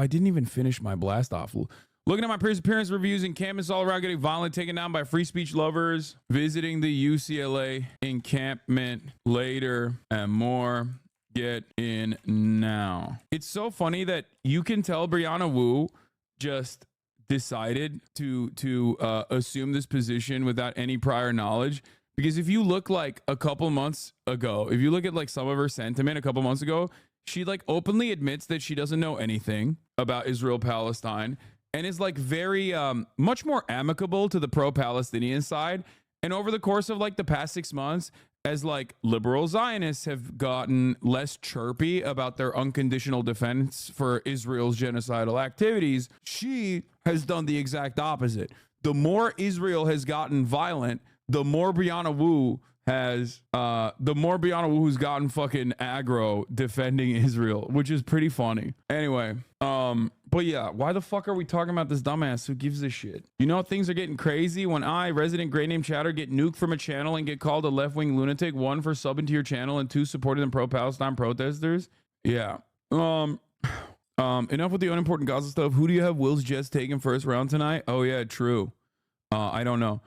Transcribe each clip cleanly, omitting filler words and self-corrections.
I didn't even finish my blast off. Looking at my previous appearance reviews, encampments all around getting violent, taken down by free speech lovers, visiting the UCLA encampment later, and more. Get in now. It's so funny that you can tell Brianna Wu just decided to assume this position without any prior knowledge. Because if you look like a couple months ago, if you look at like some of her sentiment a couple months ago, she like openly admits that she doesn't know anything about Israel-Palestine and is like very much more amicable to the pro-Palestinian side. And over the course of like the past 6 months, as like liberal Zionists have gotten less chirpy about their unconditional defense for Israel's genocidal activities, she has done the exact opposite. The more Israel has gotten violent, the more Brianna Wu who's gotten fucking aggro defending Israel, which is pretty funny. Anyway, but yeah, why the fuck are we talking about this dumbass? Who gives a shit? You know, things are getting crazy when I, resident Great Name Chatter, get nuked from a channel and get called a left-wing lunatic, 1 for subbing to your channel and 2 supporting the pro-Palestine protesters. Yeah. Enough with the unimportant Gaza stuff. Who do you have Will's Jets taking first round tonight? Oh yeah, true. I don't know.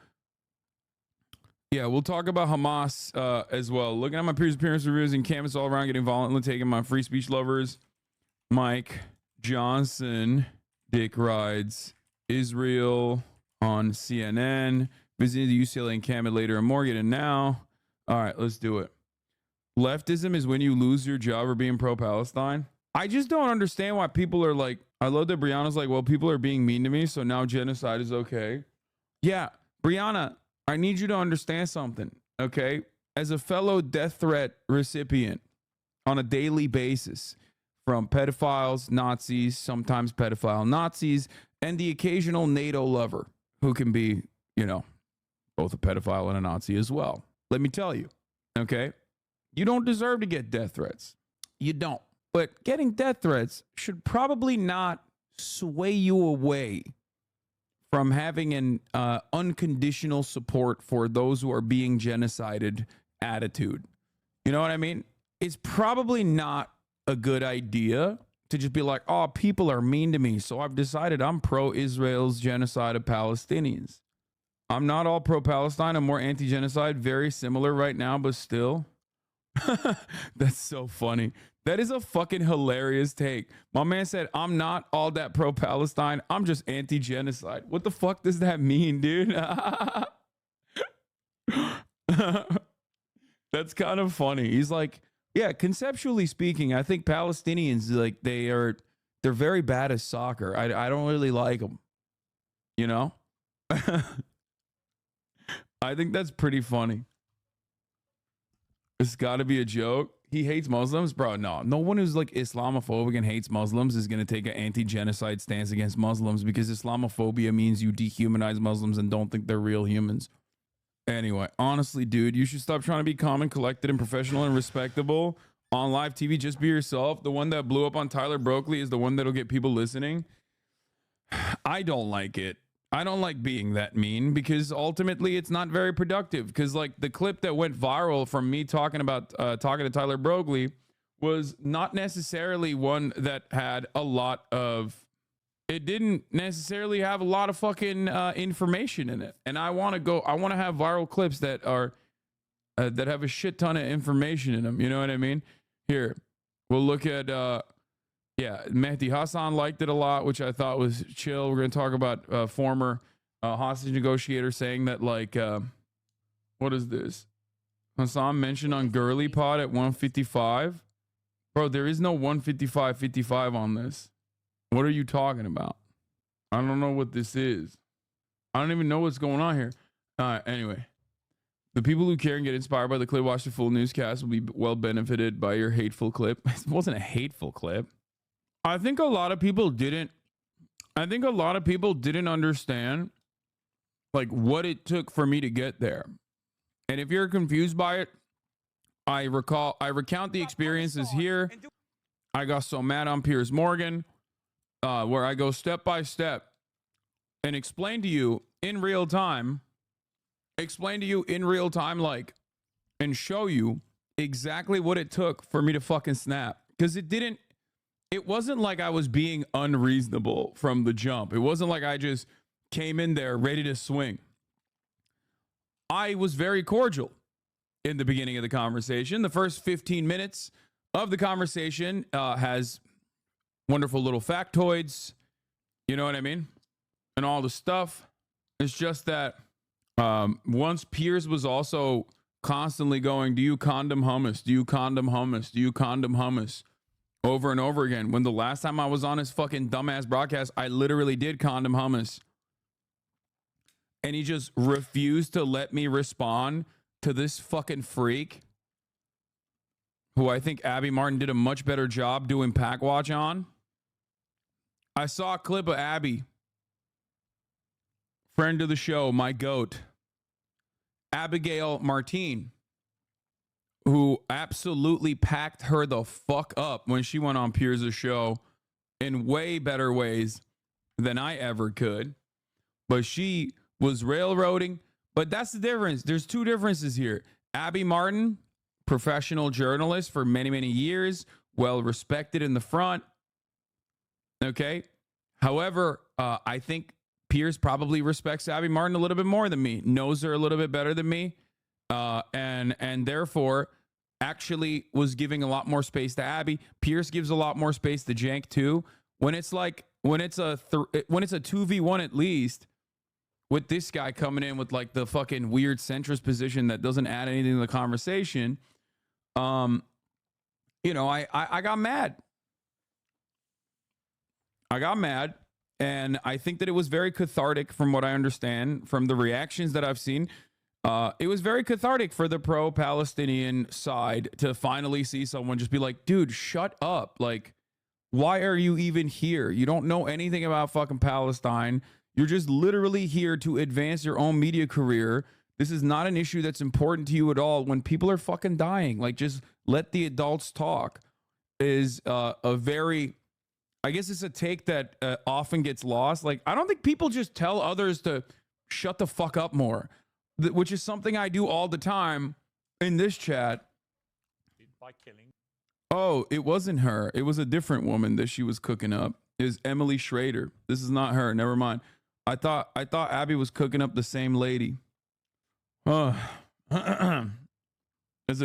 Yeah, we'll talk about Hamas as well. Looking at my previous appearance reviews and canvas all around, getting violently taking my free speech lovers. Mike Johnson, Dick Rides, Israel on CNN, visiting the UCLA encampment later and more. Get in now. All right, let's do it. Leftism is when you lose your job for being pro-Palestine. I just don't understand why people are like, I love that Brianna's like, well, people are being mean to me, so now genocide is okay. Yeah, Brianna, I need you to understand something, okay? As a fellow death threat recipient on a daily basis from pedophiles, Nazis, sometimes pedophile Nazis, and the occasional NATO lover who can be, you know, both a pedophile and a Nazi as well. Let me tell you, okay? You don't deserve to get death threats. You don't. But getting death threats should probably not sway you away from having an unconditional support for those who are being genocided attitude. You know what I mean? It's probably not a good idea to just be like, oh, people are mean to me, so I've decided I'm pro-Israel's genocide of Palestinians. I'm not all pro-Palestine. I'm more anti-genocide. Very similar right now, but still. That's so funny. That is a fucking hilarious take. My man said, I'm not all that pro-Palestine. I'm just anti-genocide. What the fuck does that mean, dude? That's kind of funny. He's like, yeah, conceptually speaking, I think Palestinians, like, they're very bad at soccer. I don't really like them. You know? I think that's pretty funny. It's got to be a joke. He hates Muslims, bro. No one who's like Islamophobic and hates Muslims is going to take an anti-genocide stance against Muslims, because Islamophobia means you dehumanize Muslims and don't think they're real humans. Anyway, honestly, dude, you should stop trying to be calm and collected and professional and respectable on live TV. Just be yourself. The one that blew up on Tyler Brokley is the one that'll get people listening. I don't like it. I don't like being that mean, because ultimately it's not very productive. Because like the clip that went viral from me talking to Tyler Brogley was not necessarily one that had a lot of, it didn't necessarily have a lot of fucking information in it. And I want to have viral clips that are that have a shit ton of information in them. You know what I mean? Here, we'll look at yeah, Mehdi Hassan liked it a lot, which I thought was chill. We're going to talk about former hostage negotiator saying that, like, what is this? Hassan mentioned on Girly Pod at 155. Bro, there is no 155.55 on this. What are you talking about? I don't know what this is. I don't even know what's going on here. All right, anyway. The people who care and get inspired by the clip, watch the full newscast, will be well benefited by your hateful clip. It wasn't a hateful clip. I think a lot of people didn't understand like what it took for me to get there. And if you're confused by it, I recount the experiences here. I got so mad on Piers Morgan, where I go step by step and explain to you in real time, like, and show you exactly what it took for me to fucking snap. Because it it wasn't like I was being unreasonable from the jump. It wasn't like I just came in there ready to swing. I was very cordial in the beginning of the conversation. The first 15 minutes of the conversation has wonderful little factoids, you know what I mean? And all the stuff. It's just that once Piers was also constantly going, do you condom hummus? Do you condom hummus? Do you condom hummus? Over and over again. When the last time I was on his fucking dumbass broadcast, I literally did condom hummus. And he just refused to let me respond to this fucking freak who I think Abby Martin did a much better job doing Pack Watch on. I saw a clip of Abby, friend of the show, my goat, Abigail Martine, who absolutely packed her the fuck up when she went on Piers' show in way better ways than I ever could. But she was railroading. But that's the difference. There's two differences here. Abby Martin, professional journalist for many, many years, well respected in the front. Okay. However, I think Piers probably respects Abby Martin a little bit more than me, knows her a little bit better than me, and therefore actually was giving a lot more space to Abby. Piers gives a lot more space to Jank too. When it's a 2v1 at least, with this guy coming in with like the fucking weird centrist position that doesn't add anything to the conversation, I got mad. I got mad, and I think that it was very cathartic from what I understand from the reactions that I've seen. It was very cathartic for the pro-Palestinian side to finally see someone just be like, dude, shut up. Like, why are you even here? You don't know anything about fucking Palestine. You're just literally here to advance your own media career. This is not an issue that's important to you at all when people are fucking dying. Like, just let the adults talk is a very... I guess it's a take that often gets lost. Like, I don't think people just tell others to shut the fuck up more, which is something I do all the time in this chat. By killing. Oh, it wasn't her. It was a different woman that she was cooking up. It was Emily Schrader. This is not her. Never mind. I thought Abby was cooking up the same lady. It's a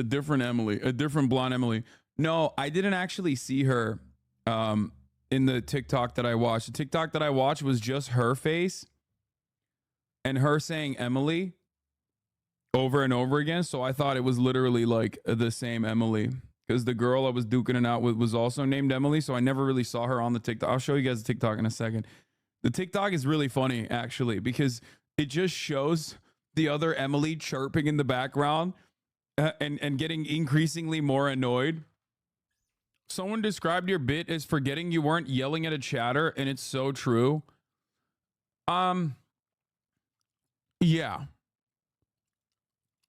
different Emily, a different blonde Emily. No, I didn't actually see her. In the TikTok that I watched. The TikTok that I watched was just her face and her saying Emily over and over again. So I thought it was literally like the same Emily because the girl I was duking it out with was also named Emily. So I never really saw her on the TikTok. I'll show you guys the TikTok in a second. The TikTok is really funny actually because it just shows the other Emily chirping in the background and getting increasingly more annoyed. Someone described your bit as forgetting you weren't yelling at a chatter, and it's so true. Yeah.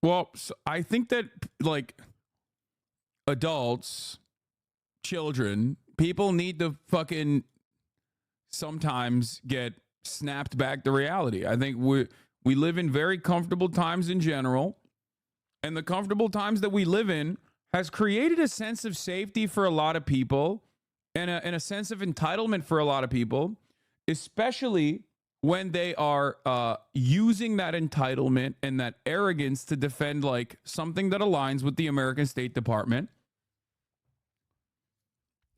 Well, so I think that like adults, children, people need to fucking sometimes get snapped back to reality. I think we live in very comfortable times in general, and the comfortable times that we live in has created a sense of safety for a lot of people and a sense of entitlement for a lot of people, especially when they are using that entitlement and that arrogance to defend like something that aligns with the American State Department.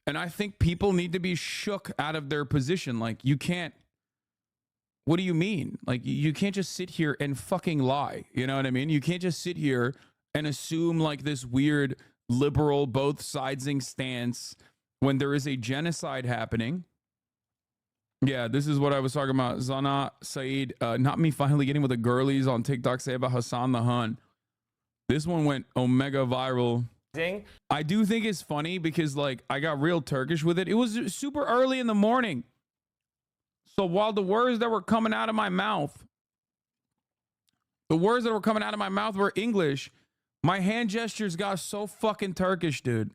And I think people need to be shook out of their position. Like, you can't, what do you mean? Like, you can't just sit here and fucking lie. You know what I mean? You can't just sit here and assume like this weird liberal both sidesing stance when there is a genocide happening. Yeah, this is what I was talking about. Zana Saeed, not me finally getting with the girlies on TikTok say about Hassan the Hun. This one went omega viral. I do think it's funny because like I got real Turkish with it. It was super early in the morning. So while the words that were coming out of my mouth, were English, my hand gestures got so fucking Turkish, dude.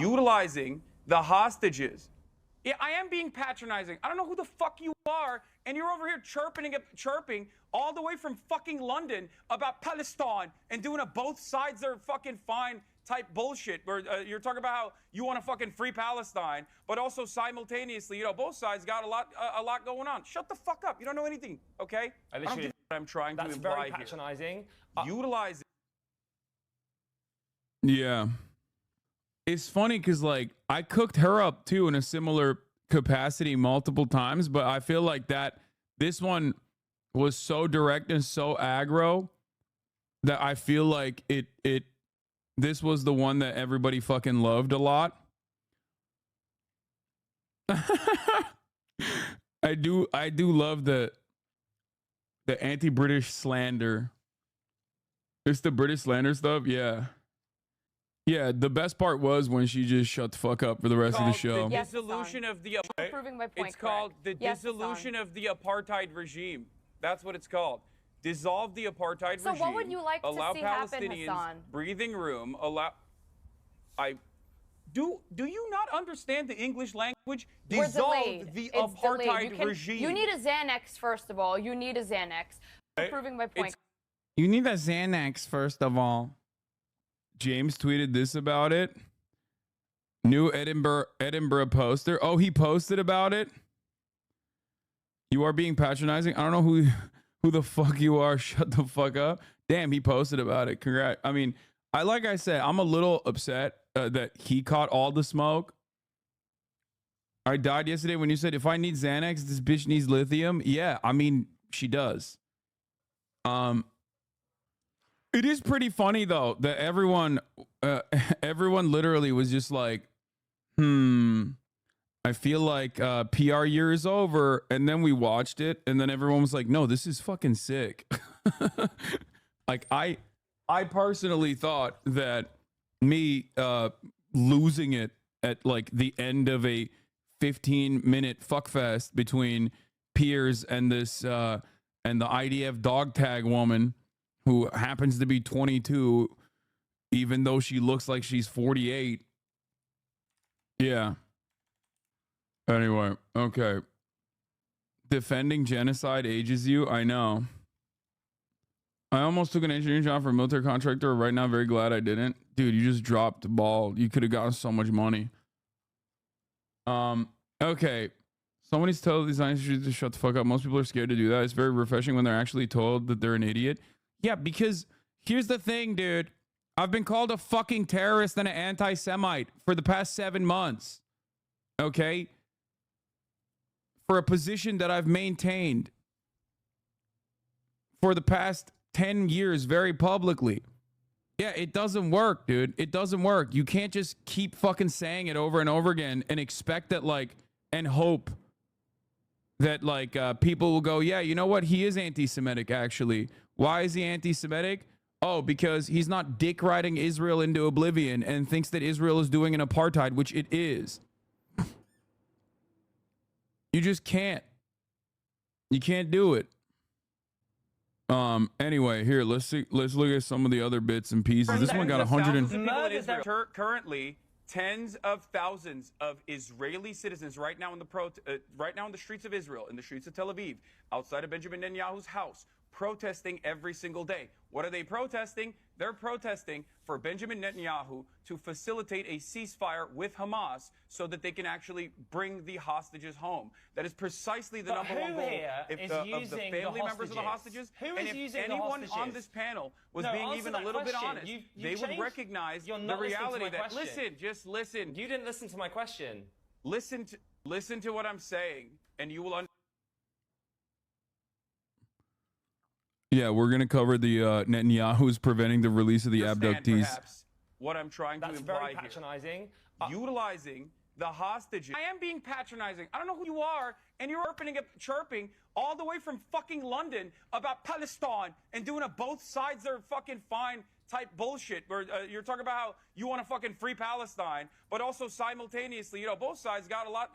Utilizing the hostages. Yeah, I am being patronizing. I don't know who the fuck you are, and you're over here chirping all the way from fucking London about Palestine and doing a both sides are fucking fine type bullshit where you're talking about how you want to fucking free Palestine, but also simultaneously, you know, both sides got a lot going on. Shut the fuck up. You don't know anything, okay? I don't give what I'm trying to imply very patronizing. Utilize. Yeah. It's funny because, like, I cooked her up too in a similar capacity multiple times, but I feel like that this one was so direct and so aggro that I feel like this was the one that everybody fucking loved a lot. I do love the anti-British slander. It's the British slander stuff, yeah. Yeah, the best part was when she just shut the fuck up for the rest of the show. The dissolution of the proving my point. It's called the dissolution of the apartheid regime. That's what it's called. Dissolve the apartheid regime. So what would you like to allow see happen, Palestinians Hassan? breathing room. Do you not understand the English language? Dissolve the apartheid regime. You need a Xanax, first of all. You need a Xanax. Proving my point. You need a Xanax, first of all. James tweeted this about it. New Edinburgh poster. Oh, he posted about it. You are being patronizing. I don't know who the fuck you are. Shut the fuck up. Damn, he posted about it. Congrats. I mean, like I said, I'm a little upset that he caught all the smoke. I died yesterday when you said, if I need Xanax, this bitch needs lithium. Yeah, I mean, she does. It is pretty funny though that everyone literally was just like, I feel like PR year is over, and then we watched it, and then everyone was like, no, this is fucking sick. Like I personally thought that me losing it at like the end of a 15-minute fuckfest between Piers and this and the IDF dog tag woman, who happens to be 22, even though she looks like she's 48. Yeah. Anyway, okay. Defending genocide ages you. I know. I almost took an engineering job for a military contractor. Right now, very glad I didn't. Dude, you just dropped the ball. You could have gotten so much money. Okay. Someone needs to tell these scientists to shut the fuck up. Most people are scared to do that. It's very refreshing when they're actually told that they're an idiot. Yeah, because here's the thing, dude. I've been called a fucking terrorist and an anti-Semite for the past 7 months. Okay? For a position that I've maintained for the past 10 years very publicly. Yeah, it doesn't work, dude. It doesn't work. You can't just keep fucking saying it over and over again and expect that, like, and hope that, like, people will go, yeah, you know what? He is anti-Semitic, actually. Why is he anti-Semitic? Oh, because he's not dick riding Israel into oblivion and thinks that Israel is doing an apartheid, which it is. You just can't. You can't do it. Anyway, here, let's look at some of the other bits and pieces. This one got 100 and currently tens of thousands of Israeli citizens right now in the streets of Israel, in the streets of Tel Aviv, outside of Benjamin Netanyahu's house, protesting every single day. What are they protesting? They're protesting for Benjamin Netanyahu to facilitate a ceasefire with Hamas so that they can actually bring the hostages home. That is precisely the number one goal of the family members of the hostages. Who and is if using anyone the on hostages? this panel was being even a little bit honest, they would recognize the reality that, listen, just listen. You didn't listen to my question. Listen to what I'm saying, and you will understand. Yeah, we're going to cover the Netanyahu's preventing the release of the abductees. Perhaps what I'm trying to imply That's very patronizing. Utilizing the hostages. I am being patronizing. I don't know who you are, and you're chirping all the way from fucking London about Palestine and doing a both sides are fucking fine type bullshit where you're talking about how you want to fucking free Palestine, but also simultaneously, you know, both sides got a lot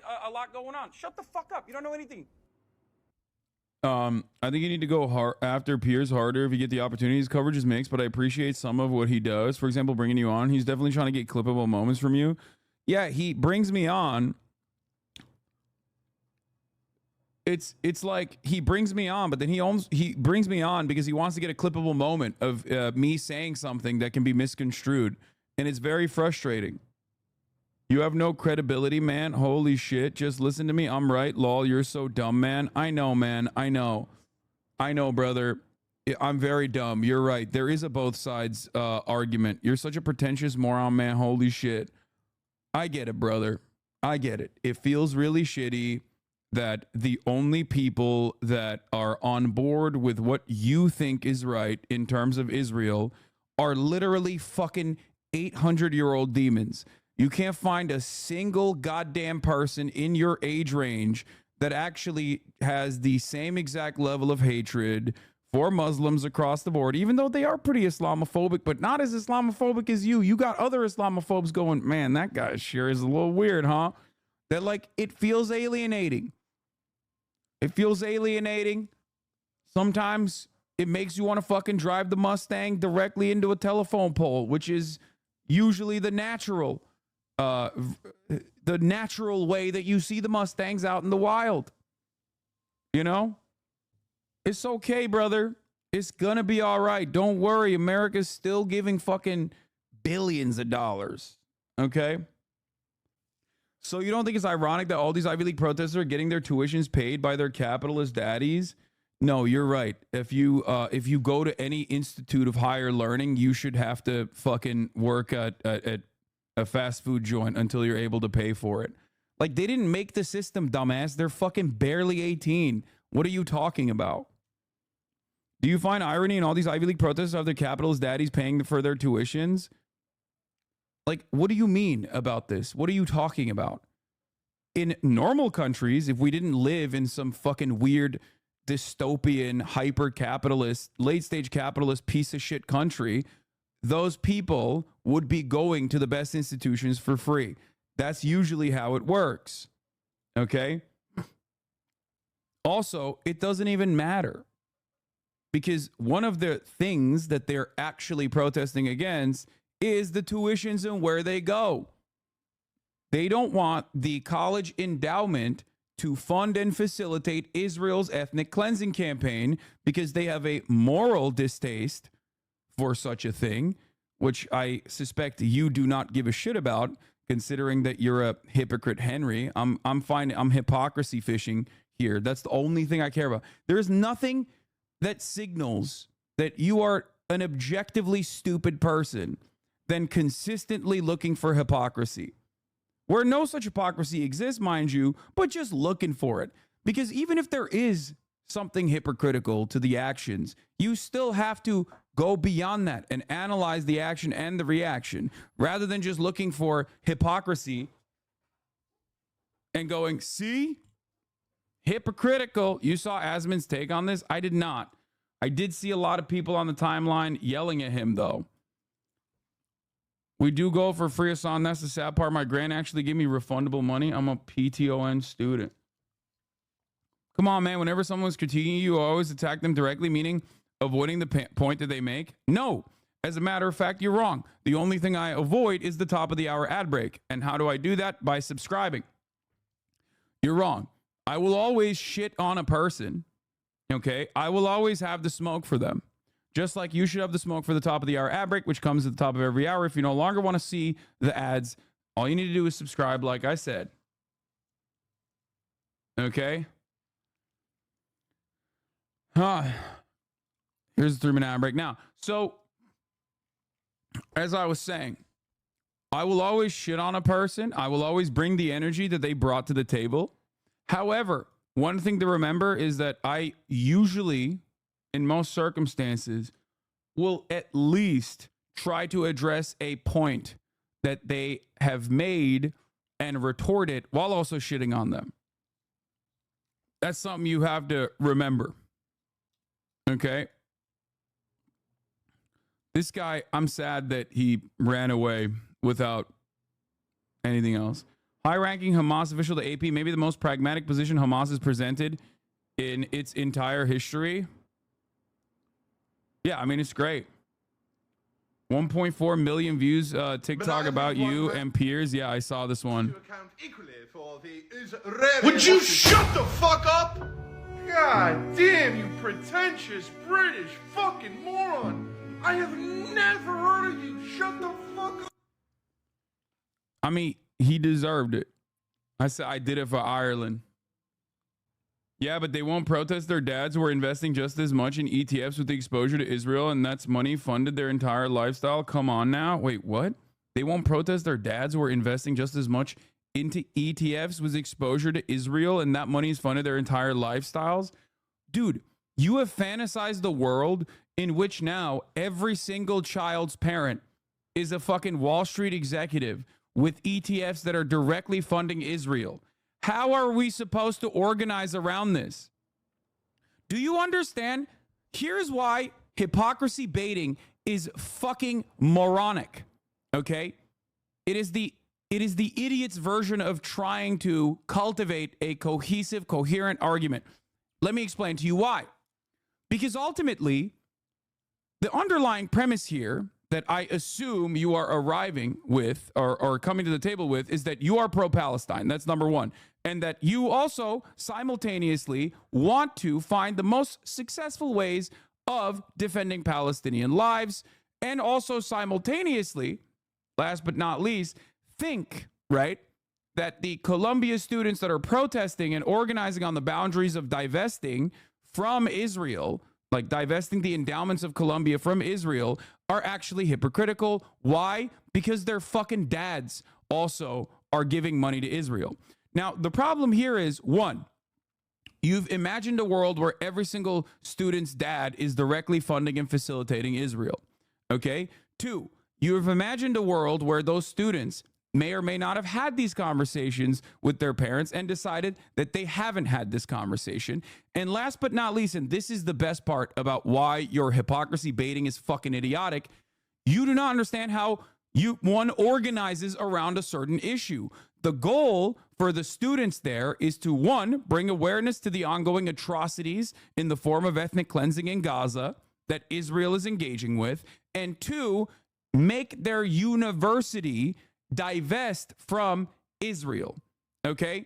going on. Shut the fuck up. You don't know anything. I think you need to go hard after Piers harder if you get the opportunities. Coverage is mixed, but I appreciate some of what he does. For example, bringing you on. He's definitely trying to get clippable moments from you. Yeah, he brings me on. It's like he brings me on, but then he brings me on because he wants to get a clippable moment of me saying something that can be misconstrued. And it's very frustrating. You have no credibility, man. Holy shit. Just listen to me. I'm right. Lol, you're so dumb, man. I know, man. I know. I know, brother. I'm very dumb. You're right. There is a both sides argument. You're such a pretentious moron, man. Holy shit. I get it, brother. I get it. It feels really shitty that the only people that are on board with what you think is right in terms of Israel are literally fucking 800-year-old demons. You can't find a single goddamn person in your age range that actually has the same exact level of hatred for Muslims across the board, even though they are pretty Islamophobic, but not as Islamophobic as you. You got other Islamophobes going, man, that guy sure is a little weird, huh? That, like, it feels alienating. It feels alienating. Sometimes it makes you want to fucking drive the Mustang directly into a telephone pole, which is usually the natural way that you see the Mustangs out in the wild. You know? It's okay, brother. It's gonna be all right. Don't worry. America's still giving fucking billions of dollars. Okay? So you don't think it's ironic that all these Ivy League protesters are getting their tuitions paid by their capitalist daddies? No, you're right. If you go to any institute of higher learning, you should have to fucking work at a fast food joint until you're able to pay for it. Like, they didn't make the system, dumbass. They're fucking barely 18. What are you talking about? Do you find irony in all these Ivy League protesters of their capitalist daddies paying for their tuitions? Like, what do you mean about this? What are you talking about? In normal countries, if we didn't live in some fucking weird dystopian, hyper-capitalist, late-stage capitalist piece of shit country, those people would be going to the best institutions for free. That's usually how it works. Okay? Also, it doesn't even matter. Because one of the things that they're actually protesting against is the tuitions and where they go. They don't want the college endowment to fund and facilitate Israel's ethnic cleansing campaign because they have a moral distaste for such a thing, which I suspect you do not give a shit about, considering that you're a hypocrite, Henry. I'm hypocrisy fishing here. That's the only thing I care about. There's nothing that signals that you are an objectively stupid person than consistently looking for hypocrisy. Where no such hypocrisy exists, mind you, but just looking for it. Because even if there is something hypocritical to the actions, you still have to go beyond that and analyze the action and the reaction, rather than just looking for hypocrisy and going, see? Hypocritical. You saw Asman's take on this? I did not. I did see a lot of people on the timeline yelling at him, though. We do go for free Hassan. That's the sad part. My grant actually gave me refundable money. I'm a PTON student. Come on, man. Whenever someone's critiquing you, always attack them directly, meaning avoiding the point that they make? No. As a matter of fact, you're wrong. The only thing I avoid is the top of the hour ad break. And how do I do that? By subscribing. You're wrong. I will always shit on a person. Okay? I will always have the smoke for them. Just like you should have the smoke for the top of the hour ad break, which comes at the top of every hour. If you no longer want to see the ads, all you need to do is subscribe, like I said. Okay? Here's the 3-minute ad break. Now, so, as I was saying, I will always shit on a person. I will always bring the energy that they brought to the table. However, one thing to remember is that I usually, in most circumstances, will at least try to address a point that they have made and retort it while also shitting on them. That's something you have to remember. Okay? This guy, I'm sad that he ran away without anything else. High-ranking Hamas official to AP, maybe the most pragmatic position Hamas has presented in its entire history. Yeah, I mean, it's great. 1.4 million views TikTok about you and peers. Yeah, I saw this one. Would you shut the fuck up? God damn, you pretentious British fucking moron. I have never heard of you. Shut the fuck up. I mean, he deserved it. I said I did it for Ireland. Yeah, but they won't protest their dads who are investing just as much in ETFs with the exposure to Israel, and that's money funded their entire lifestyle. Come on now. Wait, what? They won't protest their dads who are investing just as much into ETFs with exposure to Israel, and that money's funded their entire lifestyles? Dude, you have fantasized the world in which now every single child's parent is a fucking Wall Street executive with ETFs that are directly funding Israel. How are we supposed to organize around this? Do you understand? Here's why hypocrisy baiting is fucking moronic. Okay? It is the idiot's version of trying to cultivate a cohesive, coherent argument. Let me explain to you why. Because ultimately, the underlying premise here that I assume you are arriving with or coming to the table with is that you are pro-Palestine. That's number one. And that you also simultaneously want to find the most successful ways of defending Palestinian lives, and also simultaneously, last but not least, think, right, that the Columbia students that are protesting and organizing on the boundaries of divesting from Israel, like divesting the endowments of Columbia from Israel, are actually hypocritical. Why? Because their fucking dads also are giving money to Israel. Now, the problem here is, one, you've imagined a world where every single student's dad is directly funding and facilitating Israel. Okay? Two, you have imagined a world where those students may or may not have had these conversations with their parents and decided that they haven't had this conversation. And last but not least, and this is the best part about why your hypocrisy baiting is fucking idiotic, you do not understand how one organizes around a certain issue. The goal for the students there is to, one, bring awareness to the ongoing atrocities in the form of ethnic cleansing in Gaza that Israel is engaging with, and two, make their university divest from Israel. Okay?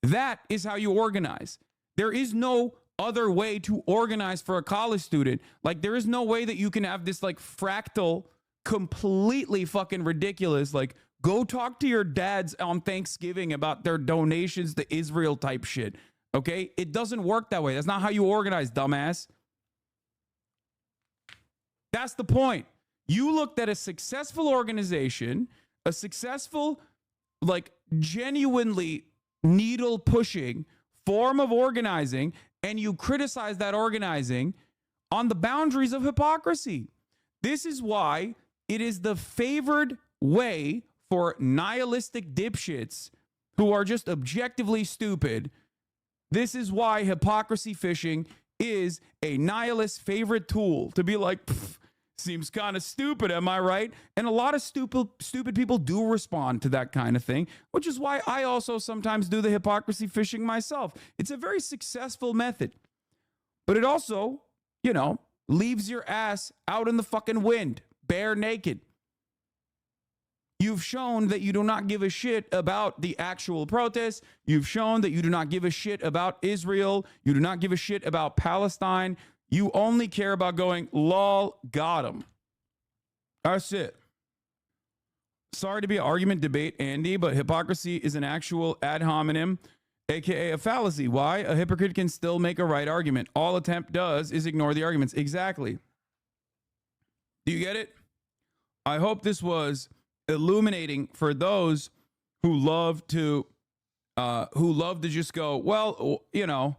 That is how you organize. There is no other way to organize for a college student. Like, there is no way that you can have this like fractal, completely fucking ridiculous, like, go talk to your dads on Thanksgiving about their donations to Israel type shit. Okay? It doesn't work that way. That's not how you organize, dumbass. That's the point. You looked at a successful organization, a successful, like, genuinely needle pushing form of organizing, and you criticize that organizing on the boundaries of hypocrisy. This is why it is the favored way for nihilistic dipshits who are just objectively stupid. This is why hypocrisy fishing is a nihilist favorite tool to be like, seems kind of stupid, am I right? And a lot of stupid people do respond to that kind of thing, which is why I also sometimes do the hypocrisy fishing myself. It's a very successful method, but it also, you know, leaves your ass out in the fucking wind, bare naked. You've shown that you do not give a shit about the actual protests. You've shown that you do not give a shit about Israel. You do not give a shit about Palestine. You only care about going, lol, got him. That's it. Sorry to be an argument debate, Andy, but hypocrisy is an actual ad hominem, aka a fallacy. Why? A hypocrite can still make a right argument. All attempt does is ignore the arguments. Exactly. Do you get it? I hope this was illuminating for those who love to just go, well, you know,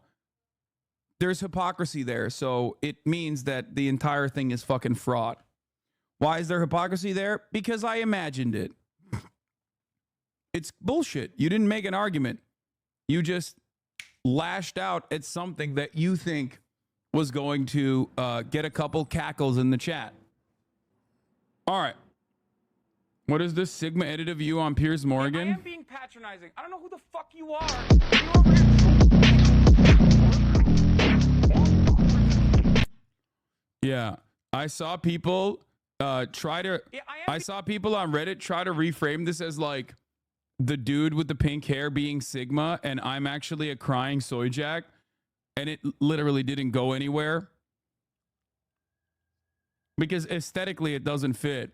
there's hypocrisy there, so it means that the entire thing is fucking fraud. Why is there hypocrisy there? Because I imagined it. It's bullshit. You didn't make an argument. You just lashed out at something that you think was going to get a couple cackles in the chat. All right. What is this Sigma edit of you on Piers Morgan? I am being patronizing. I don't know who the fuck you are. You're over here. Yeah, I saw people I saw people on Reddit try to reframe this as like the dude with the pink hair being Sigma, and I'm actually a crying soy jack, and it literally didn't go anywhere because aesthetically it doesn't fit.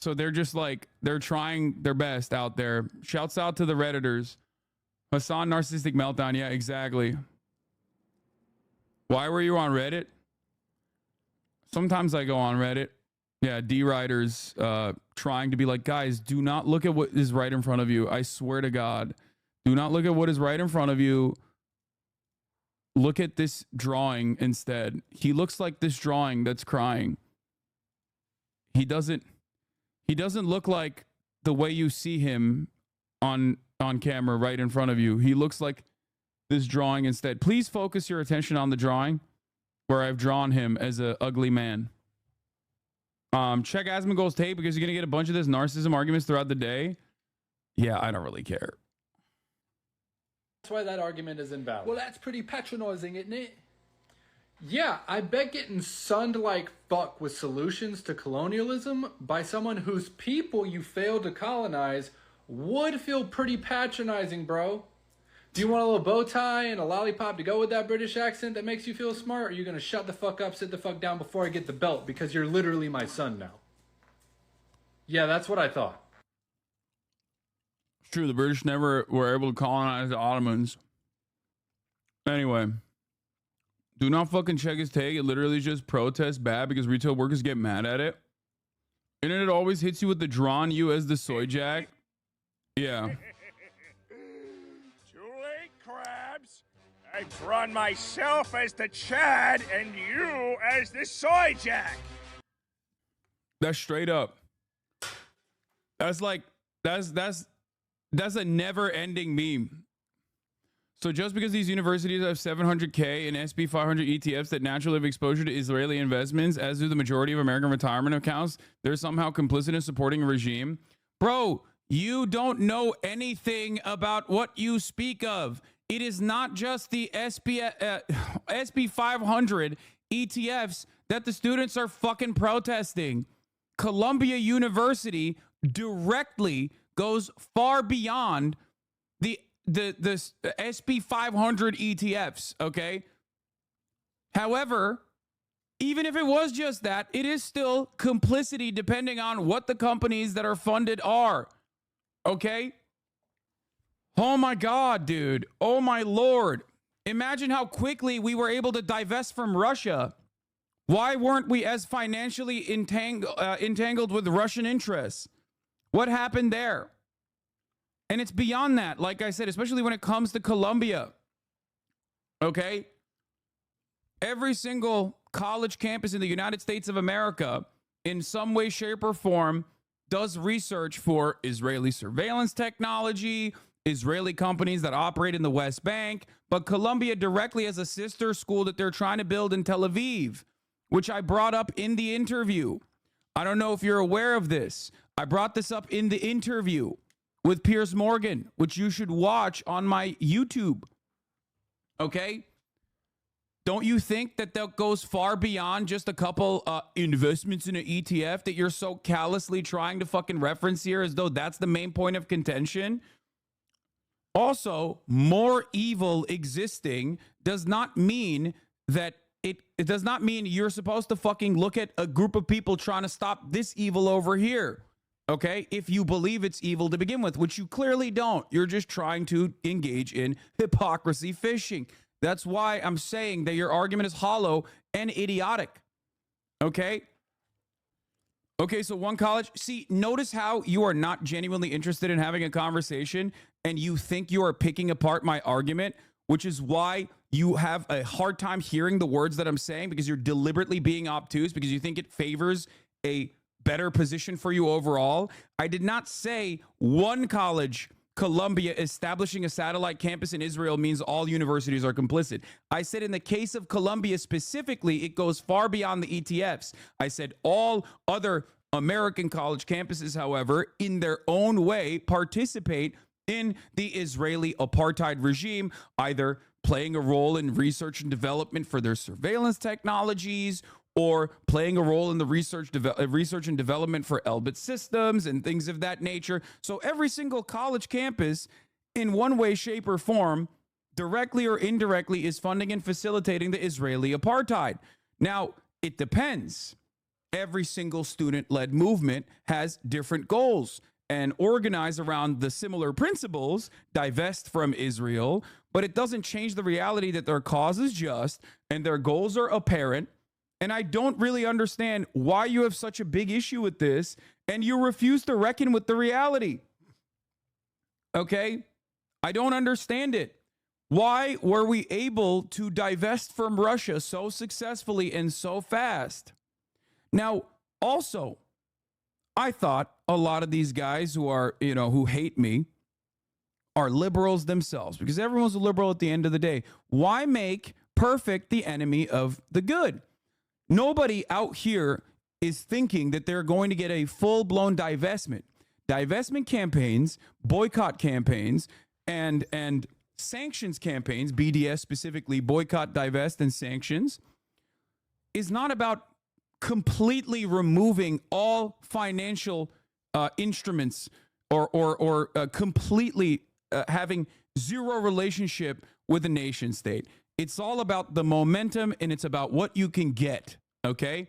So they're just like, they're trying their best out there. Shouts out to the Redditors. Hassan Narcissistic Meltdown. Yeah, exactly. Why were you on Reddit? Sometimes I go on Reddit. Yeah, D-Riders trying to be like, guys, do not look at what is right in front of you. I swear to God. Do not look at what is right in front of you. Look at this drawing instead. He looks like this drawing that's crying. He doesn't look like the way you see him on camera right in front of you. He looks like this drawing instead. Please focus your attention on the drawing where I've drawn him as an ugly man. Check Asmongold's tape because you're going to get a bunch of this narcissism arguments throughout the day. Yeah, I don't really care. That's why that argument is invalid. Well, that's pretty patronizing, isn't it? Yeah, I bet getting sunned like fuck with solutions to colonialism by someone whose people you failed to colonize would feel pretty patronizing, bro. Do you want a little bow tie and a lollipop to go with that British accent that makes you feel smart? Or are you going to shut the fuck up, sit the fuck down before I get the belt because you're literally my son now? Yeah, that's what I thought. It's true. The British never were able to colonize the Ottomans. Anyway, do not fucking check his take. It literally is just protest bad because retail workers get mad at it. Internet always hits you with the drawn you as the soy jack. Yeah. Too late, crabs. I've drawn myself as the Chad and you as the soy jack. That's straight up. That's like, that's a never-ending meme. So just because these universities have 700K and SB 500 ETFs that naturally have exposure to Israeli investments, as do the majority of American retirement accounts, they're somehow complicit in supporting a regime. Bro, you don't know anything about what you speak of. It is not just the SB 500 ETFs that the students are fucking protesting. Columbia University directly goes far beyond the SB 500 ETFs, okay? However, even if it was just that, it is still complicity depending on what the companies that are funded are, okay? Oh my God, dude. Oh my Lord. Imagine how quickly we were able to divest from Russia. Why weren't we as financially entangled with Russian interests? What happened there? And it's beyond that, like I said, especially when it comes to Columbia. Okay? Every single college campus in the United States of America, in some way, shape, or form, does research for Israeli surveillance technology, Israeli companies that operate in the West Bank, but Columbia directly has a sister school that they're trying to build in Tel Aviv, which I brought up in the interview. I don't know if you're aware of this. I brought this up in the interview with Piers Morgan, which you should watch on my YouTube. Okay? Don't you think that goes far beyond just a couple investments in an ETF that you're so callously trying to fucking reference here as though that's the main point of contention? Also, more evil existing does not mean that it does not mean you're supposed to fucking look at a group of people trying to stop this evil over here. Okay, if you believe it's evil to begin with, which you clearly don't, you're just trying to engage in hypocrisy fishing. That's why I'm saying that your argument is hollow and idiotic. Okay? Okay, so one college. See, notice how you are not genuinely interested in having a conversation and you think you are picking apart my argument, which is why you have a hard time hearing the words that I'm saying because you're deliberately being obtuse because you think it favors a better position for you overall. I did not say one college, Columbia, establishing a satellite campus in Israel means all universities are complicit. I said in the case of Columbia specifically, it goes far beyond the ETFs. I said all other American college campuses, however, in their own way, participate in the Israeli apartheid regime, either playing a role in research and development for their surveillance technologies or playing a role in the research and development for Elbit systems and things of that nature. So every single college campus, in one way, shape, or form, directly or indirectly, is funding and facilitating the Israeli apartheid. Now, it depends. every single student-led movement has different goals and organize around the similar principles, divest from Israel, but it doesn't change the reality that their cause is just and their goals are apparent. And I don't really understand why you have such a big issue with this and you refuse to reckon with the reality. Okay? I don't understand it. Why were we able to divest from Russia so successfully and so fast? Now, also, I thought a lot of these guys who are, who hate me are liberals themselves, because everyone's a liberal at the end of the day. Why make perfect the enemy of the good? Nobody out here is thinking that they're going to get a full-blown divestment. Divestment campaigns, boycott campaigns, and sanctions campaigns, BDS specifically, boycott, divest, and sanctions, is not about completely removing all financial instruments or completely having zero relationship with a nation state. It's all about the momentum and it's about what you can get, okay?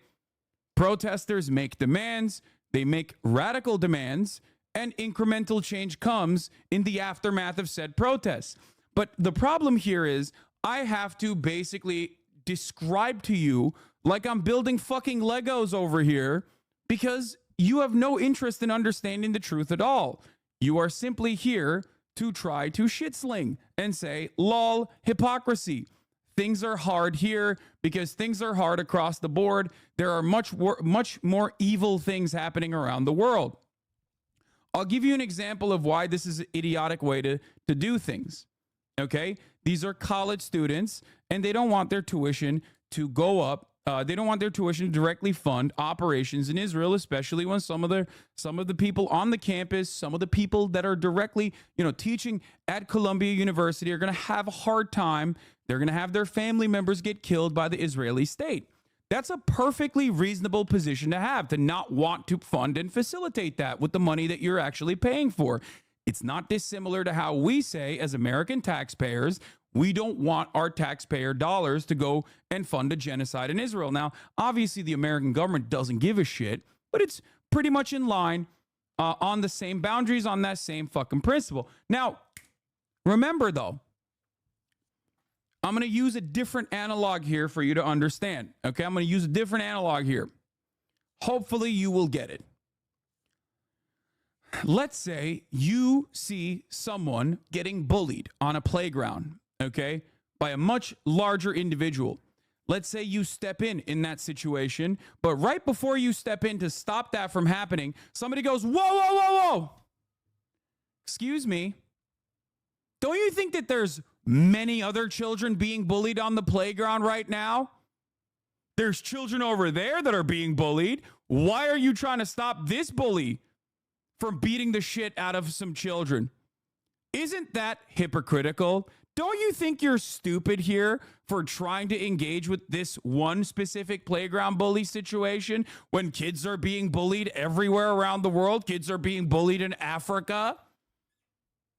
Protesters make demands, they make radical demands, and incremental change comes in the aftermath of said protests. But the problem here is I have to basically describe to you like I'm building fucking Legos over here because you have no interest in understanding the truth at all. You are simply here to try to shit sling and say, lol, hypocrisy. Things are hard here because things are hard across the board. There are much more evil things happening around the world. I'll give you an example of why this is an idiotic way to do things. Okay? These are college students and they don't want their tuition to go up. They don't want their tuition to directly fund operations in Israel, especially when some of the people on the campus, some of the people that are directly, teaching at Columbia University are going to have a hard time. They're going to have their family members get killed by the Israeli state. That's a perfectly reasonable position to have, to not want to fund and facilitate that with the money that you're actually paying for. It's not dissimilar to how we say as American taxpayers, we don't want our taxpayer dollars to go and fund a genocide in Israel. Now, obviously, the American government doesn't give a shit, but it's pretty much in line on the same boundaries, on that same fucking principle. Now, remember, though, I'm going to use a different analog here for you to understand. Okay, I'm going to use a different analog here. Hopefully, you will get it. Let's say you see someone getting bullied on a playground, okay, by a much larger individual. Let's say you step in that situation, but right before you step in to stop that from happening, somebody goes, whoa, whoa, whoa, whoa. Excuse me. Don't you think that there's many other children being bullied on the playground right now? There's children over there that are being bullied. Why are you trying to stop this bully from beating the shit out of some children? Isn't that hypocritical? Don't you think you're stupid here for trying to engage with this one specific playground bully situation when kids are being bullied everywhere around the world? Kids are being bullied in Africa.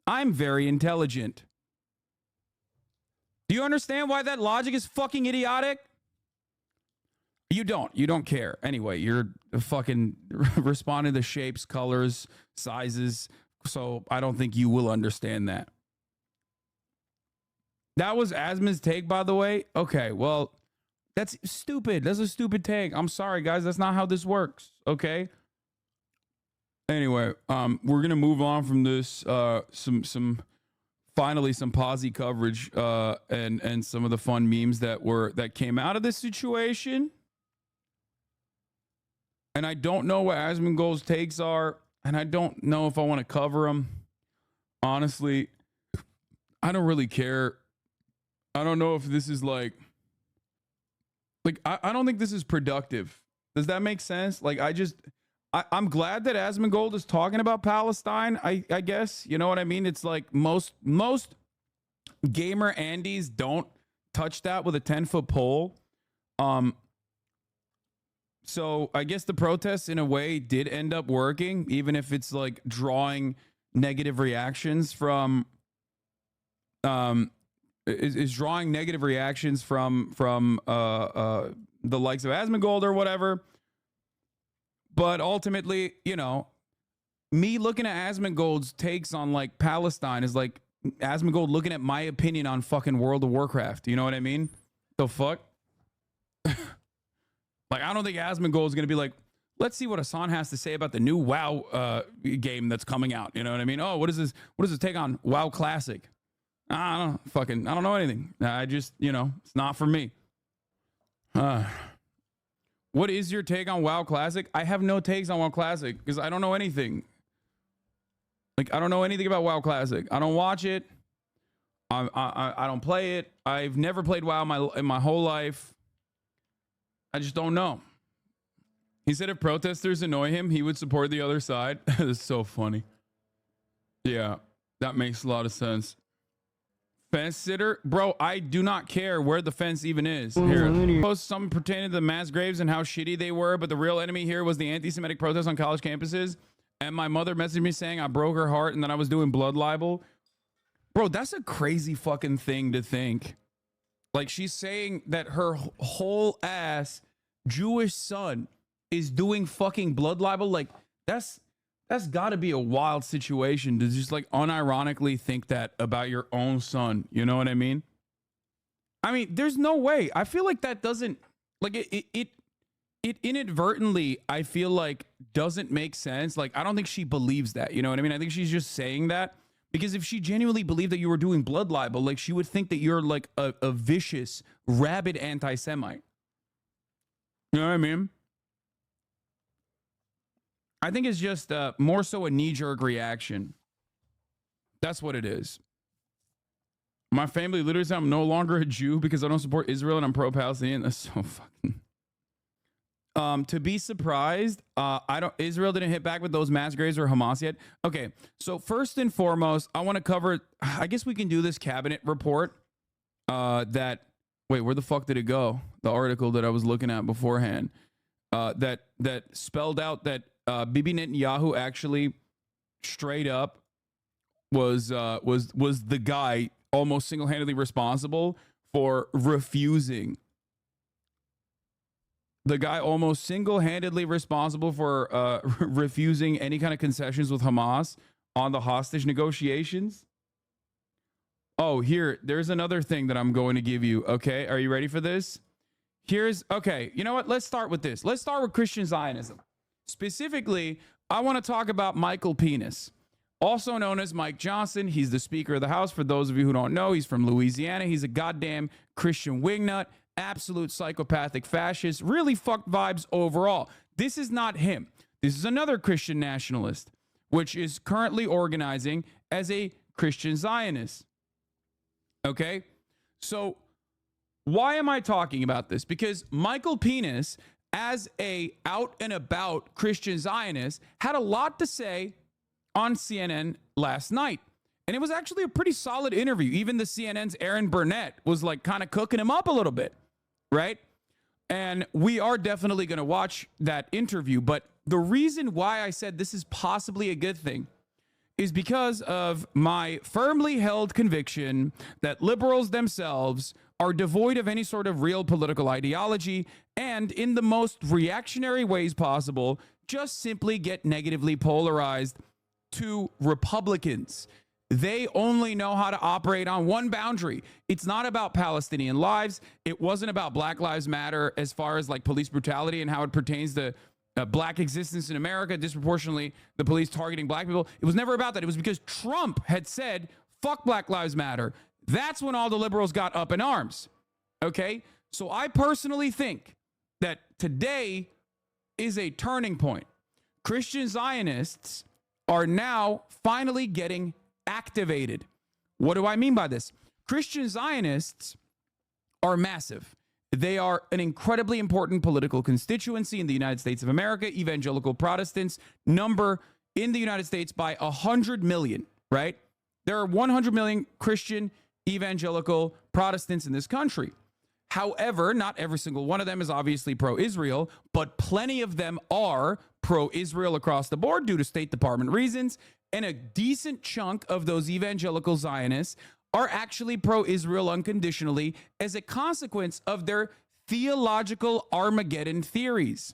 I'm very intelligent. Do you understand why that logic is fucking idiotic? You don't. You don't care. Anyway, you're fucking responding to shapes, colors, sizes. So I don't think you will understand that. That was Asma's take, by the way. Okay, well, that's stupid. That's a stupid take. I'm sorry, guys. That's not how this works. Okay. Anyway, we're gonna move on from this. Finally some posse coverage and some of the fun memes that came out of this situation. And I don't know what Asmongold's takes are, and I don't know if I want to cover them. Honestly, I don't really care. I don't know if this is like I don't think this is productive. Does that make sense? Like, I'm glad that Asmongold is talking about Palestine. I guess, you know what I mean? It's like most gamer Andys don't touch that with a 10-foot pole. So I guess the protests in a way did end up working, even if it's like drawing negative reactions from is drawing negative reactions from the likes of Asmongold or whatever. But ultimately, you know, me looking at Asmongold's takes on like Palestine is like Asmongold looking at my opinion on fucking World of Warcraft. You know what I mean? The fuck? Like, I don't think Asmongold is going to be like, let's see what Hassan has to say about the new WoW game that's coming out. You know what I mean? Oh, what is this? What does it take on WoW Classic? I don't know. I don't know anything. I just, you know, it's not for me. What is your take on WoW Classic? I have no takes on WoW Classic because I don't know anything. Like, I don't know anything about WoW Classic. I don't watch it. I don't play it. I've never played WoW in my whole life. I just don't know. He said if protesters annoy him, he would support the other side. That's so funny. Yeah, that makes a lot of sense. Fence sitter? Bro, I do not care where the fence even is. Here, post something pertaining to the mass graves and how shitty they were, but the real enemy here was the anti-Semitic protests on college campuses. And my mother messaged me saying I broke her heart and that I was doing blood libel. Bro, that's a crazy fucking thing to think. Like, she's saying that her whole ass Jewish son is doing fucking blood libel. Like, that's got to be a wild situation to just like unironically think that about your own son. You know what I mean? I mean, there's no way. I feel like that doesn't like it inadvertently, I feel like doesn't make sense. Like, I don't think she believes that. You know what I mean? I think she's just saying that because if she genuinely believed that you were doing blood libel, like she would think that you're like a vicious, rabid anti-Semite. You know what I mean? I think it's just more so a knee-jerk reaction. That's what it is. My family literally said I'm no longer a Jew because I don't support Israel and I'm pro-Palestinian. That's so fucking... to be surprised, Israel didn't hit back with those mass graves or Hamas yet. Okay, so first and foremost, I want to cover, I guess we can do this cabinet report wait, where the fuck did it go? The article that I was looking at beforehand that spelled out that Bibi Netanyahu actually straight up was the guy almost single-handedly responsible for refusing. The guy almost single-handedly responsible for refusing any kind of concessions with Hamas on the hostage negotiations. Oh, there's another thing that I'm going to give you. Okay, are you ready for this? Okay, you know what? Let's start with this. Let's start with Christian Zionism. Specifically, I want to talk about Michael Penis, also known as Mike Johnson. He's the Speaker of the House. For those of you who don't know, he's from Louisiana. He's a goddamn Christian wingnut, absolute psychopathic fascist, really fucked vibes overall. This is not him. This is another Christian nationalist, which is currently organizing as a Christian Zionist. Okay? So why am I talking about this? Because Michael Penis, as a out and about Christian Zionist, had a lot to say on CNN last night. And it was actually a pretty solid interview. Even the CNN's Aaron Burnett was like kind of cooking him up a little bit, right? And we are definitely going to watch that interview. But the reason why I said this is possibly a good thing is because of my firmly held conviction that liberals themselves are devoid of any sort of real political ideology and, in the most reactionary ways possible, just simply get negatively polarized to Republicans. They only know how to operate on one boundary. It's not about Palestinian lives. It wasn't about Black Lives Matter as far as like police brutality and how it pertains to black existence in America, disproportionately the police targeting black people. It was never about that. It was because Trump had said, fuck Black Lives Matter. That's when all the liberals got up in arms. Okay? So I personally think that today is a turning point. Christian Zionists are now finally getting activated. What do I mean by this? Christian Zionists are massive. They are an incredibly important political constituency in the United States of America. Evangelical Protestants number in the United States by 100 million, right? There are 100 million Christian evangelical Protestants in this country. However, not every single one of them is obviously pro-Israel, but plenty of them are pro-Israel across the board due to State Department reasons. And a decent chunk of those evangelical Zionists are actually pro-Israel unconditionally as a consequence of their theological Armageddon theories.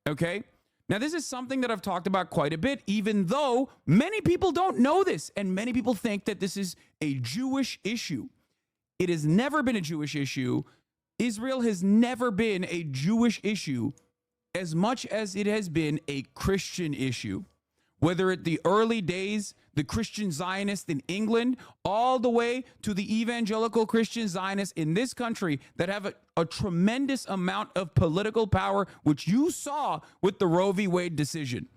Okay? Now, this is something that I've talked about quite a bit, even though many people don't know this, and many people think that this is a Jewish issue. It has never been a Jewish issue. Israel has never been a Jewish issue as much as it has been a Christian issue. Whether at the early days, the Christian Zionists in England, all the way to the evangelical Christian Zionists in this country that have a tremendous amount of political power, which you saw with the Roe v. Wade decision.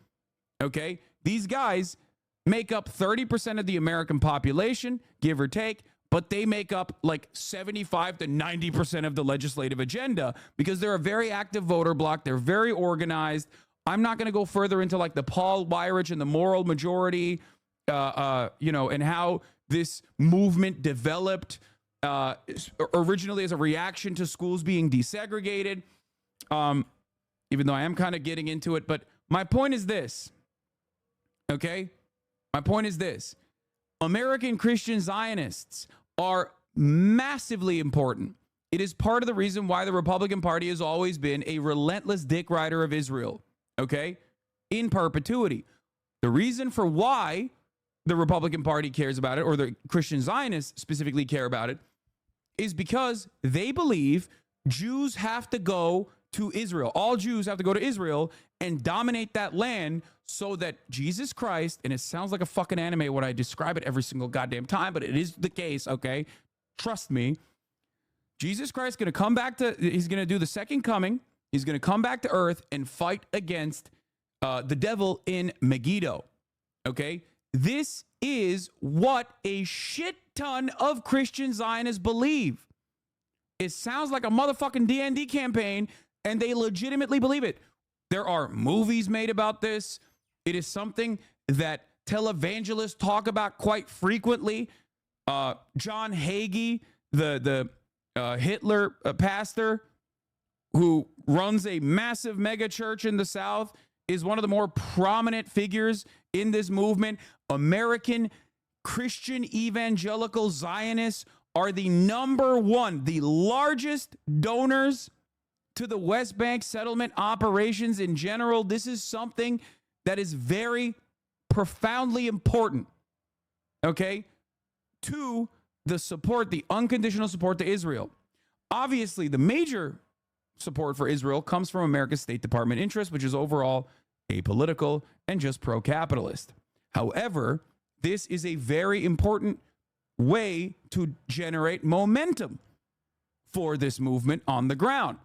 Okay? These guys make up 30% of the American population, give or take, but they make up like 75 to 90% of the legislative agenda because they're a very active voter bloc. They're very organized. I'm not going to go further into like the Paul Weyrich and the moral majority, and how this movement developed originally as a reaction to schools being desegregated, even though I am kind of getting into it. But my point is this, okay? My point is this. American Christian Zionists are massively important. It is part of the reason why the Republican Party has always been a relentless dick rider of Israel. Okay, in perpetuity. The reason for why the Republican Party cares about it, or the Christian Zionists specifically care about it, is because they believe Jews have to go to Israel. All Jews have to go to Israel and dominate that land so that Jesus Christ, and it sounds like a fucking anime when I describe it every single goddamn time, but it is the case, okay? Trust me. Jesus Christ is going to come back he's going to do the second coming. He's going to come back to earth and fight against the devil in Megiddo. Okay? This is what a shit ton of Christian Zionists believe. It sounds like a motherfucking D&D campaign, and they legitimately believe it. There are movies made about this. It is something that televangelists talk about quite frequently. John Hagee, the Hitler pastor, who runs a massive mega church in the South, is one of the more prominent figures in this movement. American Christian evangelical Zionists are the number one, the largest donors to the West Bank settlement operations in general. This is something that is very profoundly important, okay, to the support, the unconditional support to Israel. Obviously, the major support for Israel comes from America's State Department interest, which is overall apolitical and just pro-capitalist. However, this is a very important way to generate momentum for this movement on the ground.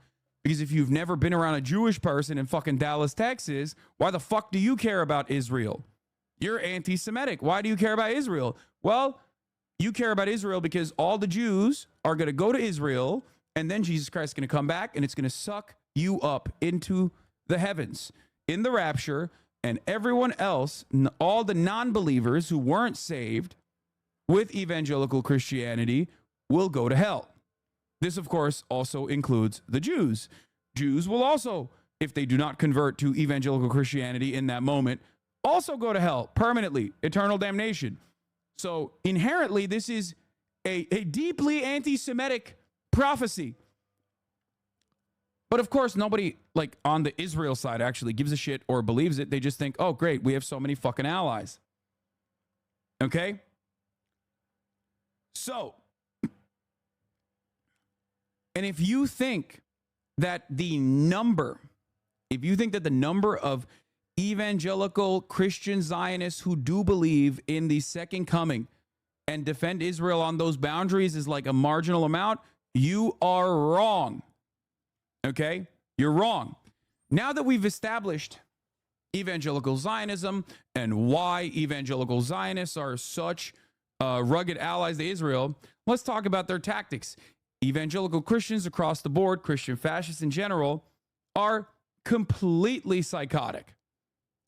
Because if you've never been around a Jewish person in fucking Dallas, Texas, why the fuck do you care about Israel? You're anti-Semitic. Why do you care about Israel? Well, you care about Israel because all the Jews are going to go to Israel, and then Jesus Christ is going to come back, and it's going to suck you up into the heavens in the rapture, and everyone else, all the non-believers who weren't saved with evangelical Christianity, will go to hell. This, of course, also includes the Jews. Jews will also, if they do not convert to evangelical Christianity in that moment, also go to hell permanently, eternal damnation. So inherently, this is a deeply anti-Semitic prophecy. But of course, nobody like on the Israel side actually gives a shit or believes it. They just think, oh, great, we have so many fucking allies. Okay? So, and if you think that the number of evangelical Christian Zionists who do believe in the second coming and defend Israel on those boundaries is like a marginal amount, you are wrong. Okay? You're wrong. Now that we've established evangelical Zionism and why evangelical Zionists are such rugged allies to Israel, let's talk about their tactics. Evangelical Christians across the board, Christian fascists in general, are completely psychotic.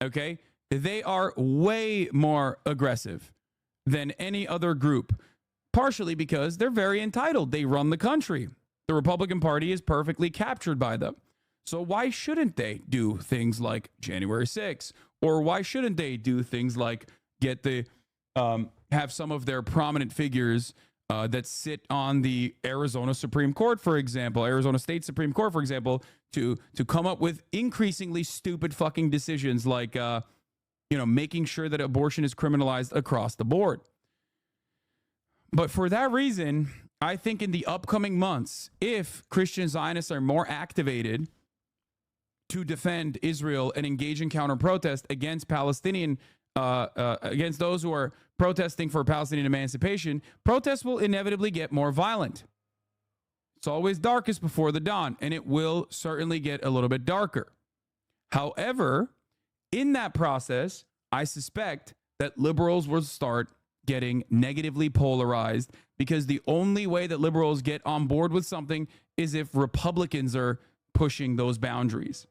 Okay? They are way more aggressive than any other group, partially because they're very entitled. They run the country. The Republican Party is perfectly captured by them. So why shouldn't they do things like January 6th? Or why shouldn't they do things like have some of their prominent figures that sit on the Arizona Supreme Court, for example, Arizona State Supreme Court, for example, to come up with increasingly stupid fucking decisions like, making sure that abortion is criminalized across the board. But for that reason, I think in the upcoming months, if Christian Zionists are more activated to defend Israel and engage in counter-protest against against those who are protesting for Palestinian emancipation, protests will inevitably get more violent. It's always darkest before the dawn, and it will certainly get a little bit darker. However, in that process, I suspect that liberals will start getting negatively polarized, because the only way that liberals get on board with something is if Republicans are pushing those boundaries.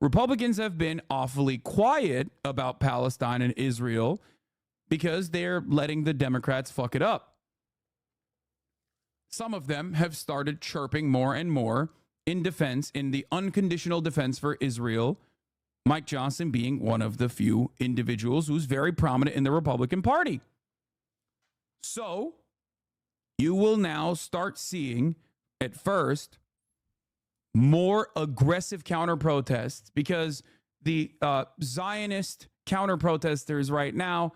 Republicans have been awfully quiet about Palestine and Israel because they're letting the Democrats fuck it up. Some of them have started chirping more and more in defense, in the unconditional defense for Israel, Mike Johnson being one of the few individuals who's very prominent in the Republican Party. So you will now start seeing, at first, more aggressive counter-protests, because the Zionist counter-protesters right now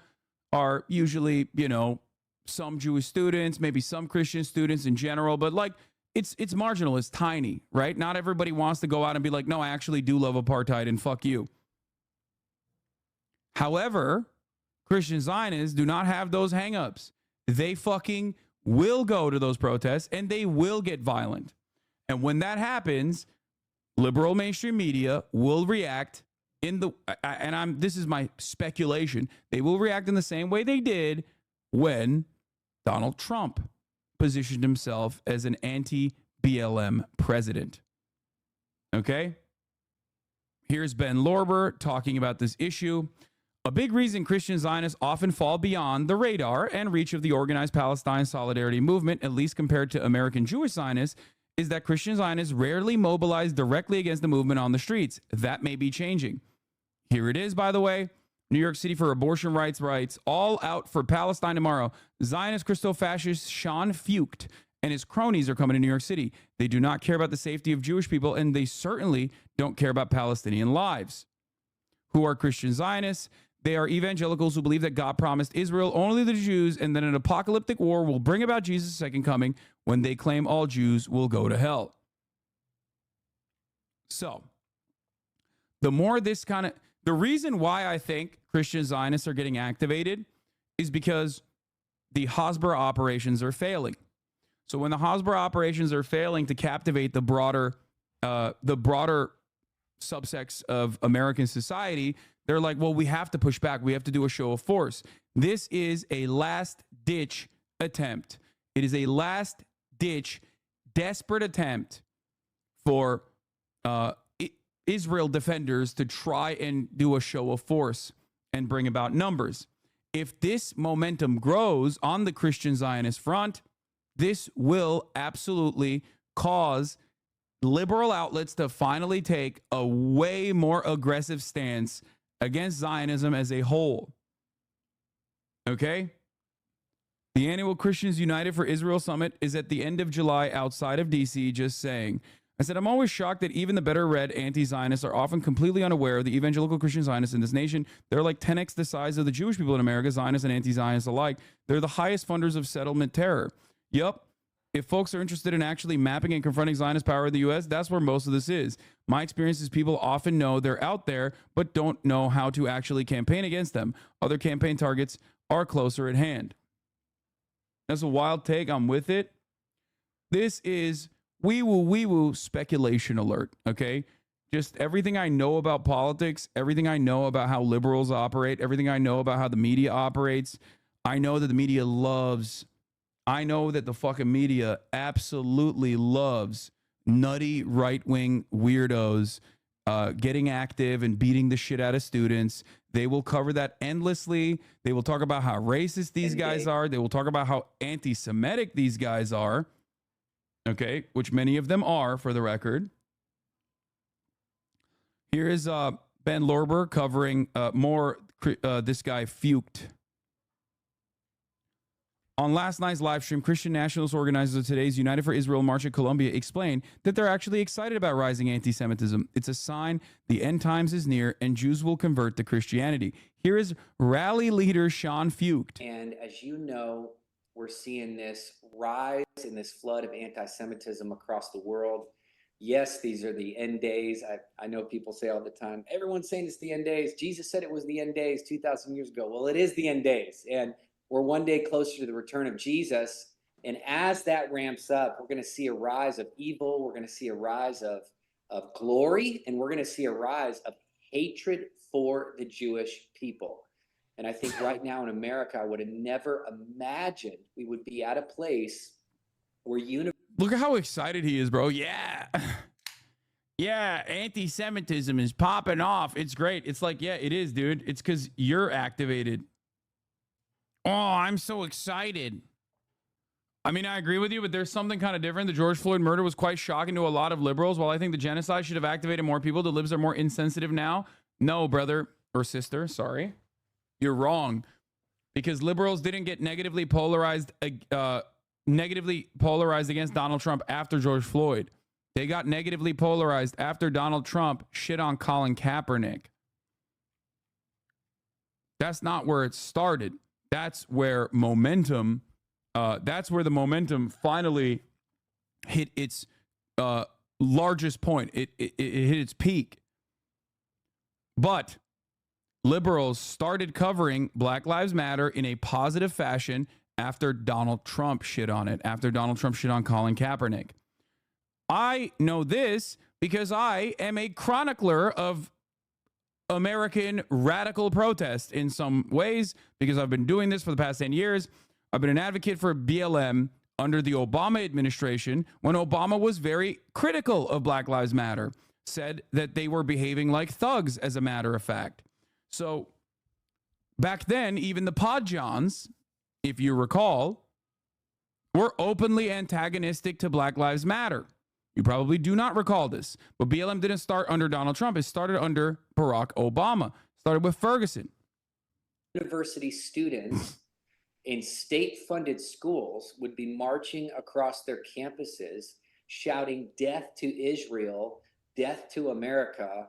are usually, some Jewish students, maybe some Christian students in general, but like it's marginal, it's tiny, right? Not everybody wants to go out and be like, no, I actually do love apartheid and fuck you. However, Christian Zionists do not have those hangups. They fucking will go to those protests and they will get violent. And when that happens, liberal mainstream media will react this is my speculation, they will react in the same way they did when Donald Trump positioned himself as an anti-BLM president. Okay? Here's Ben Lorber talking about this issue. A big reason Christian Zionists often fall beyond the radar and reach of the organized Palestine solidarity movement, at least compared to American Jewish Zionists, is that Christian Zionists rarely mobilize directly against the movement on the streets. That may be changing. Here it is, by the way. New York City for abortion rights, all out for Palestine tomorrow. Zionist Christo-fascist Sean Fucht and his cronies are coming to New York City. They do not care about the safety of Jewish people, and they certainly don't care about Palestinian lives. Who are Christian Zionists? They are evangelicals who believe that God promised Israel only the Jews, and that an apocalyptic war will bring about Jesus' second coming, when they claim all Jews will go to hell. So, the reason why I think Christian Zionists are getting activated is because the Hasbara operations are failing. So when the Hasbara operations are failing to captivate the broader subsects of American society, they're like, well, we have to push back. We have to do a show of force. This is a last-ditch attempt. It is a last-ditch, desperate attempt for Israel defenders to try and do a show of force and bring about numbers. If this momentum grows on the Christian Zionist front, this will absolutely cause liberal outlets to finally take a way more aggressive stance against Zionism as a whole. Okay? The annual Christians United for Israel Summit is at the end of July outside of DC, just saying. I said, I'm always shocked that even the better read anti-Zionists are often completely unaware of the evangelical Christian Zionists in this nation. They're like 10x the size of the Jewish people in America, Zionists and anti-Zionists alike. They're the highest funders of settlement terror. Yep. If folks are interested in actually mapping and confronting Zionist power in the U.S., that's where most of this is. My experience is people often know they're out there, but don't know how to actually campaign against them. Other campaign targets are closer at hand. That's a wild take. I'm with it. This is wee-woo speculation alert, okay? Just everything I know about politics, everything I know about how liberals operate, everything I know about how the media operates. I know that the media I know that the fucking media absolutely loves nutty right-wing weirdos getting active and beating the shit out of students. They will cover that endlessly. They will talk about how racist these guys are. They will talk about how anti-Semitic these guys are. Okay, which many of them are, for the record. Here is Ben Lorber covering more this guy Fucht. On last night's live stream, Christian nationalist organizers of today's United for Israel March at Columbia explained that they're actually excited about rising anti-Semitism. It's a sign the end times is near and Jews will convert to Christianity. Here is rally leader Sean Fucht. And as you know, we're seeing this rise in this flood of anti-Semitism across the world. Yes, these are the end days. I know people say all the time, everyone's saying it's the end days. Jesus said it was the end days 2,000 years ago. Well, it is the end days. And we're one day closer to the return of Jesus. And as that ramps up, we're going to see a rise of evil. We're going to see a rise of glory. And we're going to see a rise of hatred for the Jewish people. And I think right now in America, I would have never imagined we would be at a place where Look at how excited he is, bro. Yeah. Yeah, anti-Semitism is popping off. It's great. It's like, yeah, it is, dude. It's because you're activated. Oh, I'm so excited. I mean, I agree with you, but there's something kind of different. The George Floyd murder was quite shocking to a lot of liberals. While I think the genocide should have activated more people, the libs are more insensitive now. No, brother or sister, sorry. You're wrong. Because liberals didn't get negatively polarized against Donald Trump after George Floyd. They got negatively polarized after Donald Trump shit on Colin Kaepernick. That's not where it started. That's where the momentum finally hit its largest point. It hit its peak. But liberals started covering Black Lives Matter in a positive fashion after Donald Trump shit on it, after Donald Trump shit on Colin Kaepernick. I know this because I am a chronicler of American radical protest in some ways, because I've been doing this for the past 10 years. I've been an advocate for BLM under the Obama administration when Obama was very critical of Black Lives Matter, said that they were behaving like thugs, as a matter of fact. So back then, even the Pod Johns, if you recall, were openly antagonistic to Black Lives Matter. You probably do not recall this, but BLM didn't start under Donald Trump. It started under Barack Obama. It started with Ferguson. University students in state-funded schools would be marching across their campuses, shouting "Death to Israel, death to America,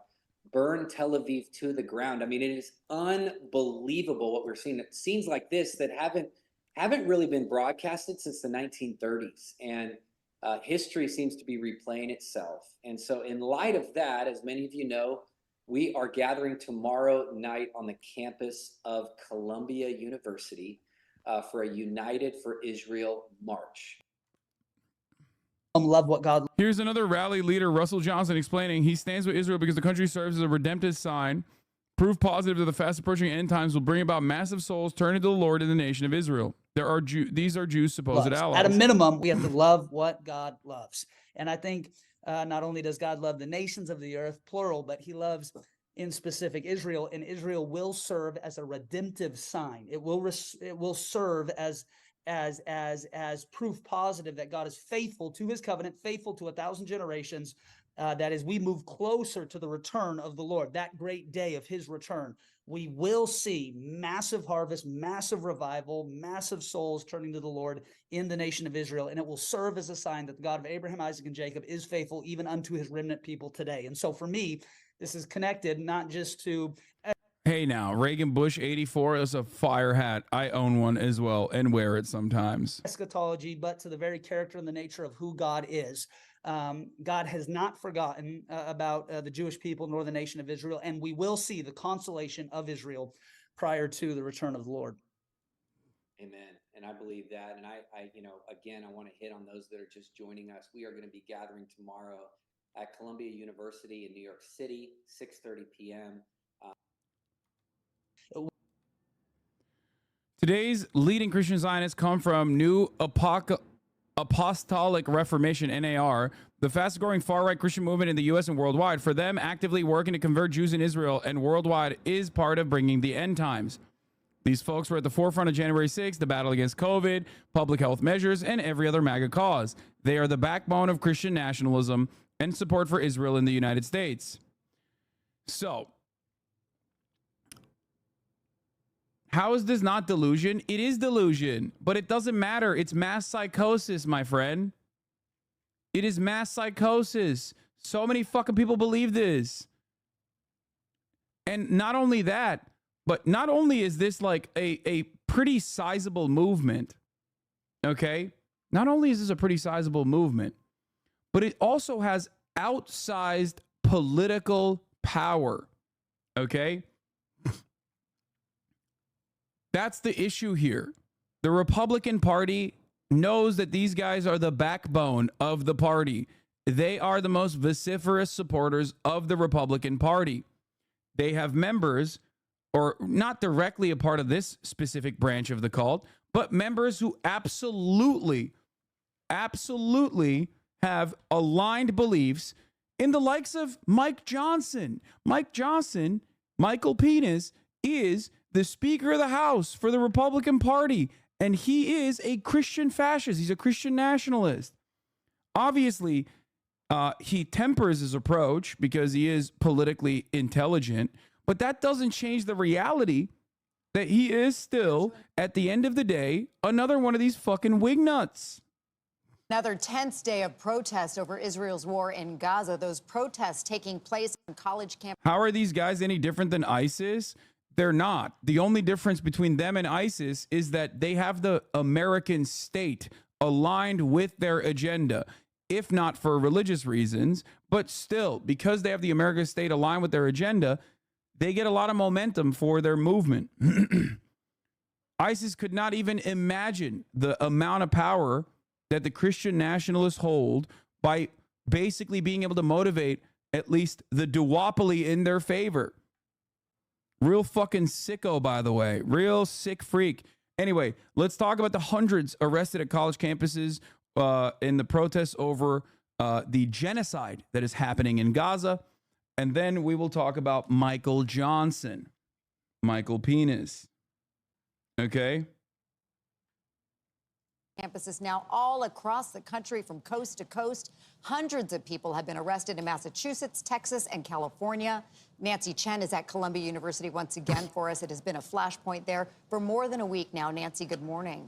burn Tel Aviv to the ground." I mean, it is unbelievable what we're seeing. Scenes like this that haven't really been broadcasted since the 1930s. And history seems to be replaying itself. And so in light of that, as many of you know, we are gathering tomorrow night on the campus of Columbia University for a United for Israel march. Love what God. Here's another rally leader, Russell Johnson, explaining he stands with Israel because the country serves as a redemptive sign. Proof positive that the fast approaching end times will bring about massive souls turning to the Lord in the nation of Israel. These are Jews' supposed allies. At a minimum, we have to love what God loves. And I think not only does God love the nations of the earth, plural, but he loves in specific Israel, and Israel will serve as a redemptive sign. It will serve as proof positive that God is faithful to his covenant, faithful to 1,000 generations. That as we move closer to the return of the Lord, that great day of his return, we will see massive harvest, massive revival, massive souls turning to the Lord in the nation of Israel. And it will serve as a sign that the God of Abraham, Isaac, and Jacob is faithful even unto his remnant people today. And so for me, this is connected not just to... Hey now, Reagan Bush 84 is a fire hat. I own one as well and wear it sometimes. Eschatology, but to the very character and the nature of who God is. God has not forgotten about the Jewish people nor the nation of Israel, and we will see the consolation of Israel prior to the return of the Lord. Amen. And I believe that. And I again, I want to hit on those that are just joining us. We are going to be gathering tomorrow at Columbia University in New York City, 6:30 p.m. Today's leading Christian Zionists come from New Apostolic Reformation, NAR, the fastest growing far-right Christian movement in the U.S. and worldwide. For them, actively working to convert Jews in Israel and worldwide is part of bringing the end times. These folks were at the forefront of January 6th, the battle against COVID, public health measures, and every other MAGA cause. They are the backbone of Christian nationalism and support for Israel in the United States. So, How is this not delusion? It is delusion, but it doesn't matter. It's mass psychosis, my friend. It is mass psychosis. So many fucking people believe this. And not only that, but not only is this like a pretty sizable movement, okay? Not only is this a pretty sizable movement, but it also has outsized political power, okay? That's the issue here. The Republican Party knows that these guys are the backbone of the party. They are the most vociferous supporters of the Republican Party. They have members, or not directly a part of this specific branch of the cult, but members who absolutely have aligned beliefs in the likes of Mike Johnson. Mike Johnson, Michael Penis, is the Speaker of the House for the Republican Party, and he is a Christian fascist. He's a Christian nationalist. Obviously, he tempers his approach because he is politically intelligent, but that doesn't change the reality that he is still, at the end of the day, another one of these fucking wingnuts. Another tense day of protest over Israel's war in Gaza. Those protests taking place on college campuses. How are these guys any different than ISIS? They're not. The only difference between them and ISIS is that they have the American state aligned with their agenda, if not for religious reasons, but still, because they have the American state aligned with their agenda, they get a lot of momentum for their movement. ISIS could not even imagine the amount of power that the Christian nationalists hold by basically being able to motivate at least the duopoly in their favor. Real fucking sicko, by the way. Real sick freak. Anyway, let's talk about the hundreds arrested at college campuses in the protests over the genocide that is happening in Gaza. And then we will talk about Michael Johnson. Michael Penis. Okay? Campuses now all across the country from coast to coast. Hundreds of people have been arrested in Massachusetts, Texas, and California. Nancy Chen is at Columbia University once again for us. It has been a flashpoint there for more than a week now. Nancy, good morning.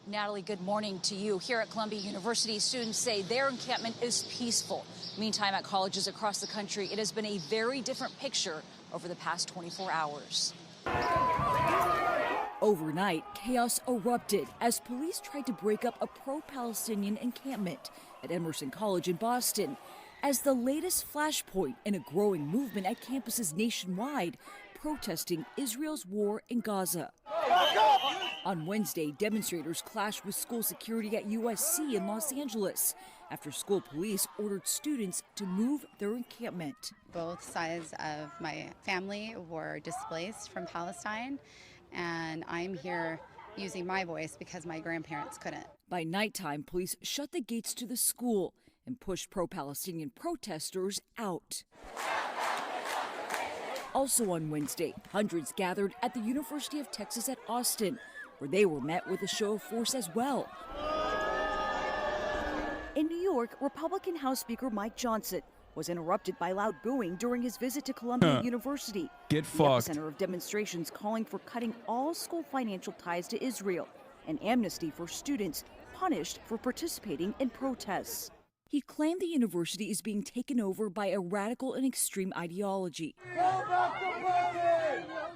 Natalie, good morning to you. Here at Columbia University, students say their encampment is peaceful. Meantime, at colleges across the country, it has been a very different picture over the past 24 hours. Overnight, chaos erupted as police tried to break up a pro-Palestinian encampment at Emerson College in Boston, as the latest flashpoint in a growing movement at campuses nationwide protesting Israel's war in Gaza. On Wednesday, demonstrators clashed with school security at USC in Los Angeles after school police ordered students to move their encampment. Both sides of my family were displaced from Palestine, and I'm here using my voice because my grandparents couldn't. By nighttime, police shut the gates to the school and pushed pro-Palestinian protesters out. Also on Wednesday, hundreds gathered at the University of Texas at Austin, where they were met with a show of force as well. In New York, Republican House Speaker Mike Johnson was interrupted by loud booing during his visit to Columbia University. Get the fucked. epicenter of demonstrations calling for cutting all school financial ties to Israel and amnesty for students punished for participating in protests. He claimed the university is being taken over by a radical and extreme ideology,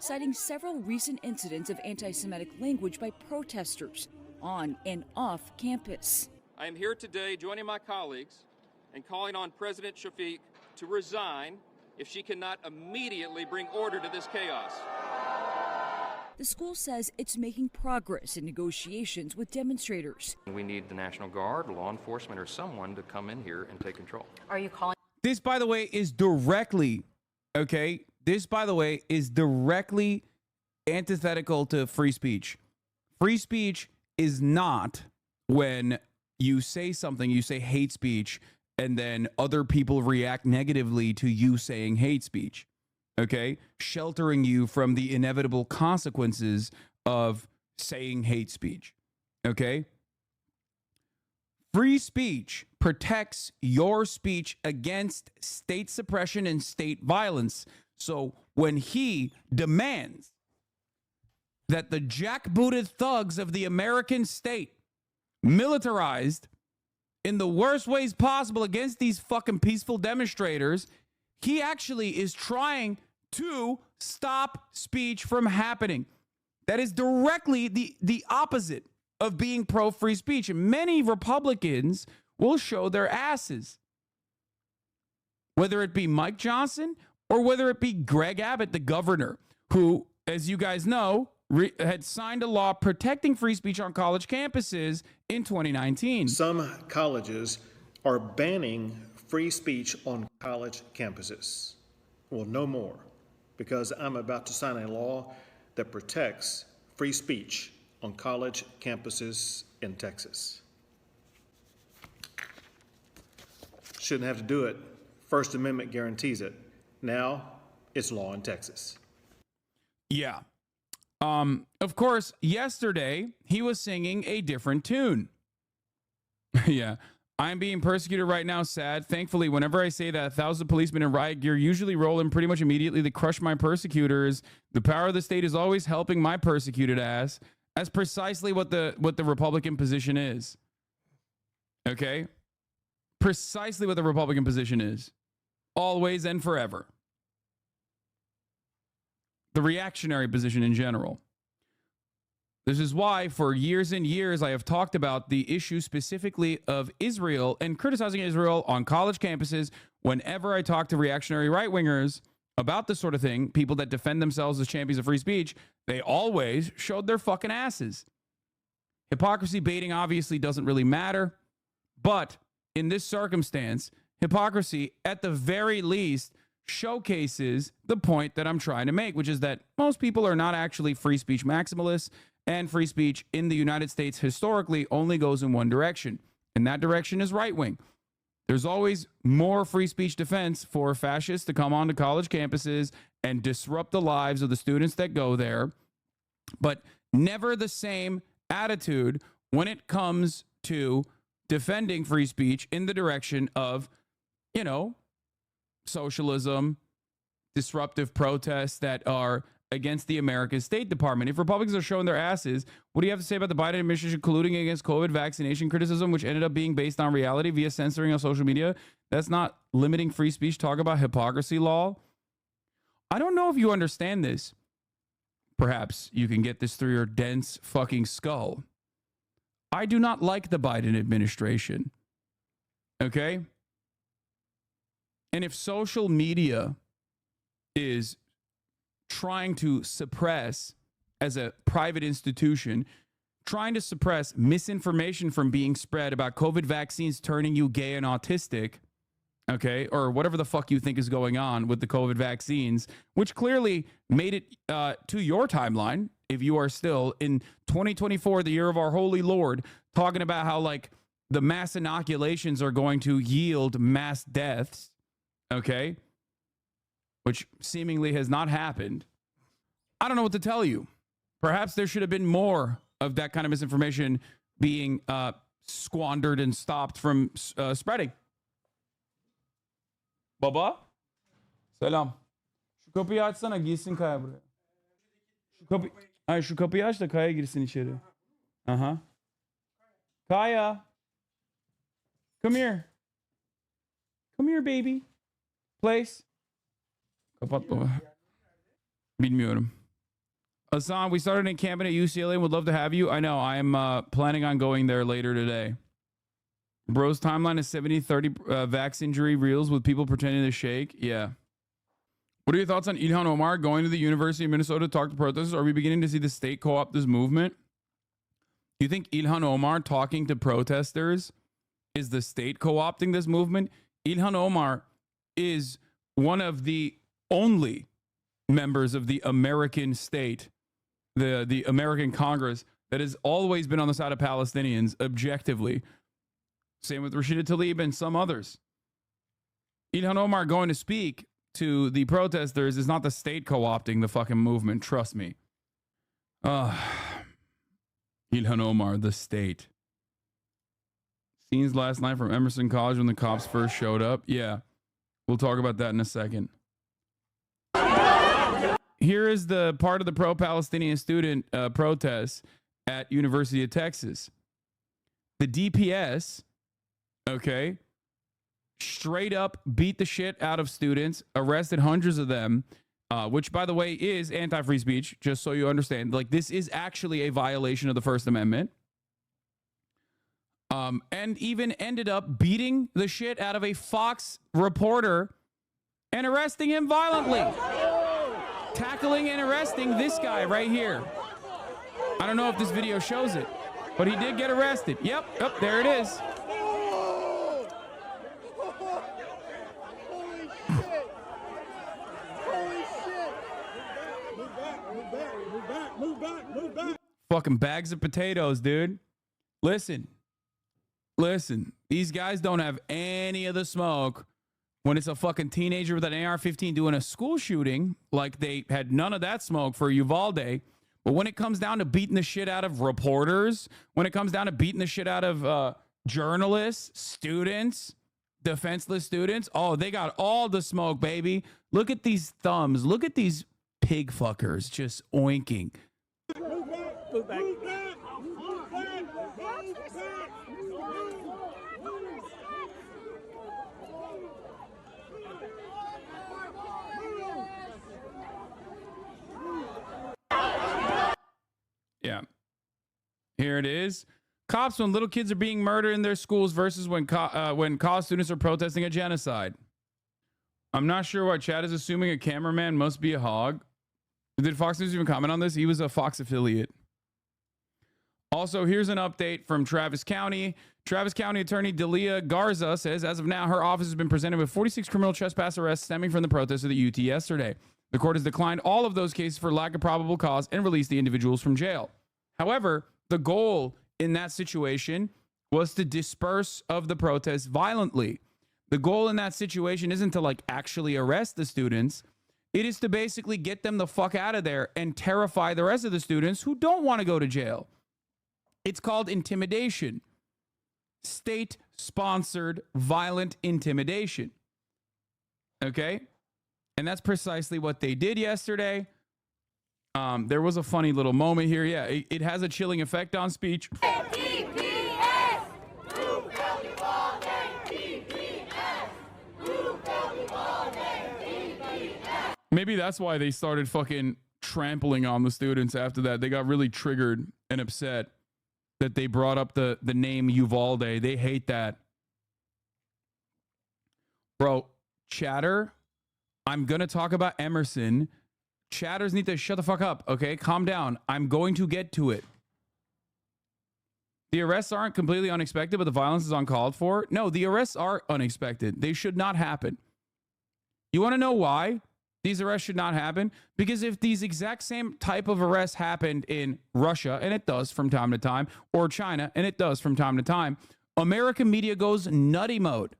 citing several recent incidents of anti-Semitic language by protesters on and off campus. I am here today joining my colleagues and calling on President Shafiq to resign if she cannot immediately bring order to this chaos. The school says it's making progress in negotiations with demonstrators. We need the National Guard, law enforcement, or someone to come in here and take control. Are you calling? This, by the way, is directly, okay? This, by the way, is directly antithetical to free speech. Free speech is not when you say something, you say hate speech, and then other people react negatively to you saying hate speech. Okay, sheltering you from the inevitable consequences of saying hate speech. Okay, free speech protects your speech against state suppression and state violence. So when he demands that the jackbooted thugs of the American state, militarized in the worst ways possible against these fucking peaceful demonstrators, he actually is trying to stop speech from happening. That is directly the opposite of being pro-free speech. And many Republicans will show their asses, whether it be Mike Johnson or whether it be Greg Abbott, the governor, who, as you guys know, had signed a law protecting free speech on college campuses in 2019. Some colleges are banning free speech on college campuses. Well, no more, because I'm about to sign a law that protects free speech on college campuses in Texas. Shouldn't have to do it. First Amendment guarantees it. Now it's law in Texas. Yeah. Of course, yesterday he was singing a different tune. Yeah. I'm being persecuted right now, sad. Thankfully, whenever I say that, 1,000 policemen in riot gear usually roll in pretty much immediately to crush my persecutors. The power of the state is always helping my persecuted ass. That's precisely what the Republican position is. Okay? Precisely what the Republican position is. Always and forever. The reactionary position in general. This is why for years and years I have talked about the issue specifically of Israel and criticizing Israel on college campuses. Whenever I talk to reactionary right-wingers about this sort of thing, people that defend themselves as champions of free speech, they always showed their fucking asses. Hypocrisy baiting obviously doesn't really matter, but in this circumstance, hypocrisy at the very least showcases the point that I'm trying to make, which is that most people are not actually free speech maximalists, and free speech in the United States historically only goes in one direction, and that direction is right-wing. There's always more free speech defense for fascists to come onto college campuses and disrupt the lives of the students that go there, but never the same attitude when it comes to defending free speech in the direction of, you know, socialism, disruptive protests that are against the American State Department. If Republicans are showing their asses, what do you have to say about the Biden administration colluding against COVID vaccination criticism, which ended up being based on reality via censoring on social media? That's not limiting free speech. Talk about hypocrisy law. I don't know if you understand this. Perhaps you can get this through your dense fucking skull. I do not like the Biden administration. Okay? And if social media is trying to suppress, as a private institution, trying to suppress misinformation from being spread about COVID vaccines turning you gay and autistic, okay, or whatever the fuck you think is going on with the COVID vaccines, which clearly made it to your timeline, if you are still in 2024, the year of our holy Lord, talking about how, like, the mass inoculations are going to yield mass deaths, okay, which seemingly has not happened. I don't know what to tell you. Perhaps there should have been more of that kind of misinformation being squandered and stopped from spreading. Baba? Selam. Şu kapıyı açsana, girsin Kaya buraya. Şu kapıyı aç da Kaya girsin içeri. Aha. Kaya. Come here. Come here, baby. Place. Kapat baba. Bilmiyorum. Hassan, we started an encampment at UCLA and would love to have you. I know. I am planning on going there later today. Bro's timeline is 70-30 vax injury reels with people pretending to shake. Yeah. What are your thoughts on Ilhan Omar going to the University of Minnesota to talk to protesters? Are we beginning to see the state co-opt this movement? Do you think Ilhan Omar talking to protesters is the state co-opting this movement? Ilhan Omar is one of the only members of the American state, the American Congress, that has always been on the side of Palestinians objectively. Same with Rashida Tlaib and some others. Ilhan Omar going to speak to the protesters is not the state co-opting the fucking movement. Trust me. Ilhan Omar, the state. Scenes last night from Emerson College when the cops first showed up. Yeah, we'll talk about that in a second. here is the part of the pro-Palestinian student protest at University of Texas. The DPS, okay, straight up beat the shit out of students, arrested hundreds of them, which, by the way, is anti-free speech, just so you understand. Like, this is actually a violation of the First Amendment. And even ended up beating the shit out of a Fox reporter and arresting him violently. Tackling and arresting this guy right here. I don't know if this video shows it, but he did get arrested. Yep, there it is. Move back. Fucking bags of potatoes, dude. Listen. These guys don't have any of the smoke when it's a fucking teenager with an AR-15 doing a school shooting. Like, they had none of that smoke for Uvalde. But when it comes down to beating the shit out of reporters, when it comes down to beating the shit out of journalists, students, defenseless students, oh, they got all the smoke, baby. Look at these thumbs. Look at these pig fuckers just oinking. Move back. Yeah. Here it is. Cops when little kids are being murdered in their schools versus when college students are protesting a genocide. I'm not sure why Chad is assuming a cameraman must be a hog. Did Fox News even comment on this? He was a Fox affiliate. Also, here's an update from Travis County. Travis County Attorney Delia Garza says, as of now, her office has been presented with 46 criminal trespass arrests stemming from the protests of the UT yesterday. The court has declined all of those cases for lack of probable cause and released the individuals from jail. However, the goal in that situation was to disperse of the protests violently. The goal in that situation isn't to like actually arrest the students. It is to basically get them the fuck out of there and terrify the rest of the students who don't want to go to jail. It's called intimidation. State-sponsored violent intimidation. Okay? And that's precisely what they did yesterday. There was a funny little moment here. Yeah, it has a chilling effect on speech. Maybe that's why they started fucking trampling on the students after that. They got really triggered and upset that they brought up the name Uvalde. They hate that. Bro, chatter, I'm going to talk about Emerson. Chatters need to shut the fuck up, okay? Calm down. I'm going to get to it. The arrests aren't completely unexpected, but the violence is uncalled for. No, the arrests are unexpected. They should not happen. You want to know why these arrests should not happen? Because if these exact same type of arrests happened in Russia, and it does from time to time, or China, and it does from time to time, American media goes nutty mode.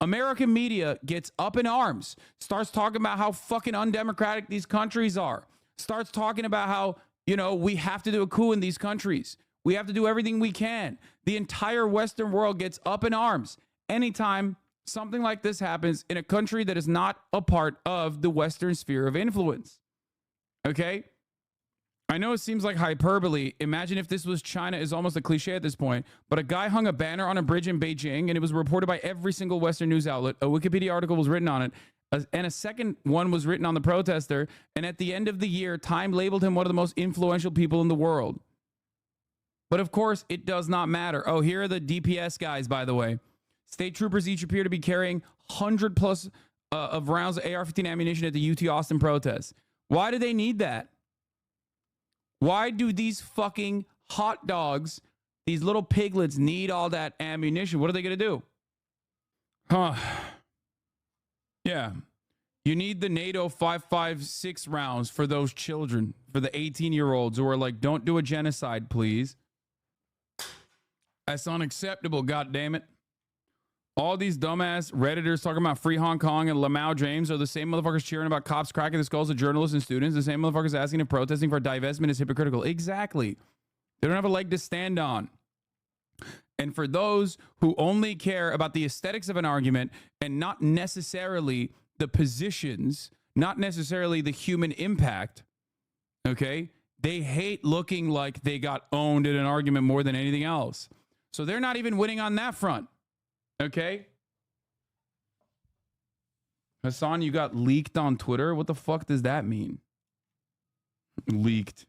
American media gets up in arms, starts talking about how fucking undemocratic these countries are, starts talking about how, you know, we have to do a coup in these countries. We have to do everything we can. The entire Western world gets up in arms anytime something like this happens in a country that is not a part of the Western sphere of influence. Okay? I know it seems like hyperbole. Imagine if this was China is almost a cliche at this point, but a guy hung a banner on a bridge in Beijing and it was reported by every single Western news outlet. A Wikipedia article was written on it, and a second one was written on the protester. And at the end of the year, Time labeled him one of the most influential people in the world. But of course, it does not matter. Oh, here are the DPS guys, by the way. State troopers each appear to be carrying 100 plus of rounds of AR-15 ammunition at the UT Austin protest. Why do they need that? Why do these fucking hot dogs, these little piglets, need all that ammunition? What are they going to do? Huh. Yeah. You need the NATO 5.56 rounds for those children, for the 18-year-olds who are like, don't do a genocide, please. That's unacceptable, goddammit. All these dumbass Redditors talking about free Hong Kong and Lamau James are the same motherfuckers cheering about cops cracking the skulls of journalists and students, the same motherfuckers asking if protesting for divestment is hypocritical. Exactly. They don't have a leg to stand on. And for those who only care about the aesthetics of an argument and not necessarily the positions, not necessarily the human impact. Okay? They hate looking like they got owned in an argument more than anything else. So they're not even winning on that front. Okay? Hassan, you got leaked on Twitter? What the fuck does that mean? Leaked.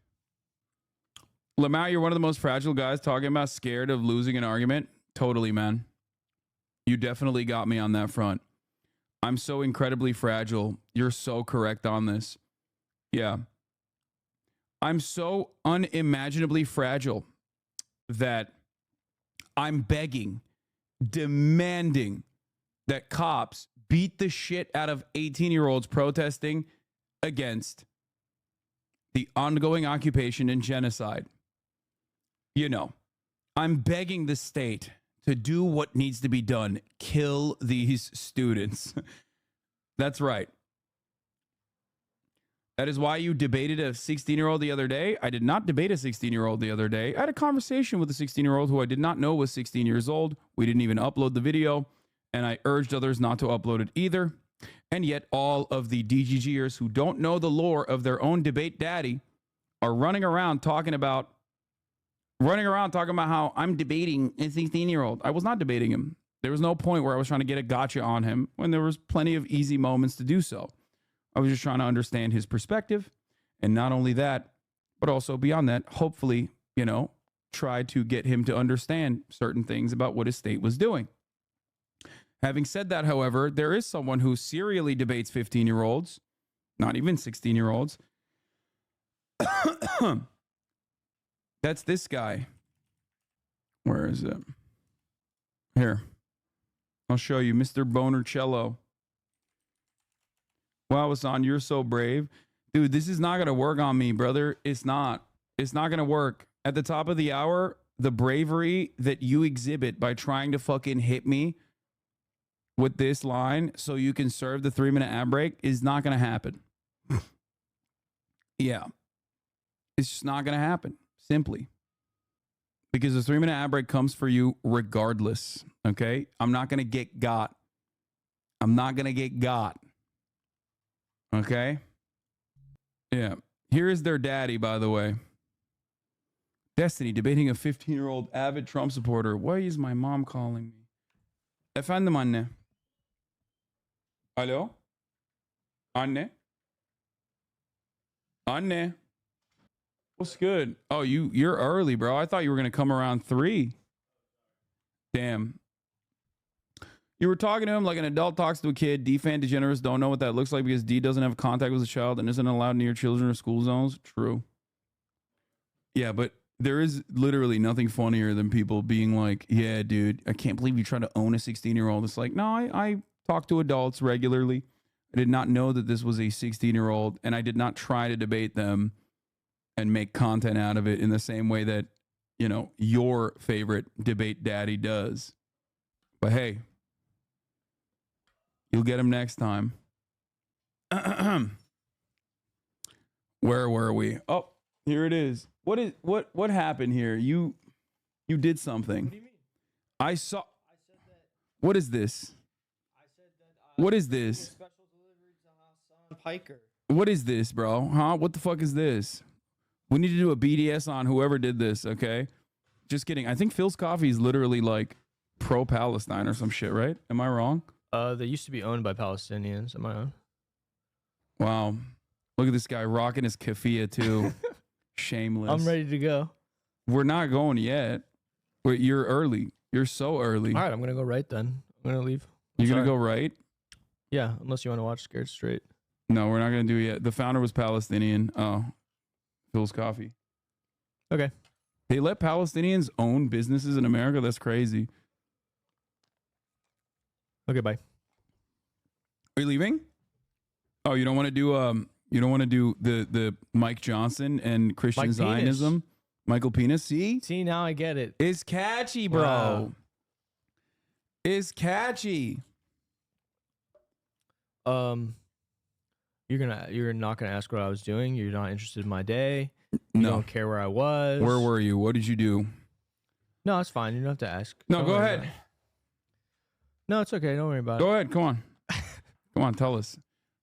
Lamau, you're one of the most fragile guys talking about scared of losing an argument. Totally, man. You definitely got me on that front. I'm so incredibly fragile. You're so correct on this. Yeah. I'm so unimaginably fragile that I'm begging, demanding that cops beat the shit out of 18-year-olds protesting against the ongoing occupation and genocide. You know, I'm begging the state to do what needs to be done. Kill these students. That's right. That is why you debated a 16-year-old the other day. I did not debate a 16-year-old the other day. I had a conversation with a 16-year-old who I did not know was 16 years old. We didn't even upload the video, and I urged others not to upload it either. And yet all of the DGGers who don't know the lore of their own debate daddy are running around talking about how I'm debating a 16-year-old. I was not debating him. There was no point where I was trying to get a gotcha on him when there was plenty of easy moments to do so. I was just trying to understand his perspective. And not only that, but also beyond that, hopefully, you know, try to get him to understand certain things about what his state was doing. Having said that, however, there is someone who serially debates 15-year-olds, not even 16-year-olds. That's this guy. Where is it? Here. I'll show you. Mr. Bonercello. Wow, Hassan, you're so brave. Dude, this is not going to work on me, brother. It's not. It's not going to work. At the top of the hour, the bravery that you exhibit by trying to fucking hit me with this line so you can serve the 3-minute ad break is not going to happen. Yeah. It's just not going to happen. Simply. Because the 3-minute ad break comes for you regardless. Okay? I'm not going to get got. I'm not going to get got. Okay? Yeah. Here is their daddy, by the way. Destiny debating a 15-year-old avid Trump supporter. Why is my mom calling me? Efendim anne. Alo? Anne? Anne? What's good? Oh, you're early, bro. I thought you were going to come around 3. Damn. You were talking to him like an adult talks to a kid. D-fan degenerates don't know what that looks like because D doesn't have contact with a child and isn't allowed near children or school zones. True. Yeah, but there is literally nothing funnier than people being like, yeah, dude, I can't believe you try to own a 16-year-old. It's like, no, I talk to adults regularly. I did not know that this was a 16-year-old, and I did not try to debate them and make content out of it in the same way that, you know, your favorite debate daddy does. But hey, you'll get him next time. Where were we? Oh, here it is. What happened here? You did something. What do you mean? I said that. What is this? I said that. What is this? Special delivery to Hassan Piker. What is this, bro? Huh? What the fuck is this? We need to do a BDS on whoever did this, okay? Just kidding. I think Phil's Coffee is literally like pro-Palestine or some shit, right? Am I wrong? They used to be owned by Palestinians. Am I wrong? Wow. Look at this guy rocking his keffiyeh too. Shameless. I'm ready to go. We're not going yet. Wait, you're early. You're so early. All right, I'm going to go right then. I'm going to leave. You're going to go right? Yeah, unless you want to watch Scared Straight. No, we're not going to do it yet. The founder was Palestinian. Oh, Phil's Coffee. Okay. They let Palestinians own businesses in America? That's crazy. Okay, bye. Are you leaving? Oh, you don't want to do the Mike Johnson and Christian Mike Zionism? Penis. Michael Penis? See, now I get it. It's catchy, bro. Wow. It's catchy. You're not gonna ask what I was doing. You're not interested in my day. You No. don't care where I was. Where were you? What did you do? No, it's fine. You don't have to ask. No, Don't go worry ahead. about it. No, it's okay. Don't worry about Go it. ahead. Come on. Come on, tell us.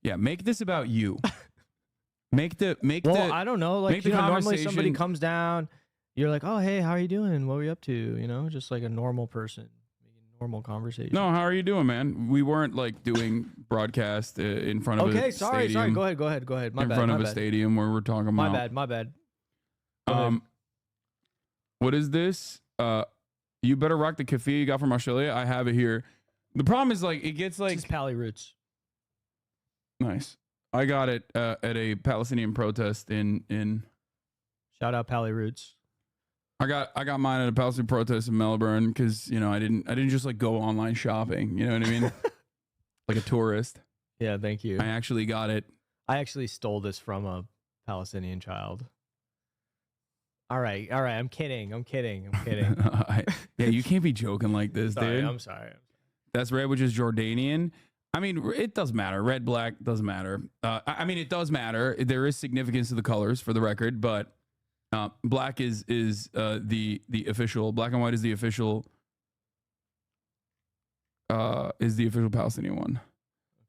Yeah, make this about you. Well, I don't know. Like, make the normally somebody conversation- comes down, you're like, oh, hey, how are you doing? What were you up to? You know, just like a normal person, normal conversation. No, how are you doing, man? We weren't like doing broadcast in front of a sorry. stadium. Go ahead. My in bad. front of my a bad. stadium where we're talking My about. bad. Go ahead. What is this? You better rock the keffiyeh you got from Australia. I have it here. The problem is like it gets like This is Pally Roots. nice. I got it at a Palestinian protest in. Shout out Pally Roots. I got mine at a Palestinian protest in Melbourne because I didn't just like go online shopping. You know what I mean? Like a tourist. Yeah, thank you. I actually got it. I actually stole this from a Palestinian child. All right. I'm kidding. Yeah, you can't be joking like this, Sorry, dude. I'm sorry. That's red, which is Jordanian. I mean, it does matter. Red, black doesn't matter. I mean, it does matter. There is significance to the colors, for the record, but black is the official. Black and white is the official. Is the official Palestinian one.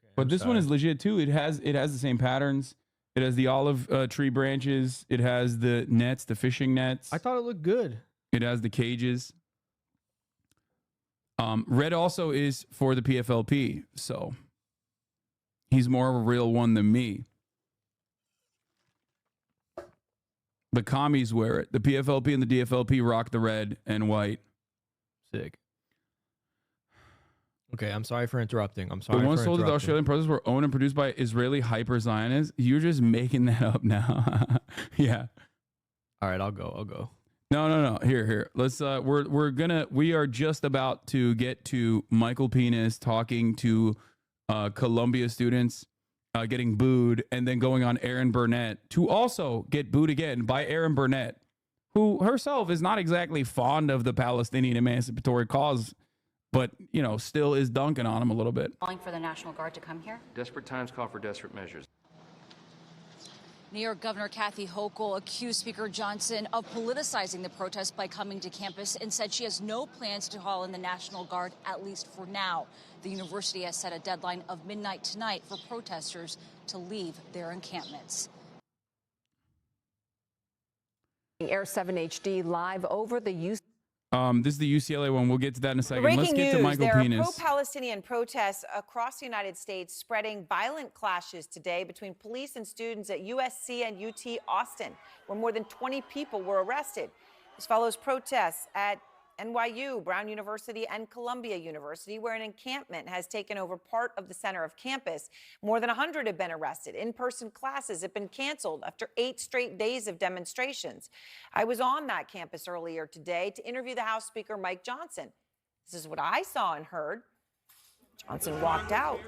Okay, but this one is legit too. It has the same patterns. It has the olive tree branches. It has the nets, the fishing nets. I thought it looked good. It has the cages. Red also is for the PFLP, so he's more of a real one than me. The commies wear it. The PFLP and the DFLP rock the red and white. Sick. Okay, I'm sorry for interrupting. The ones sold to the Australian protesters were owned and produced by Israeli hyper-Zionists. You're just making that up now. Yeah. All right, I'll go. No. Here. Let's we are just about to get to Michael Penis talking to Columbia students getting booed and then going on Erin Burnett to also get booed again by Erin Burnett, who herself is not exactly fond of the Palestinian emancipatory cause, but still is dunking on him a little bit. Calling for the National Guard to come here? Desperate times call for desperate measures. New York Governor Kathy Hochul accused Speaker Johnson of politicizing the protest by coming to campus and said she has no plans to call in the National Guard, at least for now. The university has set a deadline of midnight tonight for protesters to leave their encampments. Air 7 HD live over the use. This is the UCLA one. We'll get to that in a second. Breaking Let's get to news, Michael there are Penis. pro-Palestinian protests across the United States spreading violent clashes today between police and students at USC and UT Austin, where more than 20 people were arrested. This follows protests at NYU, Brown University, and Columbia University, where an encampment has taken over part of the center of campus. More than 100 have been arrested. In-person classes have been canceled after 8 straight days of demonstrations. I was on that campus earlier today to interview the House Speaker Mike Johnson. This is what I saw and heard. Johnson walked out.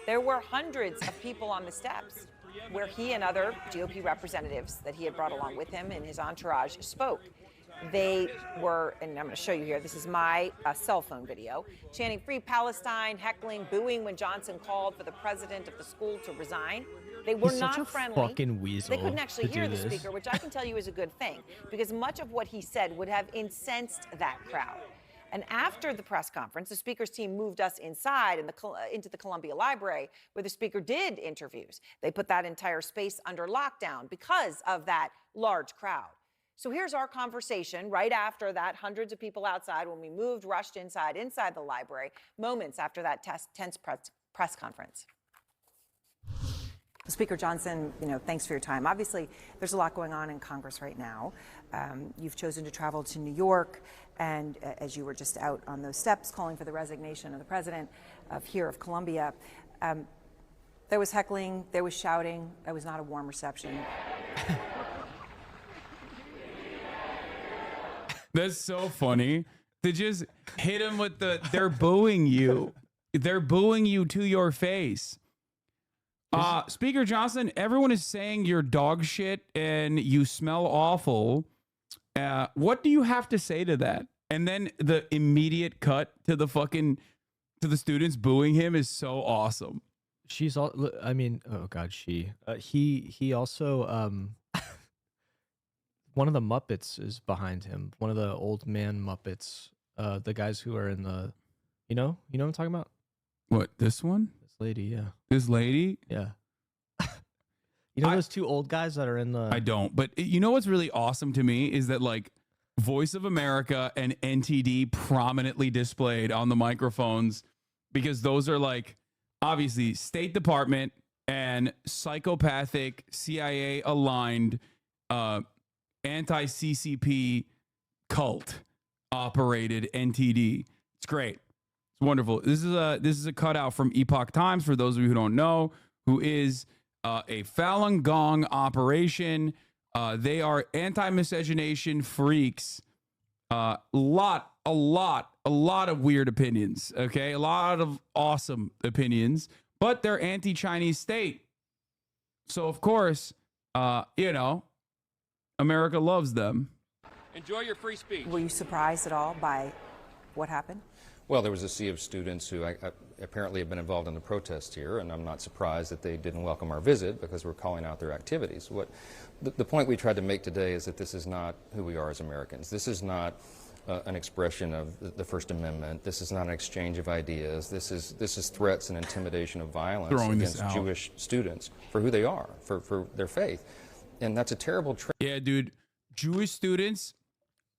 There were hundreds of people on the steps where he and other GOP representatives that he had brought along with him and his entourage spoke. They were, and I'm going to show you here, this is my cell phone video, chanting Free Palestine, heckling, booing when Johnson called for the president of the school to resign. They were He's not such a friendly. fucking weasel They couldn't actually to hear do the this. speaker, which I can tell you is a good thing, because much of what he said would have incensed that crowd. And after the press conference, the speaker's team moved us inside into the Columbia Library, where the speaker did interviews. They put that entire space under lockdown because of that large crowd. So here's our conversation right after that, hundreds of people outside when we rushed inside the library, moments after that tense press conference. Speaker Johnson, thanks for your time. Obviously, there's a lot going on in Congress right now. You've chosen to travel to New York, and as you were just out on those steps calling for the resignation of the president of Columbia, there was heckling, there was shouting. That was not a warm reception. That's so funny. To just hit him with they're booing you. They're booing you to your face. Speaker Johnson, everyone is saying you're dog shit and you smell awful. What do you have to say to that? And then the immediate cut to the students booing him is so awesome. She's all, I mean, oh God, he also, one of the Muppets is behind him. One of the old man Muppets, the guys who are in the, you know what I'm talking about? What, this one? This lady, yeah. This lady? Yeah. You know those two old guys that are in the... I don't. But you know what's really awesome to me is that like Voice of America and NTD prominently displayed on the microphones, because those are like obviously State Department and psychopathic CIA aligned anti-CCP cult operated NTD. It's great. It's wonderful. This is a cutout from Epoch Times for those of you who don't know, who is a Falun Gong operation. They are anti-miscegenation freaks. A lot of weird opinions. Okay, a lot of awesome opinions, but they're anti-Chinese state. So of course, you know, America loves them. Enjoy your free speech. Were you surprised at all by what happened? Well, there was a sea of students who apparently have been involved in the protests here, and I'm not surprised that they didn't welcome our visit because we're calling out their activities. The point we tried to make today is that this is not who we are as Americans. This is not an expression of the First Amendment. This is not an exchange of ideas. This is threats and intimidation of violence against Jewish students for who they are, for their faith. And that's a terrible trait. Yeah, dude. Jewish students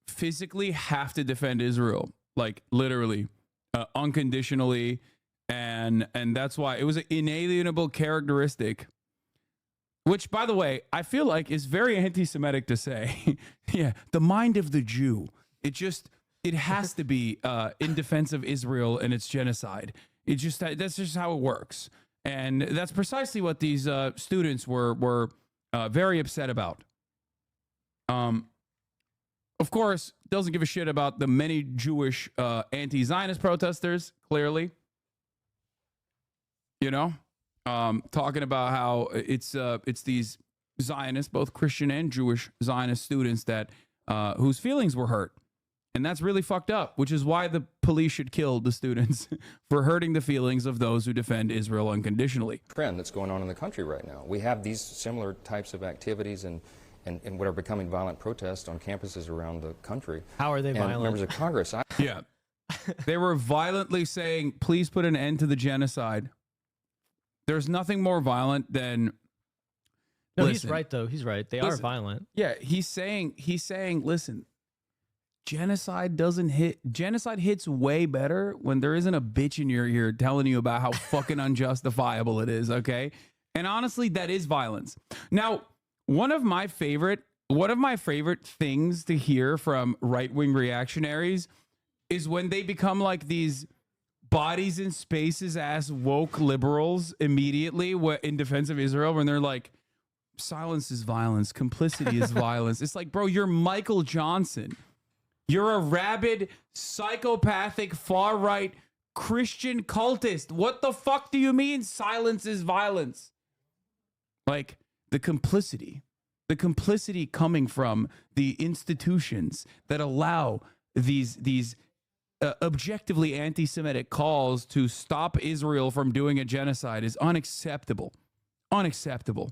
physically have to defend Israel, like literally, unconditionally, and that's why it was an inalienable characteristic. Which, by the way, I feel like is very anti-Semitic to say. Yeah, the mind of the Jew. It has to be in defense of Israel and its genocide. That's just how it works, and that's precisely what these students were very upset about. Of course, doesn't give a shit about the many Jewish anti-Zionist protesters. Clearly, you know, talking about how it's these Zionists, both Christian and Jewish Zionist students that whose feelings were hurt. And that's really fucked up, which is why the police should kill the students for hurting the feelings of those who defend Israel unconditionally. Trend that's going on in the country right now. We have these similar types of activities and what are becoming violent protests on campuses around the country. How are they violent? Members of Congress. Yeah. They were violently saying, please put an end to the genocide. There's nothing more violent than... No, he's right, though. He's right. They are violent. Yeah, he's saying, listen, genocide hits way better when there isn't a bitch in your ear telling you about how fucking unjustifiable it is, okay? And honestly, that is violence. Now, one of my favorite things to hear from right-wing reactionaries is when they become like these bodies in spaces ass woke liberals immediately in defense of Israel, when they're like, silence is violence, complicity is violence. It's like, bro, you're Michael Johnson. You're a rabid, psychopathic, far-right Christian cultist. What the fuck do you mean silence is violence? Like, the complicity coming from the institutions that allow these objectively anti-Semitic calls to stop Israel from doing a genocide is unacceptable. Unacceptable.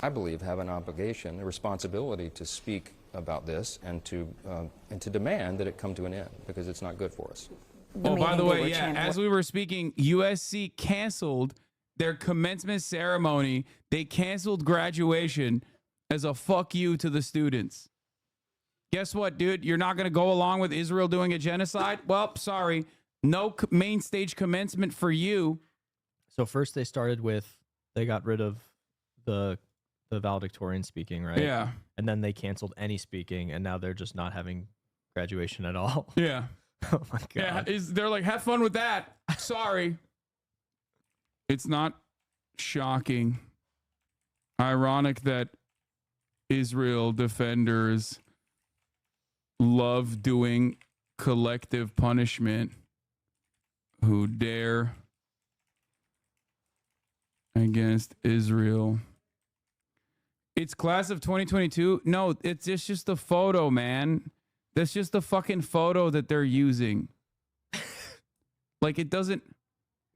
I believe have an obligation, a responsibility to speak about this and to demand that it come to an end, because it's not good for us. Oh, by the way, yeah, as we were speaking, USC canceled their commencement ceremony. They canceled graduation as a fuck you to the students. Guess what, dude? You're not going to go along with Israel doing a genocide? Well, sorry. No main stage commencement for you. So first they started with, they got rid of the valedictorian speaking, right? Yeah. And then they canceled any speaking, and now they're just not having graduation at all. Yeah. Oh my God. Yeah, they're like, have fun with that. Sorry. It's not shocking. Ironic that Israel defenders love doing collective punishment who dare against Israel. It's class of 2022. No, it's just a photo, man. That's just the fucking photo that they're using. Like, it doesn't...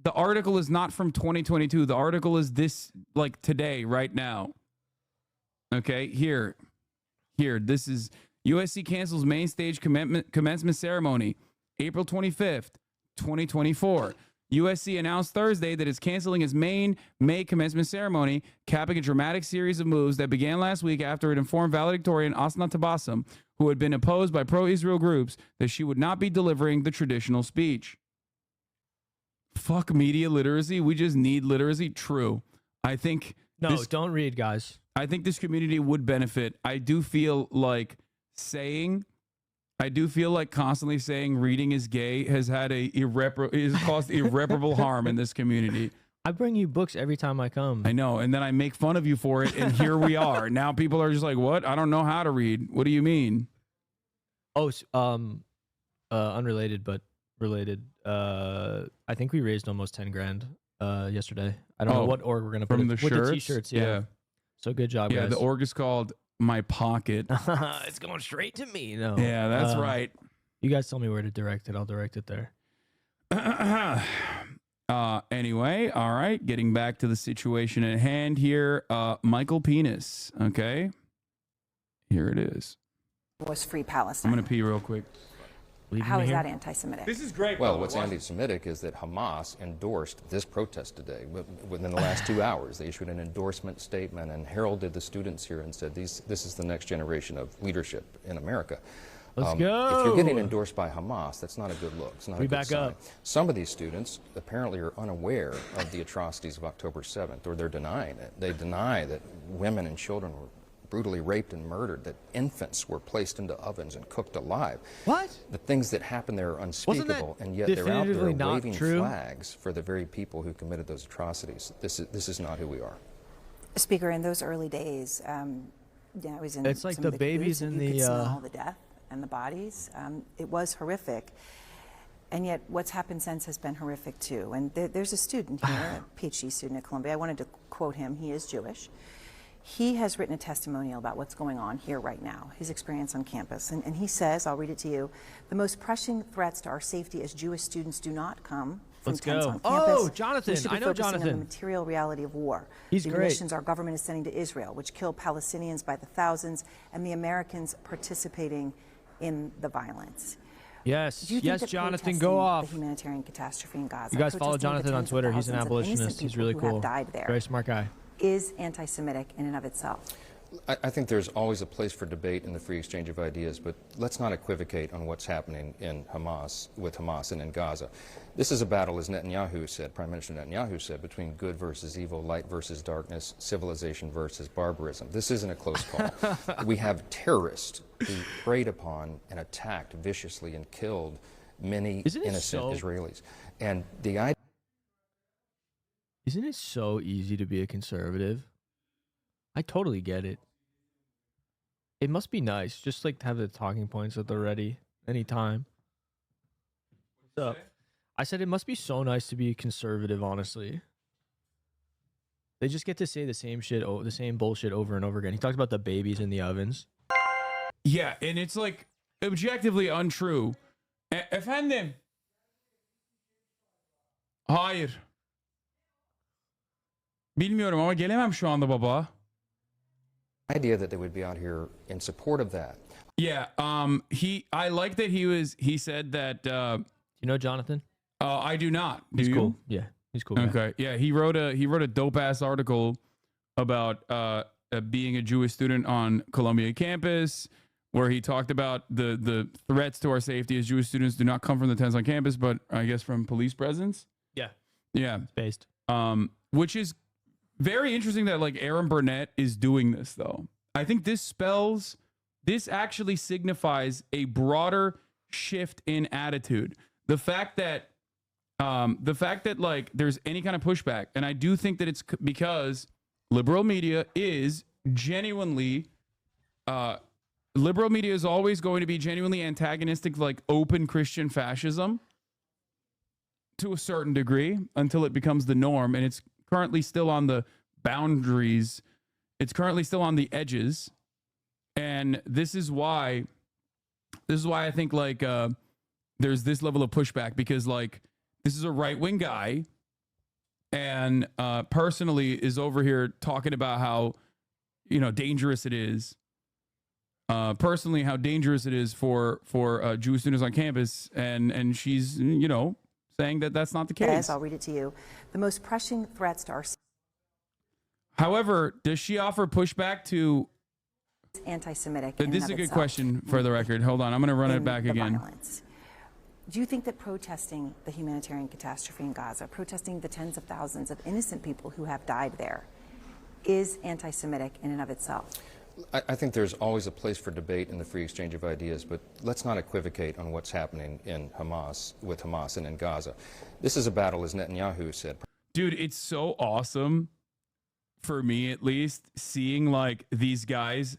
The article is not from 2022. The article is this, like, today, right now. Okay, here. This is USC cancels main stage commencement ceremony, April 25th, 2024. USC announced Thursday that it's canceling its main May commencement ceremony, capping a dramatic series of moves that began last week after it informed valedictorian Asna Tabassum, who had been opposed by pro-Israel groups, that she would not be delivering the traditional speech. Fuck media literacy. We just need literacy. True. I think... No, don't read, guys. I think this community would benefit. I do feel like constantly saying reading is gay has had has caused irreparable harm in this community. I bring you books every time I come. I know, and then I make fun of you for it, and here we are. Now people are just like, "What? I don't know how to read. What do you mean?" Oh, unrelated but related. I think we raised almost 10 grand yesterday. I don't know what org we're gonna put from it the with shirts? the t-shirts. Yeah. So good job, Yeah, guys. the org is called My Pocket. It's going straight to me. No. Yeah, that's right. You guys tell me where to direct it. I'll direct it there. Anyway, all right. Getting back to the situation at hand here. Michael Penis. Okay. Here it is. Was free Palestine. I'm going to pee real quick. How is that anti-Semitic? This is great. Well, what's anti-Semitic is that Hamas endorsed this protest today. Within the last 2 hours, they issued an endorsement statement and heralded the students here and said, this is the next generation of leadership in America. Let's go. If you're getting endorsed by Hamas, that's not a good look. It's not a good back sign. up. Some of these students apparently are unaware of the atrocities of October 7th, or they're denying it. They deny that women and children were brutally raped and murdered, that infants were placed into ovens and cooked alive. What? The things that happened there are unspeakable, and yet they're out there definitively not waving true? flags for the very people who committed those atrocities. This is not who we are. Speaker, in those early days, I was in. It's like some the of babies booths, and in you the, could smell the death and the bodies. It was horrific, and yet what's happened since has been horrific too. And there's a student here, a PhD student at Columbia. I wanted to quote him. He is Jewish. He has written a testimonial about what's going on here right now, his experience on campus. And he says, I'll read it to you, the most pressing threats to our safety as Jewish students do not come from Let's tents go. on campus. Oh, Jonathan, We should be I know focusing Jonathan. on the material reality of war. He's the great. munitions our government is sending to Israel, which kill Palestinians by the thousands, and the Americans participating in the violence. Yes, Do you think yes, that Jonathan, protesting go off. The humanitarian catastrophe in Gaza, You guys follow protesting the Jonathan on tens of Twitter. He's an thousands of innocent abolitionist. He's people really who cool. have died there, Very smart guy. is anti-Semitic in and of itself? I think there's always a place for debate in the free exchange of ideas, but let's not equivocate on what's happening in with Hamas and in Gaza. This is a battle, as Netanyahu said, Prime Minister Netanyahu said, between good versus evil, light versus darkness, civilization versus barbarism. This isn't a close call. We have terrorists who preyed upon and attacked viciously and killed many innocent Israelis. And the idea... Isn't it so easy to be a conservative? I totally get it. It must be nice, just like to have the talking points at the ready anytime. What's up? I said it must be so nice to be conservative, honestly. They just get to say the same shit, the same bullshit over and over again. He talked about the babies in the ovens. Yeah, and it's like objectively untrue. Efendim. Hayır. Bilmiyorum ama gelemem şu anda baba. idea that they would be out here in support of that. Yeah, I like that he said that you know Jonathan? I do not. Do He's you? cool. Yeah, he's cool. guy. Okay. Yeah, he wrote a dope ass article about being a Jewish student on Columbia campus, where he talked about the threats to our safety as Jewish students do not come from the tents on campus, but I guess from police presence. Yeah. Yeah. It's based. Which is very interesting that like Aaron Burnett is doing this though. I think this actually signifies a broader shift in attitude. The fact that like there's any kind of pushback, and I do think that it's because liberal media is genuinely liberal media is always going to be genuinely antagonistic, like open Christian fascism to a certain degree until it becomes the norm, and it's currently still on the boundaries. It's currently still on the edges, and this is why I think like there's this level of pushback, because like this is a right-wing guy, and personally is over here talking about how dangerous it is. Personally, how dangerous it is for Jewish students on campus, and she's saying saying that that's not the case. Yes, I'll read it to you. The most pressing threats to our However, does she offer pushback to anti-Semitic? This is a good question for the record. Hold on, I'm going to run it back again. Violence. Do you think that protesting the humanitarian catastrophe in Gaza, protesting the tens of thousands of innocent people who have died there, is anti-Semitic in and of itself? I think there's always a place for debate in the free exchange of ideas, but let's not equivocate on what's happening in Hamas, with Hamas and in Gaza. This is a battle, as Netanyahu said. Dude, it's so awesome, for me at least, seeing like these guys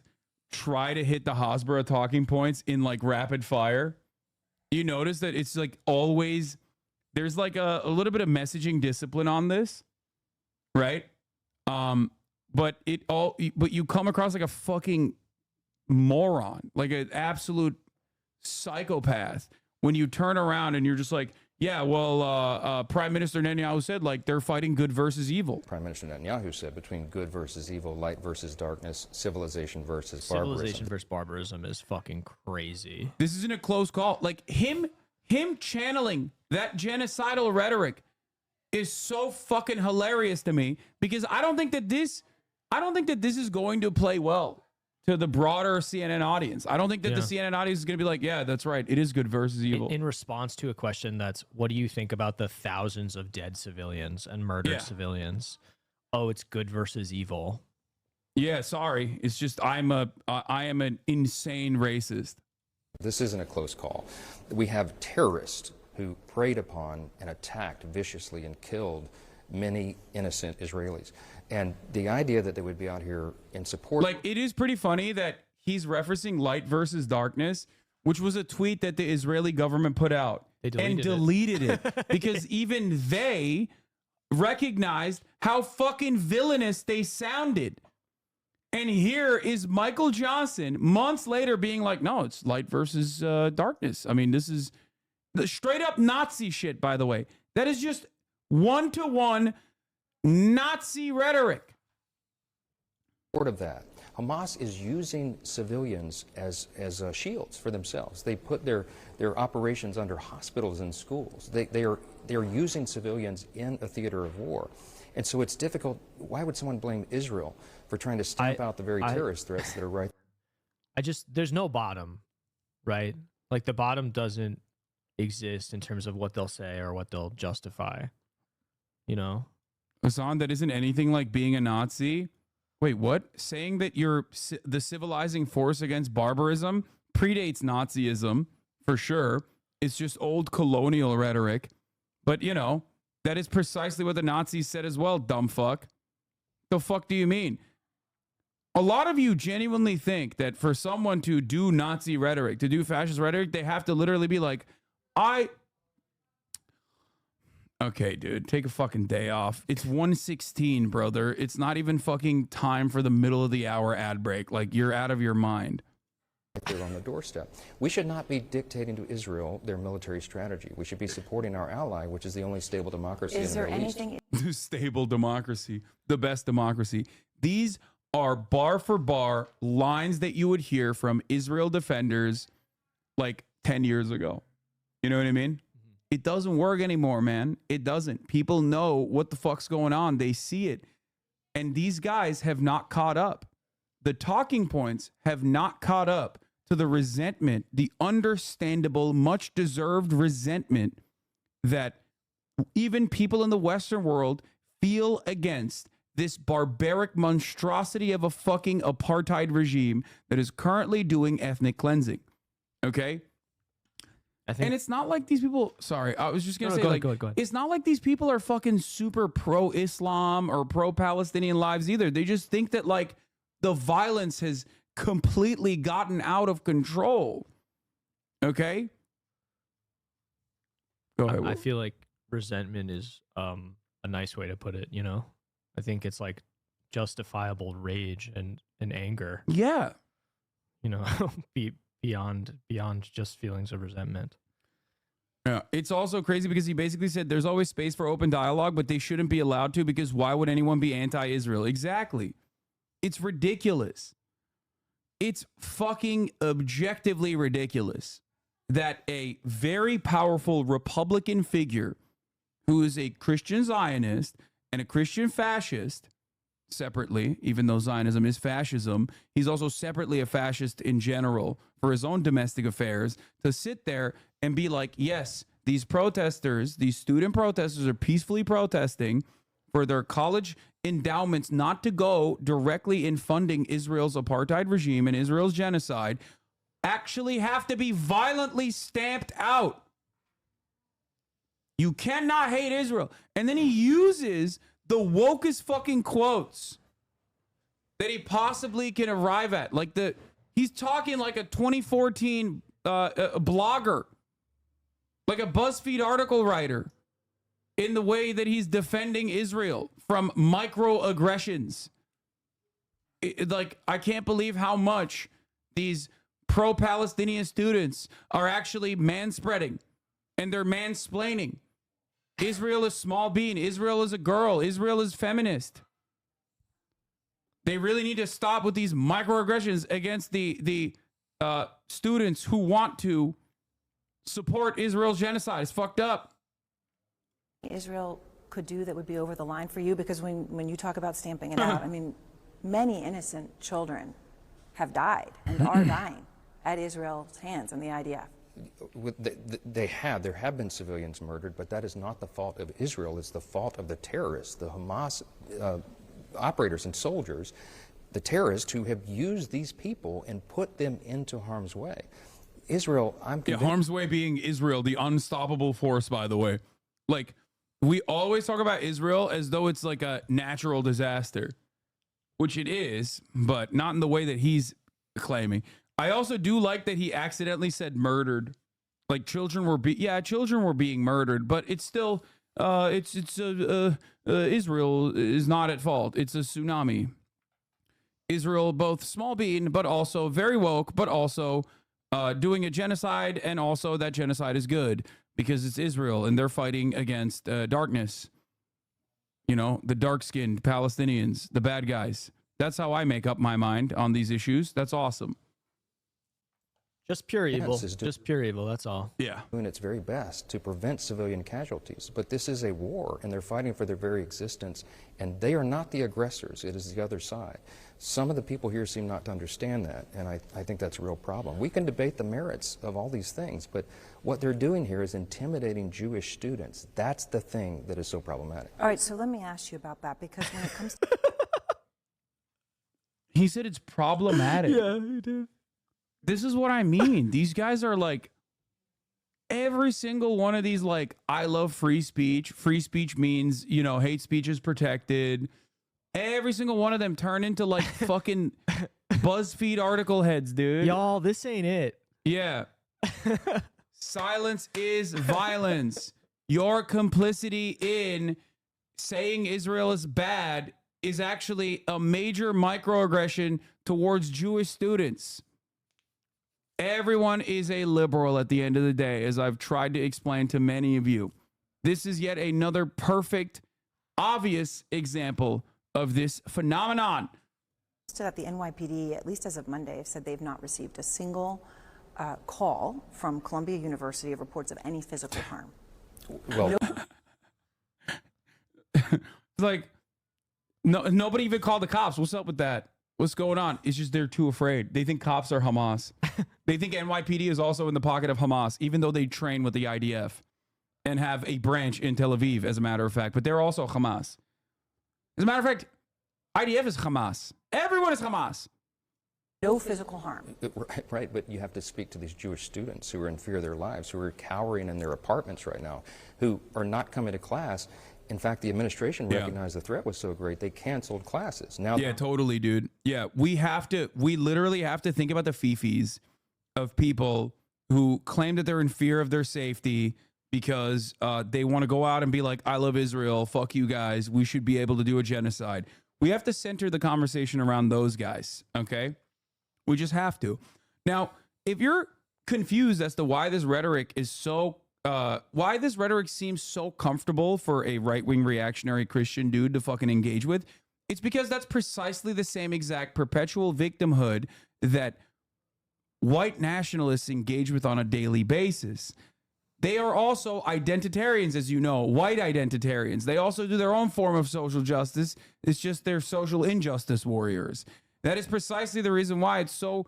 try to hit the Hasbara talking points in like rapid fire. You notice that it's like always, there's like a little bit of messaging discipline on this, right? But you come across like a fucking moron, like an absolute psychopath when you turn around and you're just like, yeah, well, Prime Minister Netanyahu said like they're fighting good versus evil. Prime Minister Netanyahu said between good versus evil, light versus darkness, civilization versus barbarism. Civilization versus barbarism is fucking crazy. This isn't a close call. Like him channeling that genocidal rhetoric is so fucking hilarious to me, because I don't think that this is going to play well to the broader CNN audience. I don't think that the CNN audience is going to be like, yeah, that's right, it is good versus evil. In response to a question that's, what do you think about the thousands of dead civilians and murdered civilians? Oh, it's good versus evil. Yeah, sorry. It's just I am an insane racist. This isn't a close call. We have terrorists who preyed upon and attacked viciously and killed many innocent Israelis. And the idea that they would be out here in support... Like, it is pretty funny that he's referencing light versus darkness, which was a tweet that the Israeli government put out and deleted it because even they recognized how fucking villainous they sounded. And here is Michael Johnson months later being like, no, it's light versus darkness. I mean, this is the straight up Nazi shit, by the way. That is just one-to-one Nazi rhetoric. Of that, Hamas is using civilians as shields for themselves. They put their operations under hospitals and schools. They are using civilians in a theater of war, and so it's difficult. Why would someone blame Israel for trying to stamp out the very terrorist threats that are right? There's no bottom, right? Like the bottom doesn't exist in terms of what they'll say or what they'll justify. You know, Hassan, that isn't anything like being a Nazi. Wait, what? Saying that you're the civilizing force against barbarism predates Nazism, for sure. It's just old colonial rhetoric. But, you know, that is precisely what the Nazis said as well, dumb fuck. The fuck do you mean? A lot of you genuinely think that for someone to do Nazi rhetoric, to do fascist rhetoric, they have to literally be like, okay, dude, take a fucking day off. It's 1:16, brother. It's not even fucking time for the middle of the hour ad break. Like, you're out of your mind. They're on the doorstep. We should not be dictating to Israel their military strategy. We should be supporting our ally, which is the only stable democracy in the Middle East. Stable democracy, the best democracy. These are bar for bar lines that you would hear from Israel defenders like 10 years ago. You know what I mean? It doesn't work anymore, man. It doesn't. People know what the fuck's going on. They see it. And these guys have not caught up. The talking points have not caught up to the resentment, the understandable, much deserved resentment that even people in the Western world feel against this barbaric monstrosity of a fucking apartheid regime that is currently doing ethnic cleansing. Okay? And it's not like these people, sorry, I was just going to say, go ahead. It's not like these people are fucking super pro-Islam or pro-Palestinian lives either. They just think that, like, the violence has completely gotten out of control. Okay? Go ahead. I feel like resentment is a nice way to put it, you know? I think it's like justifiable rage and anger. Yeah. You know, beyond just feelings of resentment. Yeah, it's also crazy because he basically said there's always space for open dialogue, but they shouldn't be allowed to because why would anyone be anti-Israel? Exactly. It's ridiculous. It's fucking objectively ridiculous that a very powerful Republican figure who is a Christian Zionist and a Christian fascist separately, even though Zionism is fascism, he's also separately a fascist in general for his own domestic affairs, to sit there and be like, yes, these protesters, these student protesters are peacefully protesting for their college endowments not to go directly in funding Israel's apartheid regime and Israel's genocide, actually have to be violently stamped out. You cannot hate Israel. And then he uses the wokest fucking quotes that he possibly can arrive at. Like he's talking like a 2014 blogger, like a BuzzFeed article writer, in the way that he's defending Israel from microaggressions. Like, I can't believe how much these pro-Palestinian students are actually manspreading, and they're mansplaining. Israel is small bean. Israel is a girl. Israel is feminist. They really need to stop with these microaggressions against the students who want to support Israel's genocide. It's fucked up. Israel could do that would be over the line for you? Because when you talk about stamping it out, I mean, many innocent children have died and are dying at Israel's hands and the IDF. There have been civilians murdered, but that is not the fault of Israel. It's the fault of the terrorists, the Hamas operators and soldiers, the terrorists who have used these people and put them into harm's way. Israel, I'm convinced. Yeah, harm's way being Israel, the unstoppable force, by the way. Like, we always talk about Israel as though it's like a natural disaster, which it is, but not in the way that he's claiming. I also do like that he accidentally said murdered. Like, children were being murdered, but it's still Israel is not at fault. It's a tsunami. Israel, both small bean, but also very woke, but also doing a genocide, and also that genocide is good because it's Israel and they're fighting against darkness. You know, the dark-skinned Palestinians, the bad guys. That's how I make up my mind on these issues. That's awesome. Just pure evil. Just pure evil, that's all. Yeah. Doing its very best to prevent civilian casualties. But this is a war, and they're fighting for their very existence, and they are not the aggressors. It is the other side. Some of the people here seem not to understand that, and I think that's a real problem. We can debate the merits of all these things, but what they're doing here is intimidating Jewish students. That's the thing that is so problematic. All right, so let me ask you about that, because when it comes to... He said it's problematic. Yeah, he did. This is what I mean. These guys are like, every single one of these, like, I love free speech. Free speech means, you know, hate speech is protected. Every single one of them turn into like fucking BuzzFeed article heads, dude. Y'all, this ain't it. Yeah. Silence is violence. Your complicity in saying Israel is bad is actually a major microaggression towards Jewish students. Everyone is a liberal at the end of the day, as I've tried to explain to many of you. This is yet another perfect, obvious example of this phenomenon. That the NYPD, at least as of Monday, have said they've not received a single call from Columbia University of reports of any physical harm. Well, like, nobody even called the cops. What's up with that? What's going on? It's just they're too afraid. They think cops are Hamas. They think NYPD is also in the pocket of Hamas, even though they train with the IDF and have a branch in Tel Aviv, as a matter of fact. But they're also Hamas. As a matter of fact, IDF is Hamas. Everyone is Hamas. No physical harm. Right, but you have to speak to these Jewish students who are in fear of their lives, who are cowering in their apartments right now, who are not coming to class. In fact, the administration recognized the threat was so great, they canceled classes. Now, yeah, totally, dude. Yeah, we literally have to think about the fifis of people who claim that they're in fear of their safety because they want to go out and be like, I love Israel, fuck you guys, we should be able to do a genocide. We have to center the conversation around those guys, okay? We just have to. Now, if you're confused as to why this rhetoric is so why this rhetoric seems so comfortable for a right-wing reactionary Christian dude to fucking engage with, it's because that's precisely the same exact perpetual victimhood that white nationalists engage with on a daily basis. They are also identitarians, as you know, white identitarians. They also do their own form of social justice. It's just they're social injustice warriors. That is precisely the reason why it's so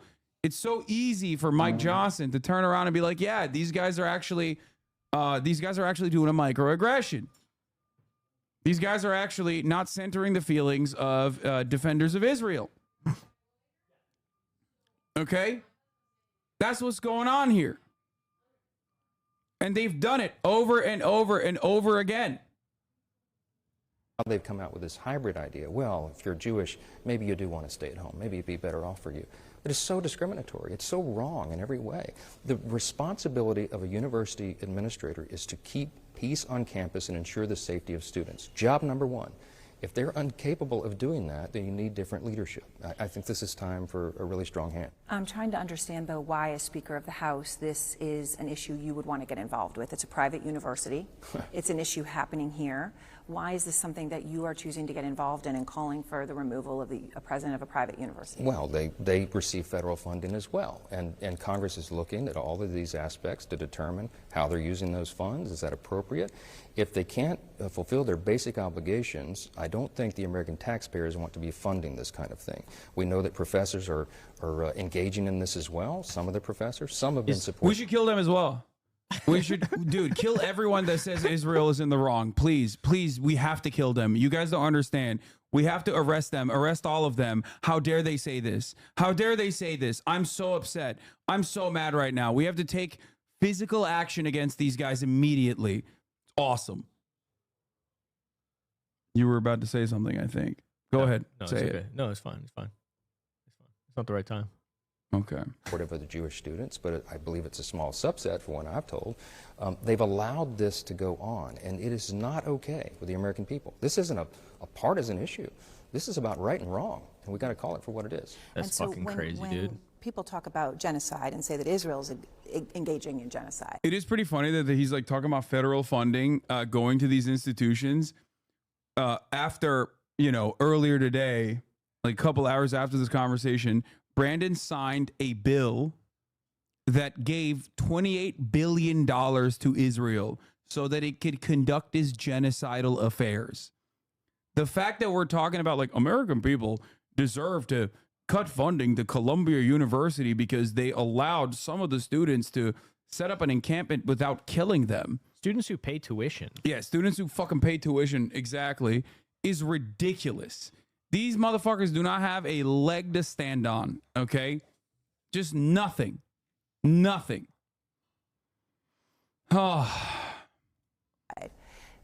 easy for Mike Johnson to turn around and be like, yeah, these guys are actually doing a microaggression. These guys are actually not centering the feelings of defenders of Israel. Okay? That's what's going on here. And they've done it over and over and over again. They've come out with this hybrid idea. Well, if you're Jewish, maybe you do want to stay at home. Maybe it'd be better off for you. It is so discriminatory. It's so wrong in every way. The responsibility of a university administrator is to keep peace on campus and ensure the safety of students. Job number one. If they're incapable of doing that, then you need different leadership. I think this is time for a really strong hand. I'm trying to understand, though, why, as Speaker of the House, this is an issue you would want to get involved with. It's a private university. It's an issue happening here. Why is this something that you are choosing to get involved in and calling for the removal of a president of a private university? Well, they receive federal funding as well, and Congress is looking at all of these aspects to determine how they're using those funds. Is that appropriate? If they can't fulfill their basic obligations, I don't think the American taxpayers want to be funding this kind of thing. We know that professors are engaging in this as well. Some of the professors, some have been supporting. We should kill them as well. We should, dude, kill everyone that says Israel is in the wrong. Please, please, we have to kill them. You guys don't understand. We have to arrest them, arrest all of them. How dare they say this? How dare they say this? I'm so upset. I'm so mad right now. We have to take physical action against these guys immediately. It's awesome. You were about to say something, I think. Go ahead. No, say it's it. okay. No, it's fine. It's fine. It's fine. It's not the right time. Okay. Supportive of the Jewish students, but I believe it's a small subset, for what I've told. They've allowed this to go on, and it is not okay with the American people. This isn't a partisan issue. This is about right and wrong, and we got to call it for what it is. That's fucking crazy, dude. People talk about genocide and say that Israel is engaging in genocide. It is pretty funny that he's like talking about federal funding going to these institutions after, you know, earlier today, like a couple hours after this conversation, Brandon signed a bill that gave $28 billion to Israel so that it could conduct its genocidal affairs. The fact that we're talking about like American people deserve to cut funding to Columbia University because they allowed some of the students to set up an encampment without killing them. Students who pay tuition. Yeah, students who fucking pay tuition, exactly, is ridiculous. These motherfuckers do not have a leg to stand on, okay? Just nothing. Nothing. Oh.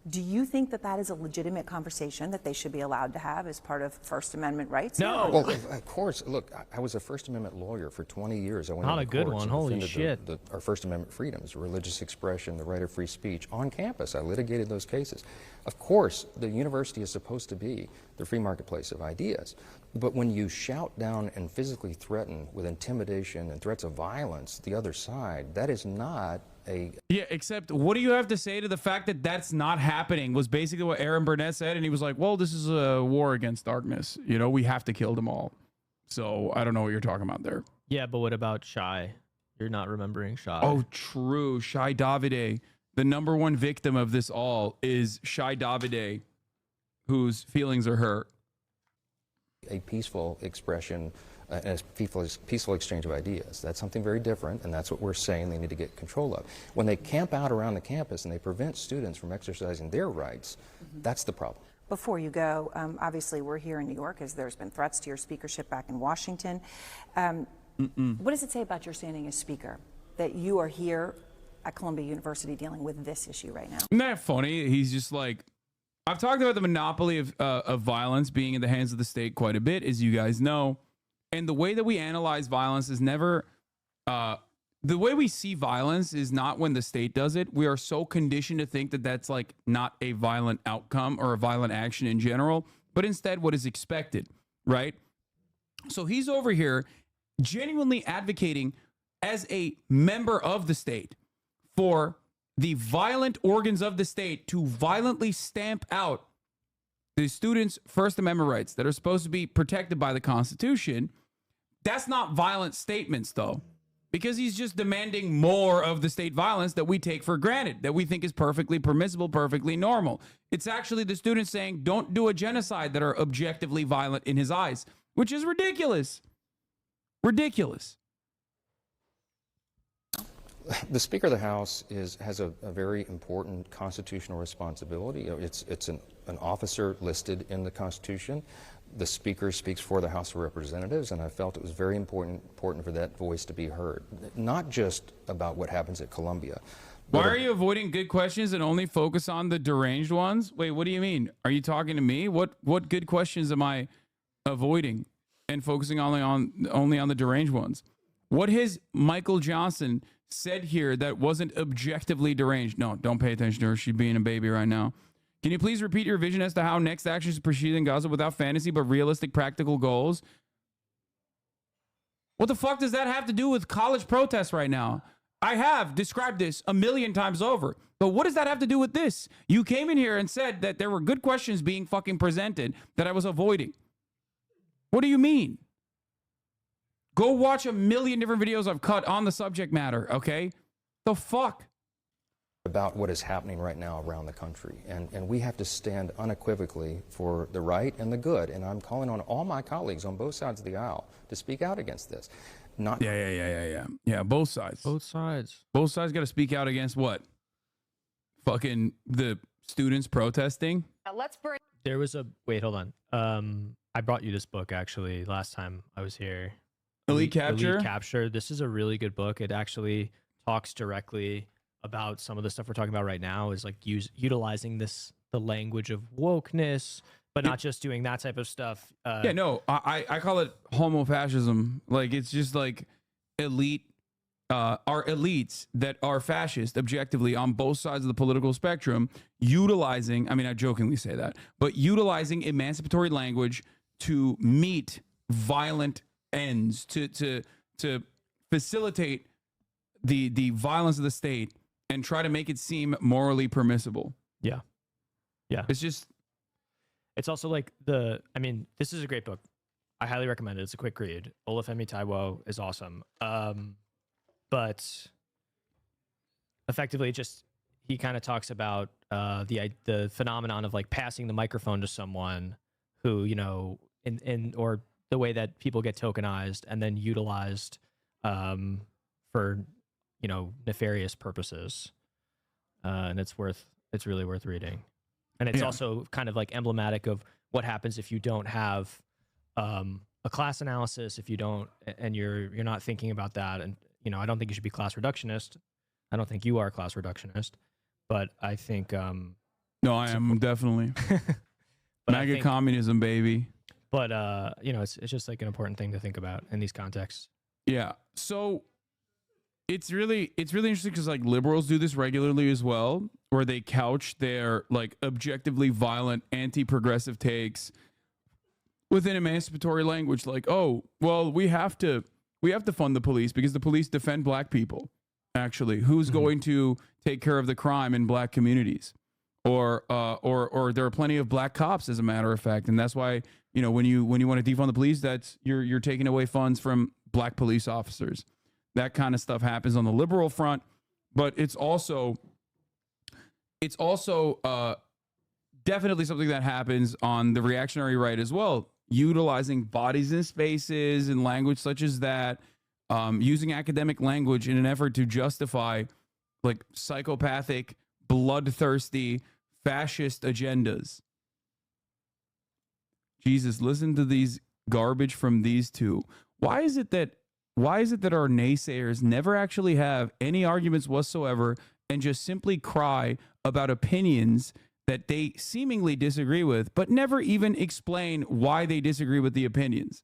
Do you think that that is a legitimate conversation that they should be allowed to have as part of First Amendment rights? No. Well, of course. Look, I was a First Amendment lawyer for 20 years. I went Not into a good courts one. and Holy defended shit. our First Amendment freedoms, religious expression, the right of free speech on campus. I litigated those cases. Of course, the university is supposed to be the free marketplace of ideas. But when you shout down and physically threaten with intimidation and threats of violence the other side, that is not a... Yeah, except what do you have to say to the fact that that's not happening was basically what Aaron Burnett said. And he was like, well, this is a war against darkness. You know, we have to kill them all. So I don't know what you're talking about there. Yeah, but what about Shai? You're not remembering Shai. Oh, true. Shai Davide. The number one victim of this all is Shai Davide, whose feelings are hurt. A peaceful expression and a peaceful exchange of ideas. That's something very different, and that's what we're saying they need to get control of. When they camp out around the campus and they prevent students from exercising their rights, that's the problem. Before you go, obviously we're here in New York as there's been threats to your speakership back in Washington. What does it say about your standing as speaker that you are here at Columbia University dealing with this issue right now? Isn't that funny? He's just like, I've talked about the monopoly of violence being in the hands of the state quite a bit, as you guys know. And the way that we analyze violence is never, the way we see violence is not when the state does it. We are so conditioned to think that that's like not a violent outcome or a violent action in general, but instead what is expected, right? So he's over here genuinely advocating as a member of the state for the violent organs of the state to violently stamp out the students' First Amendment rights that are supposed to be protected by the Constitution. That's not violent statements, though. because he's just demanding more of the state violence that we take for granted, that we think is perfectly permissible, perfectly normal. It's actually the students saying, don't do a genocide, that are objectively violent in his eyes, which is ridiculous. Ridiculous. The Speaker of the House has a very important constitutional responsibility. It's an officer listed in the Constitution. The Speaker speaks for the House of Representatives, and I felt it was very important for that voice to be heard, not just about what happens at Columbia. Why are you avoiding good questions and only focus on the deranged ones? Wait, what do you mean? Are you talking to me? What good questions am I avoiding and focusing only on the deranged ones? What has Michael Johnson said here that wasn't objectively deranged? No, don't pay attention to her. She's being a baby right now. Can you please repeat your vision as to how next actions to proceed in Gaza without fantasy but realistic practical goals? What the fuck does that have to do with college protests right now? I have described this a million times over, but what does that have to do with this? You came in here and said that there were good questions being fucking presented that I was avoiding. What do you mean? Go watch a million different videos I've cut on the subject matter, okay? The fuck? About what is happening right now around the country. And we have to stand unequivocally for the right and the good. And I'm calling on all my colleagues on both sides of the aisle to speak out against this. Yeah, both sides. Both sides. Both sides got to speak out against what? Fucking the students protesting? Let's bring... There was a... Wait, hold on. I brought you this book, actually, last time I was here. Elite Capture? Elite Capture. This is a really good book. It actually talks directly about some of the stuff we're talking about right now, is like utilizing the language of wokeness, but not just doing that type of stuff. I call it homofascism. Like, it's just like elite, our elites that are fascist objectively on both sides of the political spectrum, utilizing, I mean, I jokingly say that, but utilizing emancipatory language to meet violent ends, to facilitate the violence of the state and try to make it seem morally permissible. Yeah. It's also like this is a great book. I highly recommend it. It's a quick read. Olufemi Taiwo is awesome. But effectively he kind of talks about the phenomenon of like passing the microphone to someone who, or the way that people get tokenized and then utilized for nefarious purposes, and it's really worth reading. And it's also kind of like emblematic of what happens if you don't have a class analysis, if you don't, and you're not thinking about that. And I don't think you should be class reductionist. I don't think you are a class reductionist, but I think no, I am definitely. MAGA communism, baby. But it's just like an important thing to think about in these contexts. Yeah. So it's really interesting because like liberals do this regularly as well, where they couch their like objectively violent anti-progressive takes within emancipatory language, like, oh, well, we have to fund the police because the police defend black people. Actually, who's going to take care of the crime in black communities? Or there are plenty of black cops, as a matter of fact, and that's why when you want to defund the police, that's you're taking away funds from black police officers. That kind of stuff happens on the liberal front, but it's also definitely something that happens on the reactionary right as well, utilizing bodies and spaces and language such as that, using academic language in an effort to justify like psychopathic, bloodthirsty, fascist agendas. Jesus, listen to these garbage from these two. Why is it that our naysayers never actually have any arguments whatsoever and just simply cry about opinions that they seemingly disagree with, but never even explain why they disagree with the opinions?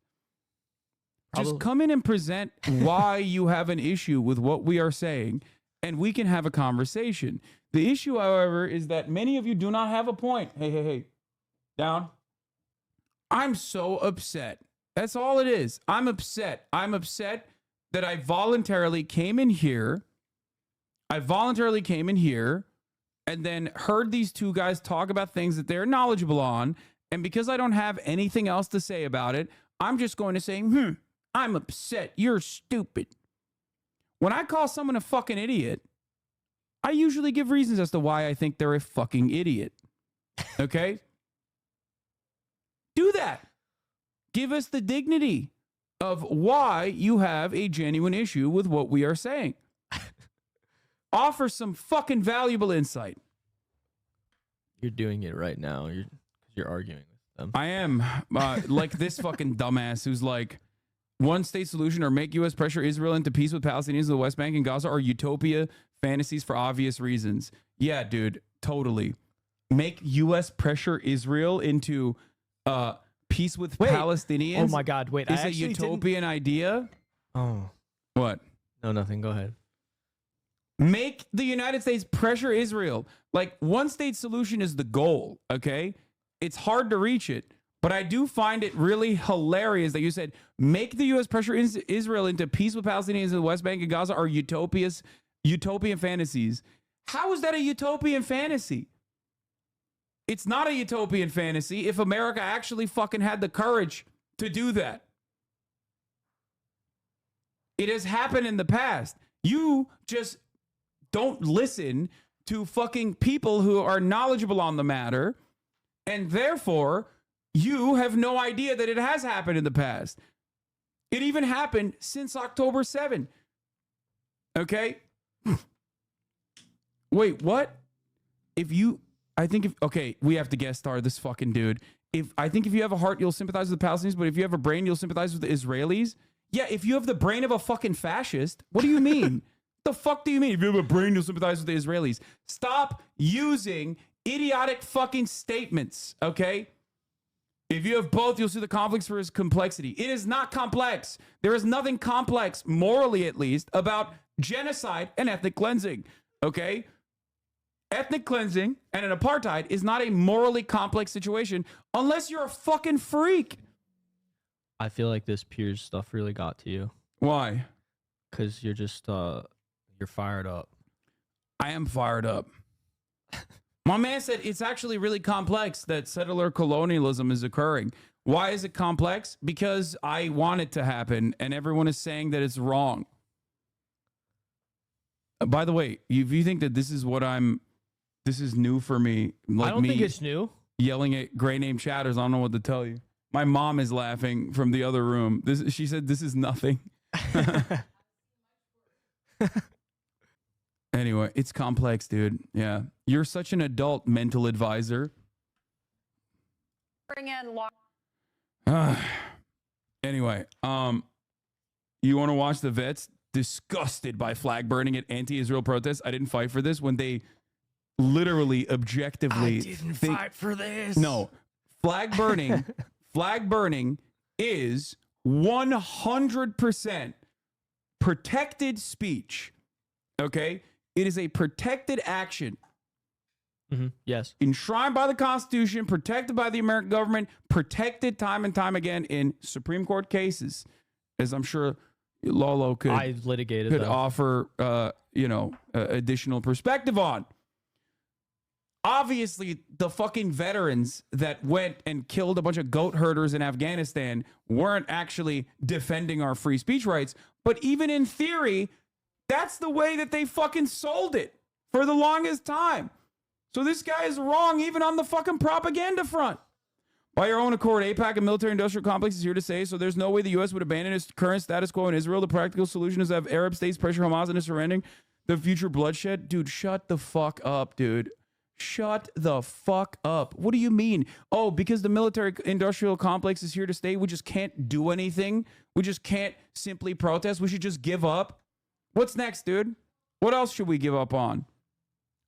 Just come in and present why you have an issue with what we are saying, and we can have a conversation. The issue, however, is that many of you do not have a point. Hey, down. I'm so upset. That's all it is. I'm upset. I'm upset that I voluntarily came in here. And then heard these two guys talk about things that they're knowledgeable on. And because I don't have anything else to say about it, I'm just going to say, I'm upset. You're stupid. when I call someone a fucking idiot, I usually give reasons as to why I think they're a fucking idiot. Okay? Do that. Give us the dignity of why you have a genuine issue with what we are saying. Offer some fucking valuable insight. You're doing it right now. You're arguing with them. I am. Like this fucking dumbass who's like, one state solution or make U.S. pressure Israel into peace with Palestinians in the West Bank and Gaza are utopia fantasies for obvious reasons. Yeah, dude, totally. Make U.S. pressure Israel into peace with Palestinians. Oh my God! Wait, is a utopian idea? Oh, what? No, nothing. Go ahead. Make the United States pressure Israel. Like, one state solution is the goal. Okay, it's hard to reach it. But I do find it really hilarious that you said, make the U.S. pressure Israel into peace with Palestinians in the West Bank and Gaza are utopian fantasies. How is that a utopian fantasy? It's not a utopian fantasy if America actually fucking had the courage to do that. It has happened in the past. You just don't listen to fucking people who are knowledgeable on the matter, and therefore you have no idea that it has happened in the past. It even happened since October 7. Okay? Wait, what? Okay, we have to guest star this fucking dude. I think if you have a heart, you'll sympathize with the Palestinians, but if you have a brain, you'll sympathize with the Israelis. Yeah, if you have the brain of a fucking fascist, what do you mean? The fuck do you mean? If you have a brain, you'll sympathize with the Israelis. Stop using idiotic fucking statements, okay? If you have both, you'll see the conflicts for its complexity. It is not complex. There is nothing complex, morally at least, about genocide and ethnic cleansing, okay? Ethnic cleansing and an apartheid is not a morally complex situation unless you're a fucking freak. I feel like this Piers stuff really got to you. Why? Because you're just, you're fired up. I am fired up. My man said it's actually really complex that settler colonialism is occurring. Why is it complex? Because I want it to happen, and everyone is saying that it's wrong. By the way, if you think that this is new for me, like I don't think it's new. Yelling at gray name chatters, I don't know what to tell you. My mom is laughing from the other room. She said this is nothing. Anyway, it's complex, dude. Yeah. You're such an adult mental advisor. Bring in law. Anyway, you want to watch the vets disgusted by flag burning at anti-Israel protests? I didn't fight for this when they literally objectively I didn't fight for this. No. Flag burning is 100% protected speech. Okay? It is a protected action. Mm-hmm. Yes. Enshrined by the Constitution, protected by the American government, protected time and time again in Supreme Court cases, as I'm sure Lolo could offer, additional perspective on. Obviously, the fucking veterans that went and killed a bunch of goat herders in Afghanistan weren't actually defending our free speech rights. But even in theory, that's the way that they fucking sold it for the longest time. So this guy is wrong even on the fucking propaganda front. By your own accord, AIPAC and military-industrial complex is here to say, so there's no way the U.S. would abandon its current status quo in Israel. The practical solution is to have Arab states pressure Hamas into surrendering the future bloodshed. Dude, shut the fuck up, dude. Shut the fuck up. What do you mean? Oh, because the military-industrial complex is here to stay, we just can't do anything? We just can't simply protest? We should just give up? What's next, dude? What else should we give up on?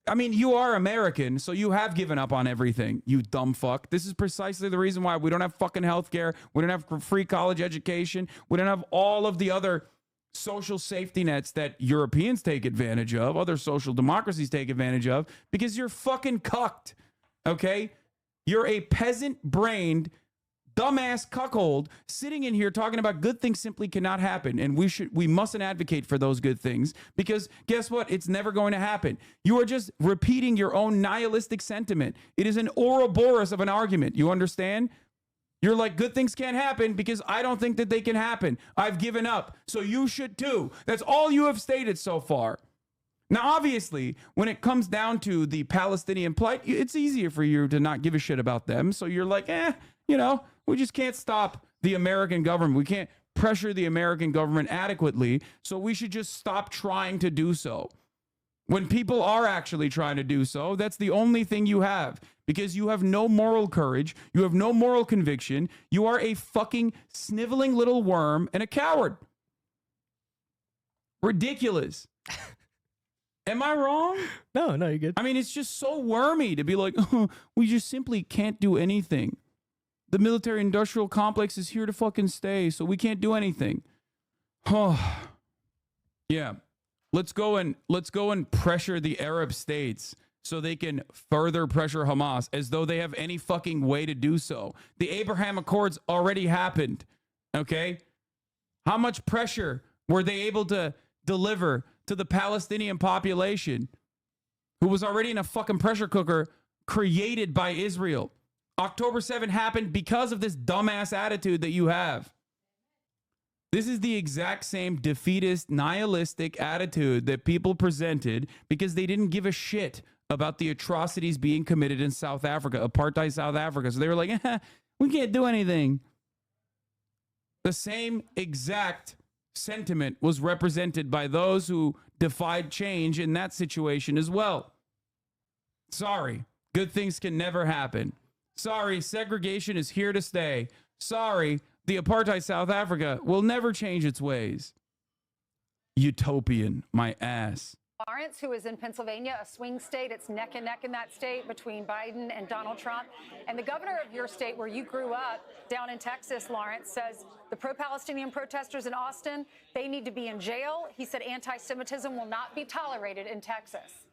I mean, you are American, so you have given up on everything, you dumb fuck. This is precisely the reason why we don't have fucking healthcare. We don't have free college education. We don't have all of the other social safety nets that Europeans take advantage of, other social democracies take advantage of, because you're fucking cucked, okay? You're a peasant-brained, dumbass cuckold sitting in here talking about good things simply cannot happen, and we mustn't advocate for those good things, because guess what? It's never going to happen. You are just repeating your own nihilistic sentiment. It is an Ouroboros of an argument. You understand? You're like, good things can't happen because I don't think that they can happen. I've given up. So you should too. That's all you have stated so far. Now, obviously, when it comes down to the Palestinian plight, it's easier for you to not give a shit about them. So you're like, we just can't stop the American government. We can't pressure the American government adequately. So we should just stop trying to do so. When people are actually trying to do so, that's the only thing you have, because you have no moral courage. You have no moral conviction. You are a fucking sniveling little worm and a coward. Ridiculous. Am I wrong? No, you're good. I mean, it's just so wormy to be like, oh, we just simply can't do anything. The military industrial complex is here to fucking stay, so we can't do anything. Oh, yeah. Let's go and pressure the Arab states so they can further pressure Hamas as though they have any fucking way to do so. The Abraham Accords already happened. Okay? How much pressure were they able to deliver to the Palestinian population who was already in a fucking pressure cooker created by Israel? October 7 happened because of this dumbass attitude that you have. This is the exact same defeatist, nihilistic attitude that people presented because they didn't give a shit about the atrocities being committed in South Africa, apartheid South Africa. So they were like, we can't do anything. The same exact sentiment was represented by those who defied change in that situation as well. Sorry, good things can never happen. Sorry, segregation is here to stay. Sorry, the apartheid South Africa will never change its ways. Utopian, my ass. Lawrence, who is in Pennsylvania, a swing state. It's neck and neck in that state between Biden and Donald Trump. And the governor of your state, where you grew up, down in Texas, Lawrence, says the pro-Palestinian protesters in Austin, they need to be in jail. He said anti-Semitism will not be tolerated in Texas.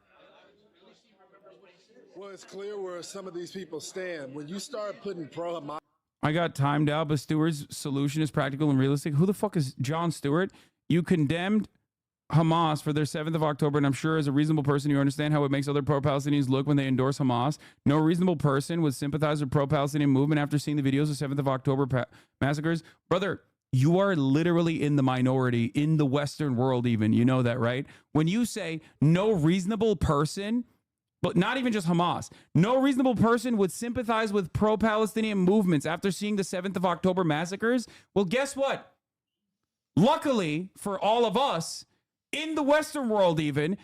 Well, it's clear where some of these people stand. When you start putting pro-Hamas... I got timed out, but Stewart's solution is practical and realistic. Who the fuck is John Stewart? You condemned Hamas for their 7th of October, and I'm sure as a reasonable person, you understand how it makes other pro-Palestinians look when they endorse Hamas. No reasonable person would sympathize with pro-Palestinian movement after seeing the videos of 7th of October massacres. Brother, you are literally in the minority in the Western world even. You know that, right? When you say no reasonable person... But not even just Hamas. No reasonable person would sympathize with pro-Palestinian movements after seeing the 7th of October massacres. Well, guess what? Luckily for all of us, in the Western world even,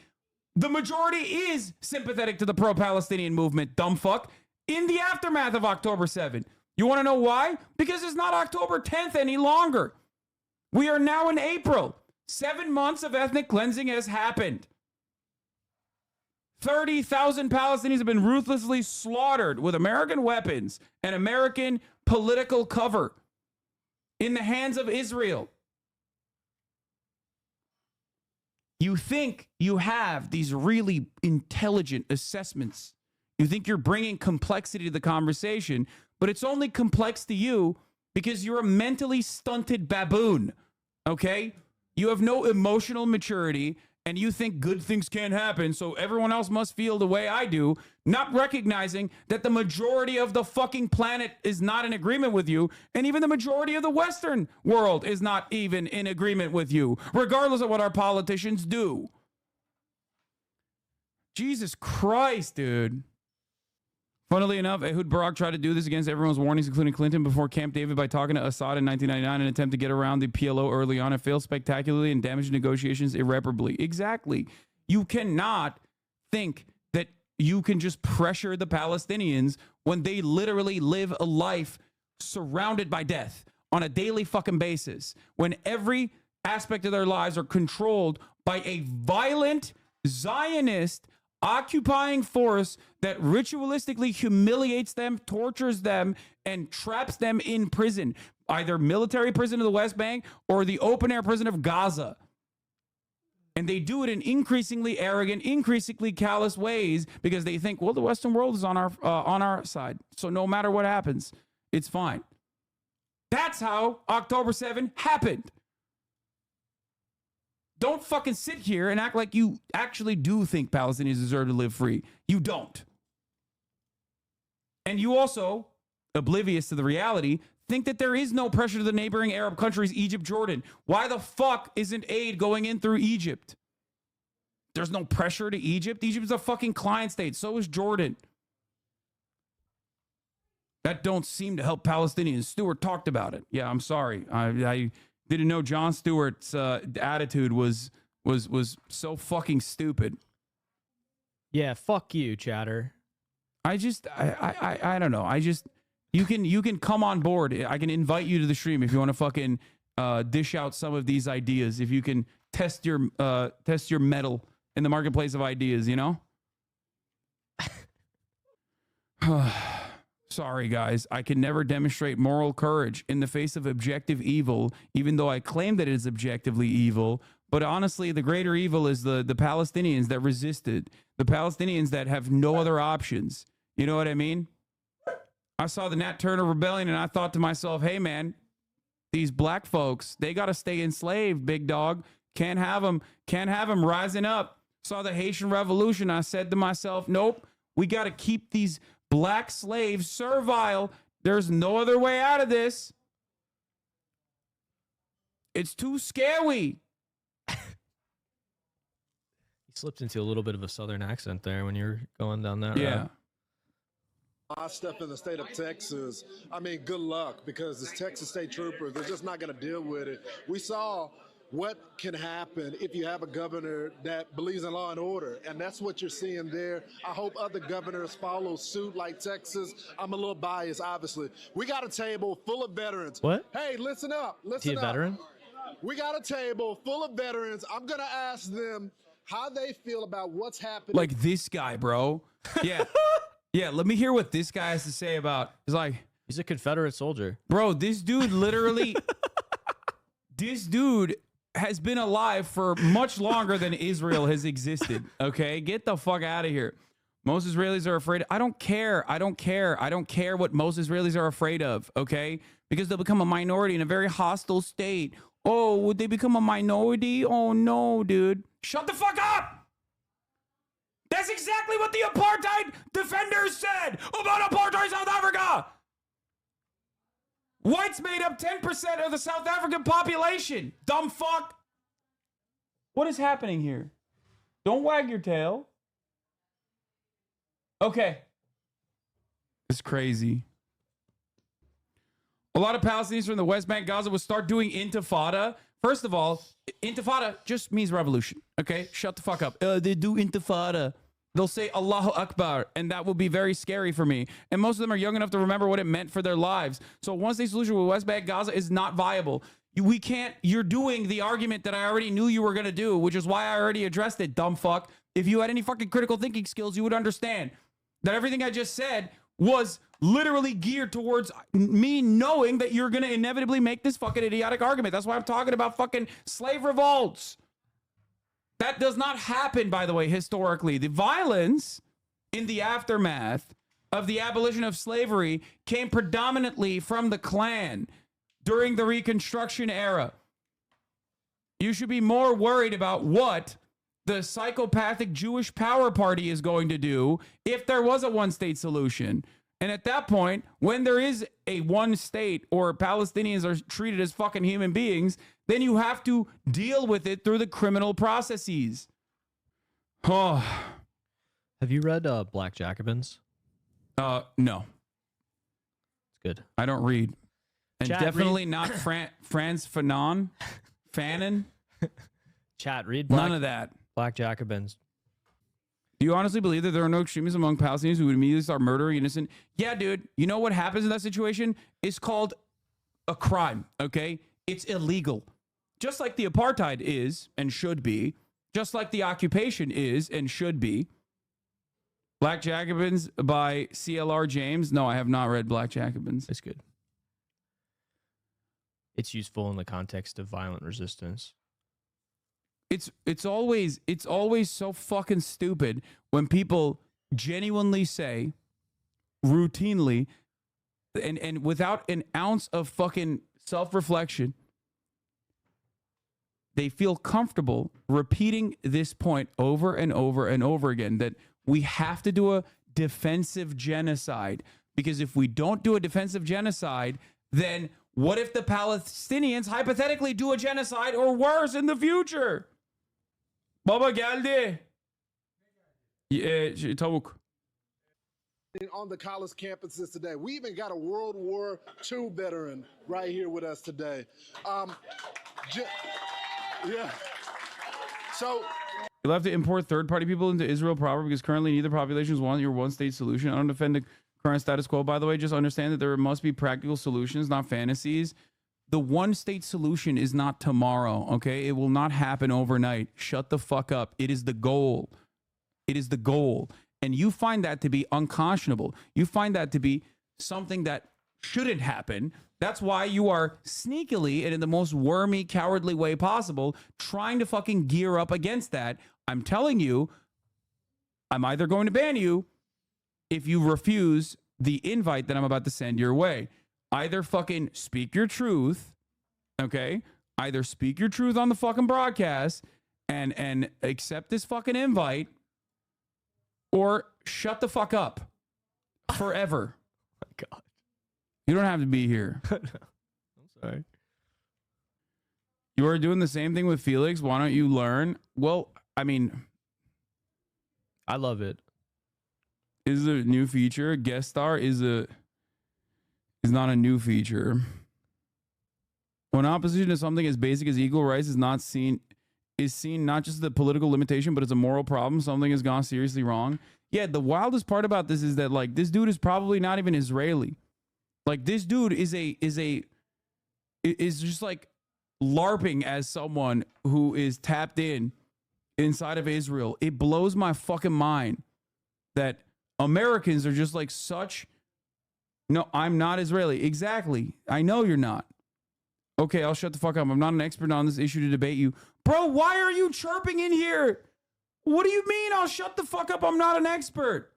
the majority is sympathetic to the pro-Palestinian movement, dumb fuck, in the aftermath of October 7. You want to know why? Because it's not October 10th any longer. We are now in April. 7 months of ethnic cleansing has happened. 30,000 Palestinians have been ruthlessly slaughtered with American weapons and American political cover in the hands of Israel. You think you have these really intelligent assessments. You think you're bringing complexity to the conversation, but it's only complex to you because you're a mentally stunted baboon, okay? You have no emotional maturity, and you think good things can't happen, so everyone else must feel the way I do, not recognizing that the majority of the fucking planet is not in agreement with you, and even the majority of the Western world is not even in agreement with you, regardless of what our politicians do. Jesus Christ, dude. Funnily enough, Ehud Barak tried to do this against everyone's warnings, including Clinton, before Camp David by talking to Assad in 1999 in an attempt to get around the PLO early on. It failed spectacularly and damaged negotiations irreparably. Exactly. You cannot think that you can just pressure the Palestinians when they literally live a life surrounded by death on a daily fucking basis, when every aspect of their lives are controlled by a violent Zionist occupying force that ritualistically humiliates them, tortures them, and traps them in prison, either military prison of the West Bank or the open-air prison of Gaza. And they do it in increasingly arrogant, increasingly callous ways because they think, well, the Western world is on our side. So no matter what happens, it's fine. That's how October 7 happened. Don't fucking sit here and act like you actually do think Palestinians deserve to live free. You don't. And you also oblivious to the reality, think that there is no pressure to the neighboring Arab countries, Egypt, Jordan. Why the fuck isn't aid going in through Egypt? There's no pressure to Egypt. Egypt is a fucking client state. So is Jordan. That don't seem to help Palestinians. Stewart talked about it. Yeah, I'm sorry. I didn't know Jon Stewart's attitude was so fucking stupid. Yeah, fuck you, chatter. I don't know. You can come on board. I can invite you to the stream if you want to fucking dish out some of these ideas. If you can test your mettle in the marketplace of ideas, you know? Sorry, guys. I can never demonstrate moral courage in the face of objective evil, even though I claim that it is objectively evil. But honestly, the greater evil is the Palestinians that resisted, the Palestinians that have no other options. You know what I mean? I saw the Nat Turner rebellion and I thought to myself, hey, man, these black folks, they got to stay enslaved, big dog. Can't have them rising up. Saw the Haitian Revolution. I said to myself, nope, we got to keep these black slaves servile. There's no other way out of this. It's too scary. You slipped into a little bit of a southern accent there when you're going down that route. I step in the state of Texas. I mean, good luck, because it's Texas state troopers. They're just not going to deal with it. We saw what can happen if you have a governor that believes in law and order, and that's what you're seeing there. I hope other governors follow suit like Texas. I'm a little biased, obviously. We got a table full of veterans. What? Hey, listen up. Is he a veteran? We got a table full of veterans. I'm going to ask them how they feel about what's happening. Like this guy, bro. Yeah. Yeah, let me hear what this guy has to say about. It's like, he's a Confederate soldier. Bro, this dude literally this dude has been alive for much longer than Israel has existed. Okay? Get the fuck out of here. Most Israelis are afraid. I don't care what most Israelis are afraid of, okay? Because they'll become a minority in a very hostile state. Oh, would they become a minority? Oh no, dude. Shut the fuck up! That's exactly what the apartheid defenders said about apartheid South Africa. Whites made up 10% of the South African population. Dumb fuck. What is happening here? Don't wag your tail. Okay. It's crazy. A lot of Palestinians from the West Bank, Gaza will start doing intifada. First of all, intifada just means revolution. Okay? Shut the fuck up. They do intifada. They'll say Allahu Akbar, and that will be very scary for me. And most of them are young enough to remember what it meant for their lives. So one state solution with West Bank, Gaza is not viable. We can't, you're doing the argument that I already knew you were going to do, which is why I already addressed it, dumb fuck. If you had any fucking critical thinking skills, you would understand that everything I just said was literally geared towards me knowing that you're going to inevitably make this fucking idiotic argument. That's why I'm talking about fucking slave revolts. That does not happen, by the way, historically. The violence in the aftermath of the abolition of slavery came predominantly from the Klan during the Reconstruction era. You should be more worried about what the psychopathic Jewish power party is going to do if there was a one-state solution. And at that point, when there is a one state or Palestinians are treated as fucking human beings, then you have to deal with it through the criminal processes. Oh. Have you read Black Jacobins? No. It's good. I don't read. And Chat, definitely read. not Franz Fanon. Chat, read None of that. Black Jacobins. Do you honestly believe that there are no extremists among Palestinians who would immediately start murdering innocent? Yeah, dude. You know what happens in that situation? It's called a crime, okay? It's illegal. Just like the apartheid is and should be. Just like the occupation is and should be. Black Jacobins by CLR James. No, I have not read Black Jacobins. It's good. It's useful in the context of violent resistance. It's always so fucking stupid when people genuinely say, routinely, and without an ounce of fucking self-reflection, they feel comfortable repeating this point over and over and over again, that we have to do a defensive genocide Because if we don't do a defensive genocide, then what if the Palestinians hypothetically do a genocide or worse in the future? Baba geldi. Tavuk. On the college campuses today. We even got a World War II veteran right here with us today. Yeah. So You'll have to import third-party people into Israel proper because currently neither populations want your one-state solution. I don't defend the current status quo, by the way. Just understand that there must be practical solutions, not fantasies. The one-state solution is not tomorrow, okay? It will not happen overnight. Shut the fuck up. It is the goal. It is the goal. And you find that to be unconscionable. You find that to be something that shouldn't happen. That's why you are sneakily and in the most wormy, cowardly way possible trying to fucking gear up against that. I'm telling you, I'm either going to ban you if you refuse the invite that I'm about to send your way. Either fucking speak your truth, okay? Either speak your truth on the fucking broadcast and accept this fucking invite, or shut the fuck up forever. Oh my God. You don't have to be here. I'm sorry. You are doing the same thing with Felix. Why don't you learn? Well, I mean, I love it. Is a new feature. Guest star is not a new feature. When opposition to something as basic as equal rights is seen not just the political limitation, but it's a moral problem. Something has gone seriously wrong. Yeah, the wildest part about this is that like this dude is probably not even Israeli. Like this dude is just like LARPing as someone who is tapped inside of Israel. It blows my fucking mind that Americans are just like such. No, I'm not Israeli. Exactly. I know you're not. Okay, I'll shut the fuck up. I'm not an expert on this issue to debate you. Bro, why are you chirping in here? What do you mean I'll shut the fuck up? I'm not an expert.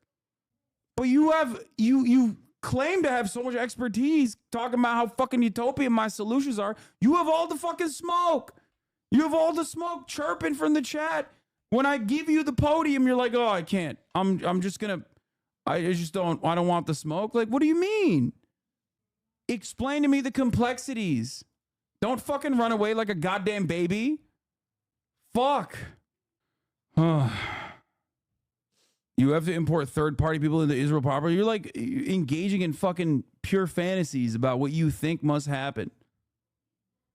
But you claim to have so much expertise talking about how fucking utopian my solutions are. You have all the fucking smoke. You have all the smoke chirping from the chat. When I give you the podium, you're like, oh, I can't. I don't want the smoke. Like, what do you mean? Explain to me the complexities. Don't fucking run away like a goddamn baby. Fuck. You have to import third-party people into Israel properly. You're like engaging in fucking pure fantasies about what you think must happen.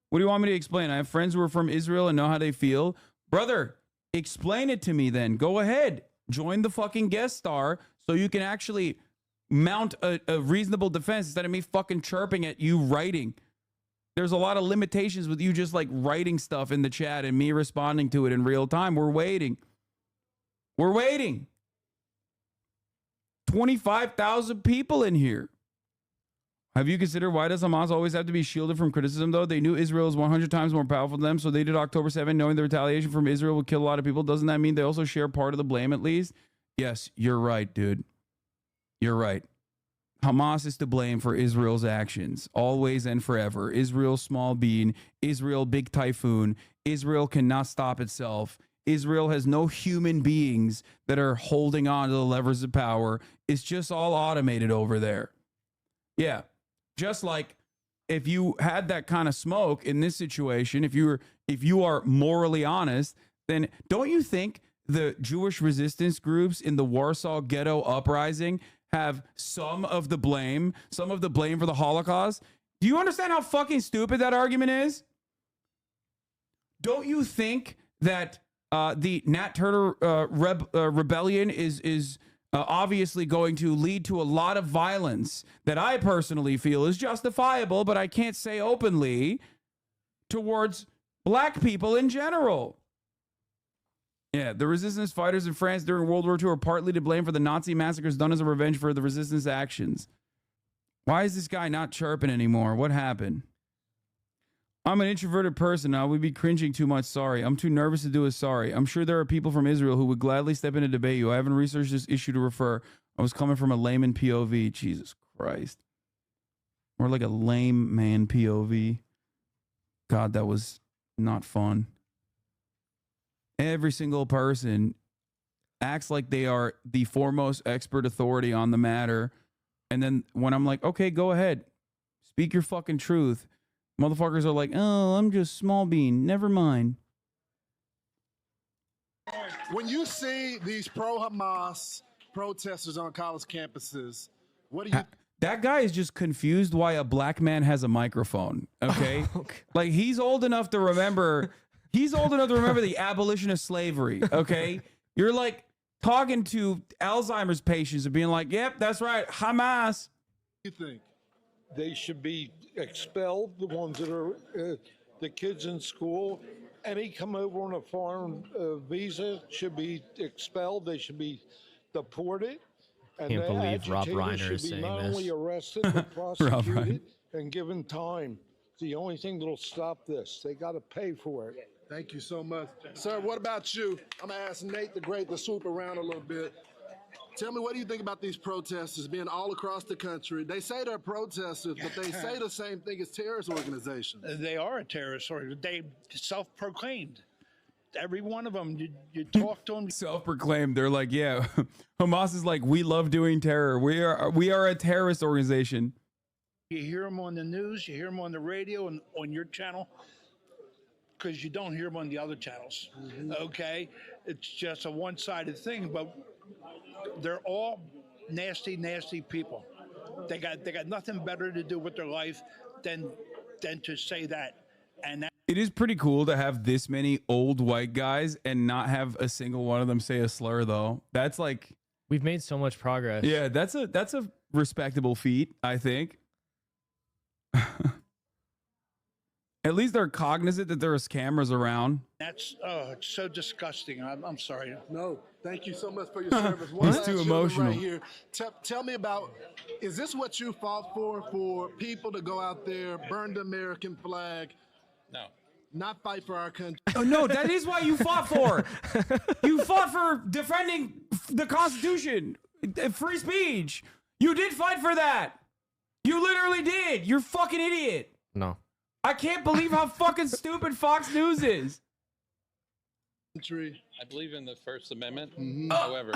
What do you want me to explain? I have friends who are from Israel and know how they feel. Brother, explain it to me then. Go ahead. Join the fucking guest star so you can actually mount a reasonable defense instead of me fucking chirping at you writing. There's a lot of limitations with you just like writing stuff in the chat and me responding to it in real time. We're waiting. We're waiting. 25,000 people in here. Have you considered why does Hamas always have to be shielded from criticism, though? They knew Israel is 100 times more powerful than them, so they did October 7, knowing the retaliation from Israel would kill a lot of people. Doesn't that mean they also share part of the blame at least? Yes, you're right, dude. You're right. Hamas is to blame for Israel's actions, always and forever. Israel, small bean. Israel, big typhoon. Israel cannot stop itself. Israel has no human beings that are holding on to the levers of power. It's just all automated over there. Yeah. Just like if you had that kind of smoke in this situation, if you are morally honest, then don't you think the Jewish resistance groups in the Warsaw Ghetto Uprising have some of the blame for the Holocaust? Do you understand how fucking stupid that argument is? Don't you think that the Nat Turner rebellion is obviously going to lead to a lot of violence that I personally feel is justifiable, but I can't say openly, towards black people in general? Yeah, the resistance fighters in France during World War II are partly to blame for the Nazi massacres done as a revenge for the resistance actions. Why is this guy not chirping anymore? What happened? I'm an introverted person. I would be cringing too much. Sorry. I'm too nervous to do a sorry. I'm sure there are people from Israel who would gladly step in and debate you. I haven't researched this issue to refer. I was coming from a layman POV. Jesus Christ. Or like a lame man POV. God, that was not fun. Every single person acts like they are the foremost expert authority on the matter And then when I'm like, okay, go ahead, speak your fucking truth, motherfuckers are like, oh, I'm just small bean. Never mind. When you see these pro-Hamas protesters on college campuses, what do you? That guy is just confused why a black man has a microphone. Okay, like he's old enough to remember. He's old enough to remember the abolition of slavery. Okay, you're like talking to Alzheimer's patients and being like, "Yep, that's right, Hamas." You think they should be expelled? The ones that are the kids in school. Any come over on a foreign visa should be expelled. They should be deported. And Can't believe Rob agitators Reiner should is be saying not this. only arrested but prosecuted and given time. It's the only thing that'll stop this. They got to pay for it. Thank you so much. Sir, what about you? I'm going to ask Nate the Great to swoop around a little bit. Tell me, what do you think about these protesters being all across the country? They say they're protesters, but they say the same thing as terrorist organizations. They are a terrorist organization. They self-proclaimed. Every one of them, you talk to them. Self-proclaimed. They're like, yeah, Hamas is like, we love doing terror. We are a terrorist organization. You hear them on the news, you hear them on the radio and on your channel, because you don't hear them on the other channels. Okay, it's just a one-sided thing, but they're all nasty, nasty people. They got nothing better to do with their life than to say that. And that It is pretty cool to have this many old white guys and not have a single one of them say a slur, though. That's like, we've made so much progress. yeah, that's a respectable feat, I think. At least they're cognizant that there's cameras around. that's it's so disgusting. I'm sorry. No, thank you so much for your service. One He's last too gentleman emotional. Right here. Tell me about, is this what you fought for people to go out there, burn the American flag? No. Not fight for our country. Oh, no, that is what you fought for. You fought for defending the Constitution, free speech. You did fight for that. You literally did. You're a fucking idiot. No. I can't believe how fucking stupid Fox News is. I believe in the First Amendment. However,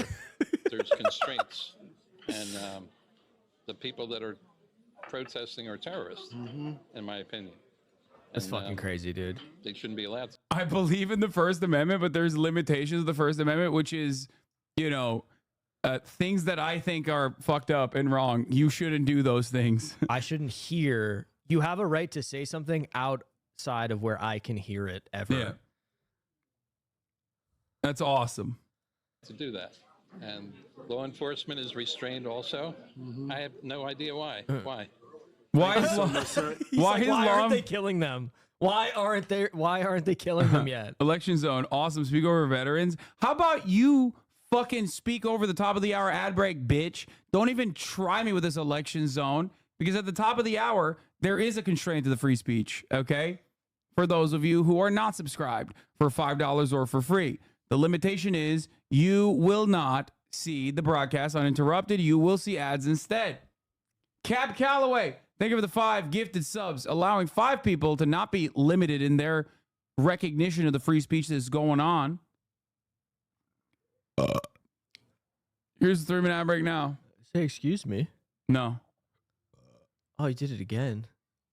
there's constraints. And the people that are protesting are terrorists, in my opinion. That's fucking crazy, dude. They shouldn't be allowed to. I believe in the First Amendment, but there's limitations of the First Amendment, which is, you know, things that I think are fucked up and wrong. You shouldn't do those things. I shouldn't hear. You have a right to say something outside of where I can hear it ever. Yeah. That's awesome. To do that. And law enforcement is restrained also. I have no idea why. Why? Why He's like, why aren't they killing them? Why aren't they killing them yet? Election Zone, awesome. Speak over veterans. How about you fucking speak over the top of the hour ad break, bitch? Don't even try me with this Election Zone, because at the top of the hour, there is a constraint to the free speech, okay? For those of you who are not subscribed for $5 or for free. The limitation is you will not see the broadcast uninterrupted. You will see ads instead. Cab Calloway, thank you for the 5 gifted subs, allowing 5 people to not be limited in their recognition of the free speech that is going on. Here's the 3-minute ad break now. Say excuse me. No. Oh, you did it again.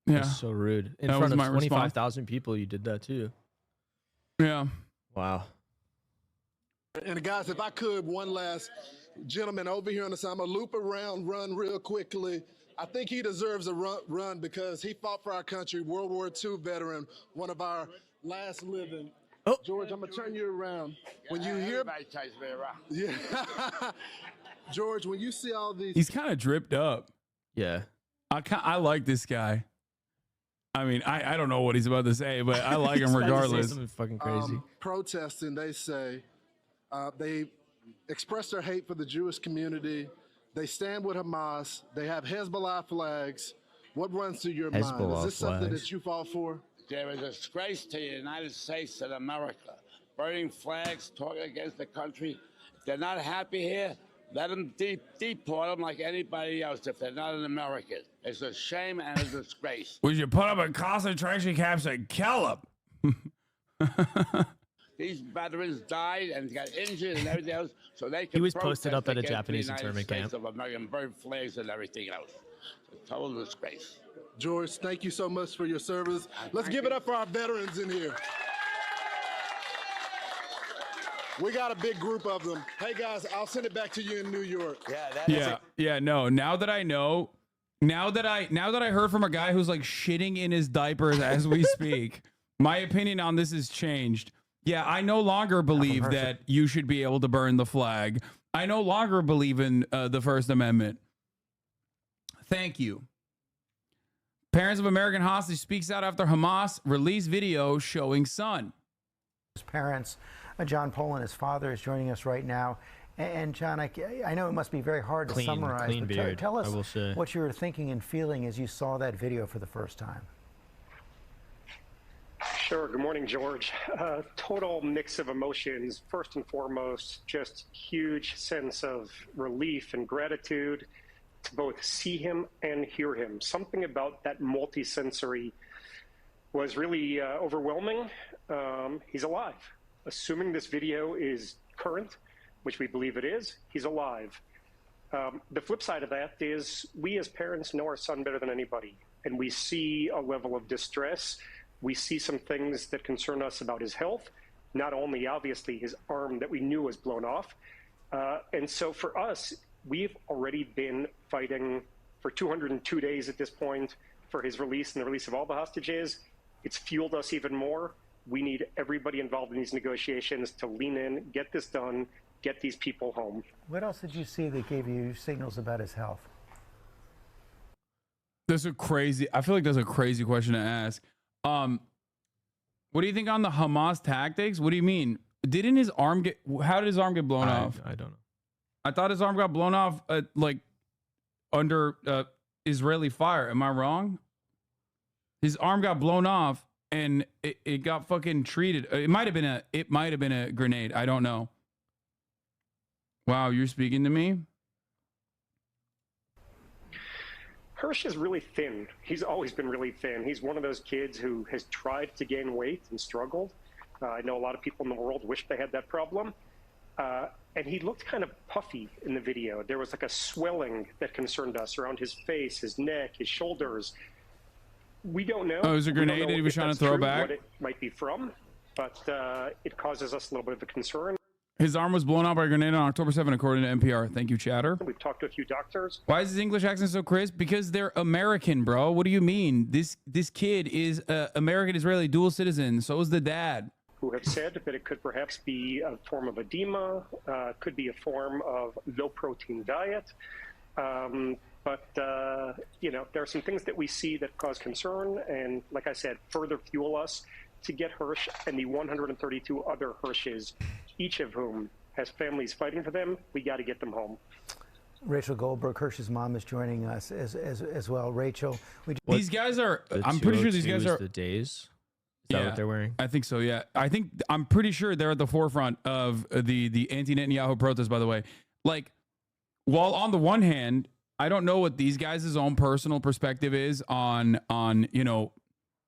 Yeah. That's so rude. In That front was of my 25,000 people, you did that too. Yeah. Wow. And guys, if I could, one last gentleman over here on the side, I'm going to loop around, run real quickly. I think he deserves a run because he fought for our country, World War II veteran, one of our last living. Oh. George, I'm going to turn you around. When you hear... Yeah. George, when you see all these... He's kind of dripped up. Yeah. I like this guy. I mean, I don't know what he's about to say, but I like him regardless. Something fucking crazy. Protesting, they say, they express their hate for the Jewish community. They stand with Hamas. They have Hezbollah flags. What runs through your mind? Is this something that you fought for? They're a disgrace to the United States and America. Burning flags, talking against the country. If they're not happy here, let them deport them like anybody else if they're not an American. It's a shame and a disgrace. We should put up a concentration camps and kill them. these veterans died and got injured and everything else, so they can. He was posted up at a protest against the Japanese United internment States camp. of America and burn flags and everything else. It's a total disgrace. George, thank you so much for your service. Let's give it up for our veterans in here. We got a big group of them. Hey guys, I'll send it back to you in New York. No. Now that I know, now that I heard from a guy who's like shitting in his diapers as we speak, my opinion on this has changed. Yeah, I no longer believe that you should be able to burn the flag. I no longer believe in the First Amendment. Thank you. Parents of American hostage speaks out after Hamas released video showing son. His parents, John Poland, his father, is joining us right now. And John, I know it must be very hard to summarize, clean but beard, tell I will us say. what you were thinking and feeling as you saw that video for the first time. Sure. Good morning, George. Total mix of emotions. First and foremost, just huge sense of relief and gratitude to both see him and hear him. Something about that multisensory was really overwhelming. He's alive. Assuming this video is current, which we believe it is, he's alive. The flip side of that is we as parents know our son better than anybody, and we see a level of distress. We see some things that concern us about his health, not only obviously his arm that we knew was blown off. And so for us, we've already been fighting for 202 days at this point for his release and the release of all the hostages. It's fueled us even more. We need everybody involved in these negotiations to lean in, get this done, get these people home. What else did you see that gave you signals about his health? I feel like that's a crazy question to ask. What do you think on the Hamas tactics? What do you mean? Didn't his arm how did his arm get blown off? I don't know. I thought his arm got blown off like under Israeli fire. Am I wrong? His arm got blown off and it got fucking treated. It might have been a grenade. I don't know. Wow, you're speaking to me? Hirsch is really thin. He's always been really thin. He's one of those kids who has tried to gain weight and struggled. I know a lot of people in the world wish they had that problem. And he looked kind of puffy in the video. There was like a swelling that concerned us around his face, his neck, his shoulders. We don't know. Oh, it was a grenade that he was trying to throw back? What it might be from, but it causes us a little bit of a concern. His arm was blown off by a grenade on October 7, according to NPR. Thank you, chatter. We've talked to a few doctors. Why is his English accent so crisp? Because they're American, bro. What do you mean? This kid is American Israeli dual citizen. So is the dad. Who have said that it could perhaps be a form of edema, could be a form of low-protein diet. But there are some things that we see that cause concern, and like I said, further fuel us to get Hirsch and the 132 other Hirsches, each of whom has families fighting for them. We got to get them home. Rachel Goldberg, Hirsch's mom, is joining us as well. Rachel, these guys are. I'm pretty sure these guys are the days. Is that what they're wearing? I think so. Yeah, I'm pretty sure they're at the forefront of the anti-Netanyahu protest. By the way, like, while on the one hand, I don't know what these guys' own personal perspective is on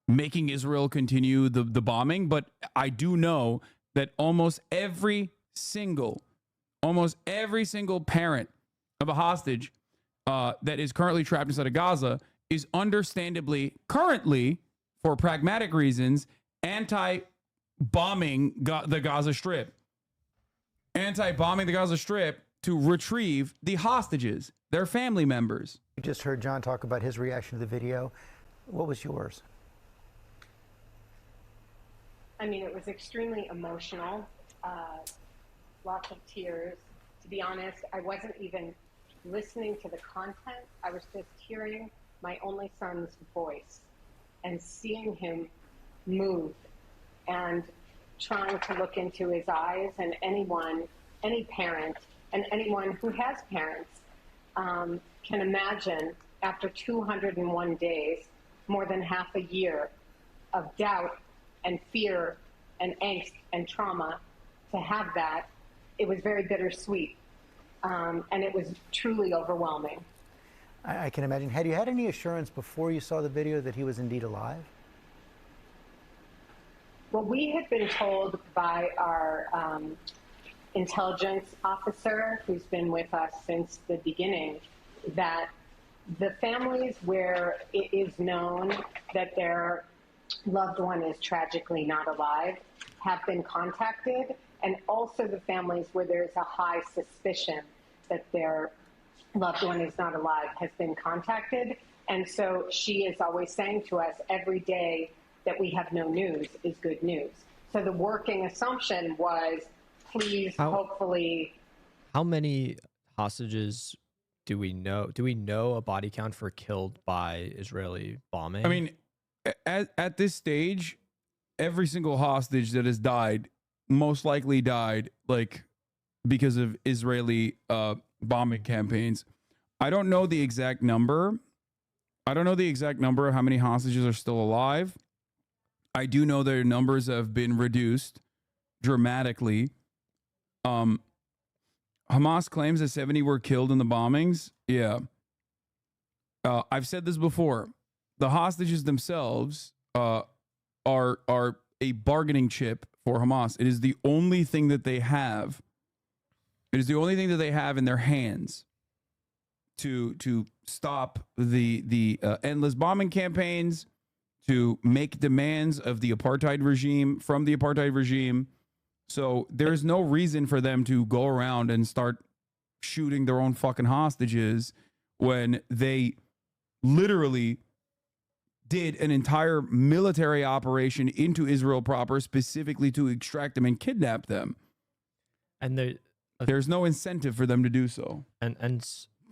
making Israel continue the bombing, but I do know that almost every single parent of a hostage that is currently trapped inside of Gaza is understandably currently, for pragmatic reasons, anti-bombing the Gaza Strip. Anti-bombing the Gaza Strip to retrieve the hostages, their family members. You just heard John talk about his reaction to the video. What was yours? I mean, it was extremely emotional, lots of tears. To be honest, I wasn't even listening to the content. I was just hearing my only son's voice and seeing him move and trying to look into his eyes. And any parent, and anyone who has parents can imagine, after 201 days, more than half a year of doubt and fear and angst and trauma, to have that, it was very bittersweet. And it was truly overwhelming. I can imagine. Had you had any assurance before you saw the video that he was indeed alive? Well, we had been told by our intelligence officer, who's been with us since the beginning, that the families where it is known that their loved one is tragically not alive have been contacted, and also the families where there's a high suspicion that their loved one is not alive has been contacted. And so she is always saying to us every day that we have no news is good news. So the working assumption was, please, hopefully. How many hostages do we know? Do we know a body count for killed by Israeli bombing? I mean, at this stage, every single hostage that has died most likely died like because of Israeli bombing campaigns. I don't know the exact number. I don't know the exact number of how many hostages are still alive. I do know their numbers have been reduced dramatically. Hamas claims that 70 were killed in the bombings. Yeah. I've said this before. The hostages themselves are a bargaining chip for Hamas. It is the only thing that they have. It is the only thing that they have in their hands to stop the endless bombing campaigns, to make demands of the apartheid regime, from the apartheid regime. So there's no reason for them to go around and start shooting their own fucking hostages when they literally did an entire military operation into Israel proper, specifically to extract them and kidnap them. And there's no incentive for them to do so. And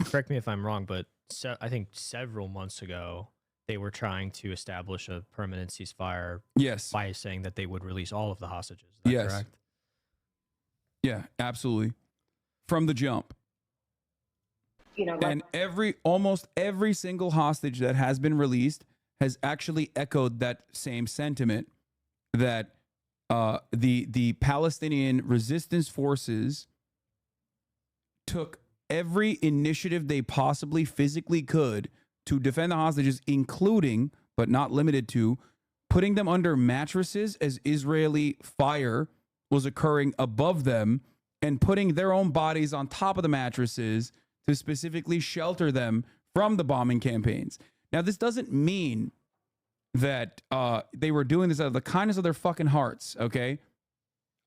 correct me if I'm wrong, but I think several months ago, they were trying to establish a permanent ceasefire. Yes. By saying that they would release all of the hostages. Is that correct? Yeah, absolutely. From the jump. You know, and almost every single hostage that has been released has actually echoed that same sentiment, that the Palestinian resistance forces took every initiative they possibly physically could to defend the hostages, including, but not limited to, putting them under mattresses as Israeli fire was occurring above them, and putting their own bodies on top of the mattresses to specifically shelter them from the bombing campaigns. Now, this doesn't mean that they were doing this out of the kindness of their fucking hearts, okay?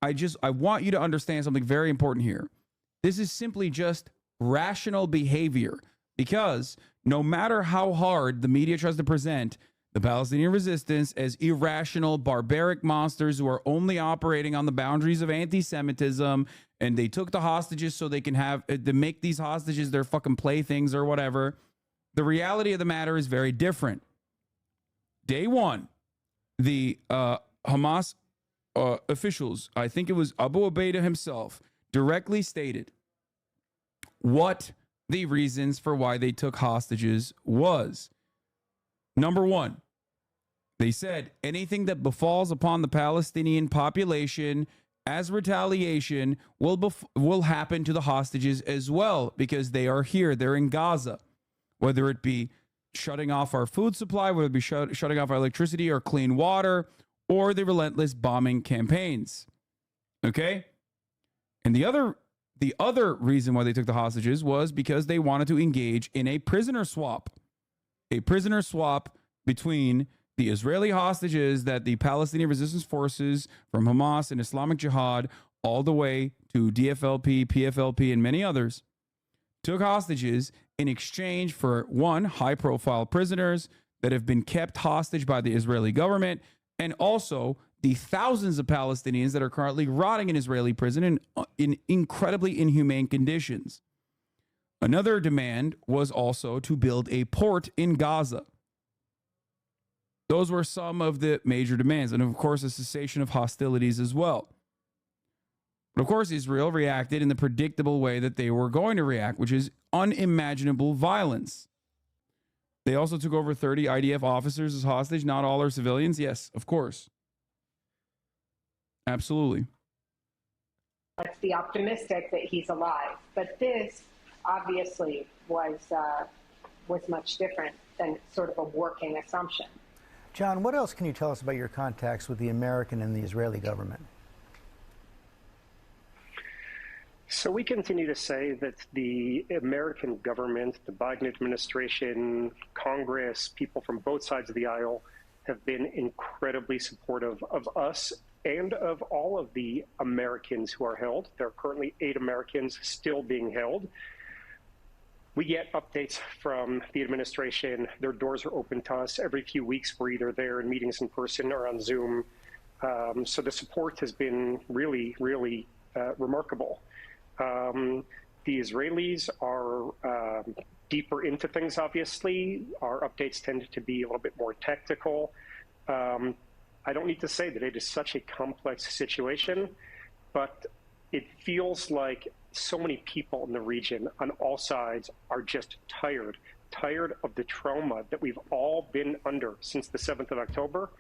I want you to understand something very important here. This is simply just rational behavior, because no matter how hard the media tries to present the Palestinian resistance as irrational, barbaric monsters who are only operating on the boundaries of anti-Semitism, and they took the hostages so they can to make these hostages their fucking playthings or whatever, the reality of the matter is very different. Day one, the Hamas officials, I think it was Abu Ubaidah himself, directly stated what the reasons for why they took hostages was. Number one, they said anything that befalls upon the Palestinian population as retaliation will happen to the hostages as well, because they are here. They're in Gaza, whether it be shutting off our food supply, whether it be shutting off our electricity or clean water, or the relentless bombing campaigns. Okay? And the other reason why they took the hostages was because they wanted to engage in a prisoner swap. A prisoner swap between the Israeli hostages that the Palestinian resistance forces from Hamas and Islamic Jihad, all the way to DFLP, PFLP, and many others, took hostages in exchange for, one, high-profile prisoners that have been kept hostage by the Israeli government, and also the thousands of Palestinians that are currently rotting in Israeli prison in incredibly inhumane conditions. Another demand was also to build a port in Gaza. Those were some of the major demands, and of course, a cessation of hostilities as well. But of course, Israel reacted in the predictable way that they were going to react, which is unimaginable violence. They also took over 30 IDF officers as hostage. Not all are civilians. Yes, of course. Absolutely. Let's be optimistic that he's alive. But this obviously was much different than sort of a working assumption. John, what else can you tell us about your contacts with the American and the Israeli government? So we continue to say that the American government, the Biden administration, Congress, people from both sides of the aisle have been incredibly supportive of us and of all of the Americans who are held. There are currently 8 Americans still being held. We get updates from the administration. Their doors are open to us. Every few weeks, we're either there in meetings in person or on Zoom. So the support has been really, really remarkable. The Israelis are deeper into things, obviously. Our updates tend to be a little bit more tactical. I don't need to say that it is such a complex situation, but it feels like so many people in the region on all sides are just tired of the trauma that we've all been under since the 7th of October.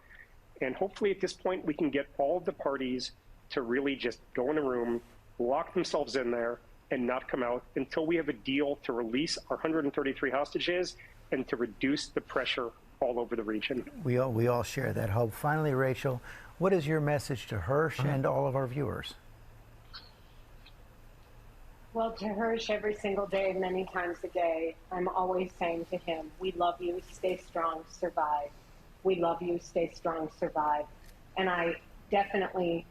And hopefully at this point, we can get all of the parties to really just go in a room, lock themselves in there, and not come out until we have a deal to release our 133 hostages and to reduce the pressure all over the region. We all share that hope. Finally, Rachel, what is your message to Hirsch and all of our viewers? Well, to Hirsch, every single day, many times a day, I'm always saying to him, we love you, stay strong, survive. We love you, stay strong, survive. And I definitely,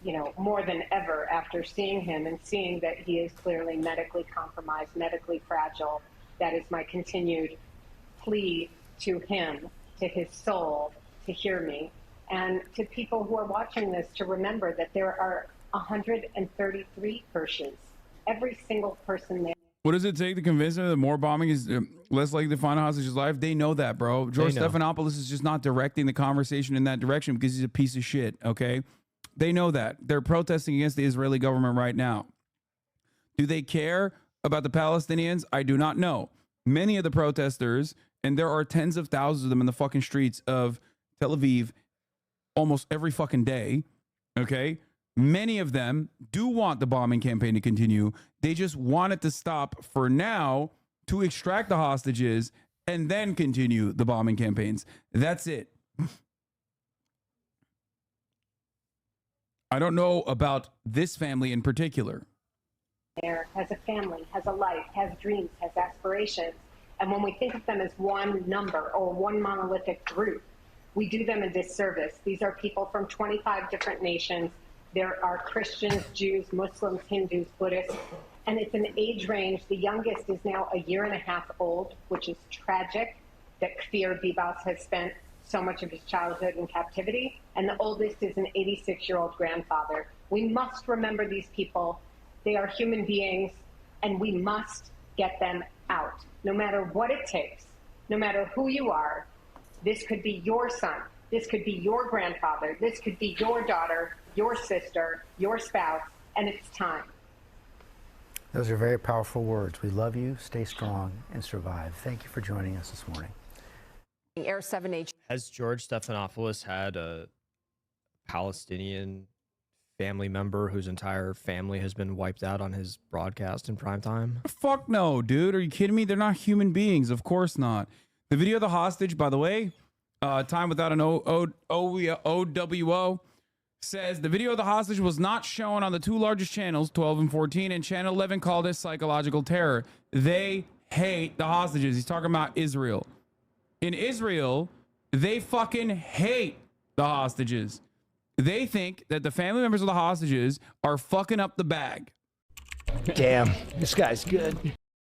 you know, more than ever after seeing him and seeing that he is clearly medically compromised, medically fragile, that is my continued plea to him, to his soul, to hear me, and to people who are watching this to remember that there are 133 Hirsches. Every single person there. What does it take to convince them that more bombing is less likely to find a hostage's life? They know that, bro. George Stephanopoulos is just not directing the conversation in that direction because he's a piece of shit, okay? They know that. They're protesting against the Israeli government right now. Do they care about the Palestinians? I do not know. Many of the protesters, and there are tens of thousands of them in the fucking streets of Tel Aviv almost every fucking day, okay? Many of them do want the bombing campaign to continue. They just want it to stop for now to extract the hostages and then continue the bombing campaigns. That's it. I don't know about this family in particular. There has a family, has a life, has dreams, has aspirations. And when we think of them as one number or one monolithic group, we do them a disservice. These are people from 25 different nations. There are Christians, Jews, Muslims, Hindus, Buddhists, and it's an age range. The youngest is now a year and a half old, which is tragic that Kfir Bibas has spent so much of his childhood in captivity, and the oldest is an 86-year-old grandfather. We must remember these people. They are human beings, and we must get them out, no matter what it takes, no matter who you are. This could be your son. This could be your grandfather. This could be your daughter, your sister, your spouse, and it's time. Those are very powerful words. We love you, stay strong, and survive. Thank you for joining us this morning. Air 7H. Has George Stephanopoulos had a Palestinian family member whose entire family has been wiped out on his broadcast in prime time? Fuck no, dude. Are you kidding me? They're not human beings. Of course not. The video of the hostage, by the way, Time Without an OWO says the video of the hostage was not shown on the two largest channels, 12 and 14, and channel 11 called it psychological terror. They hate the hostages. He's talking about Israel. In Israel, they fucking hate the hostages. They think that the family members of the hostages are fucking up the bag. Damn, this guy's good.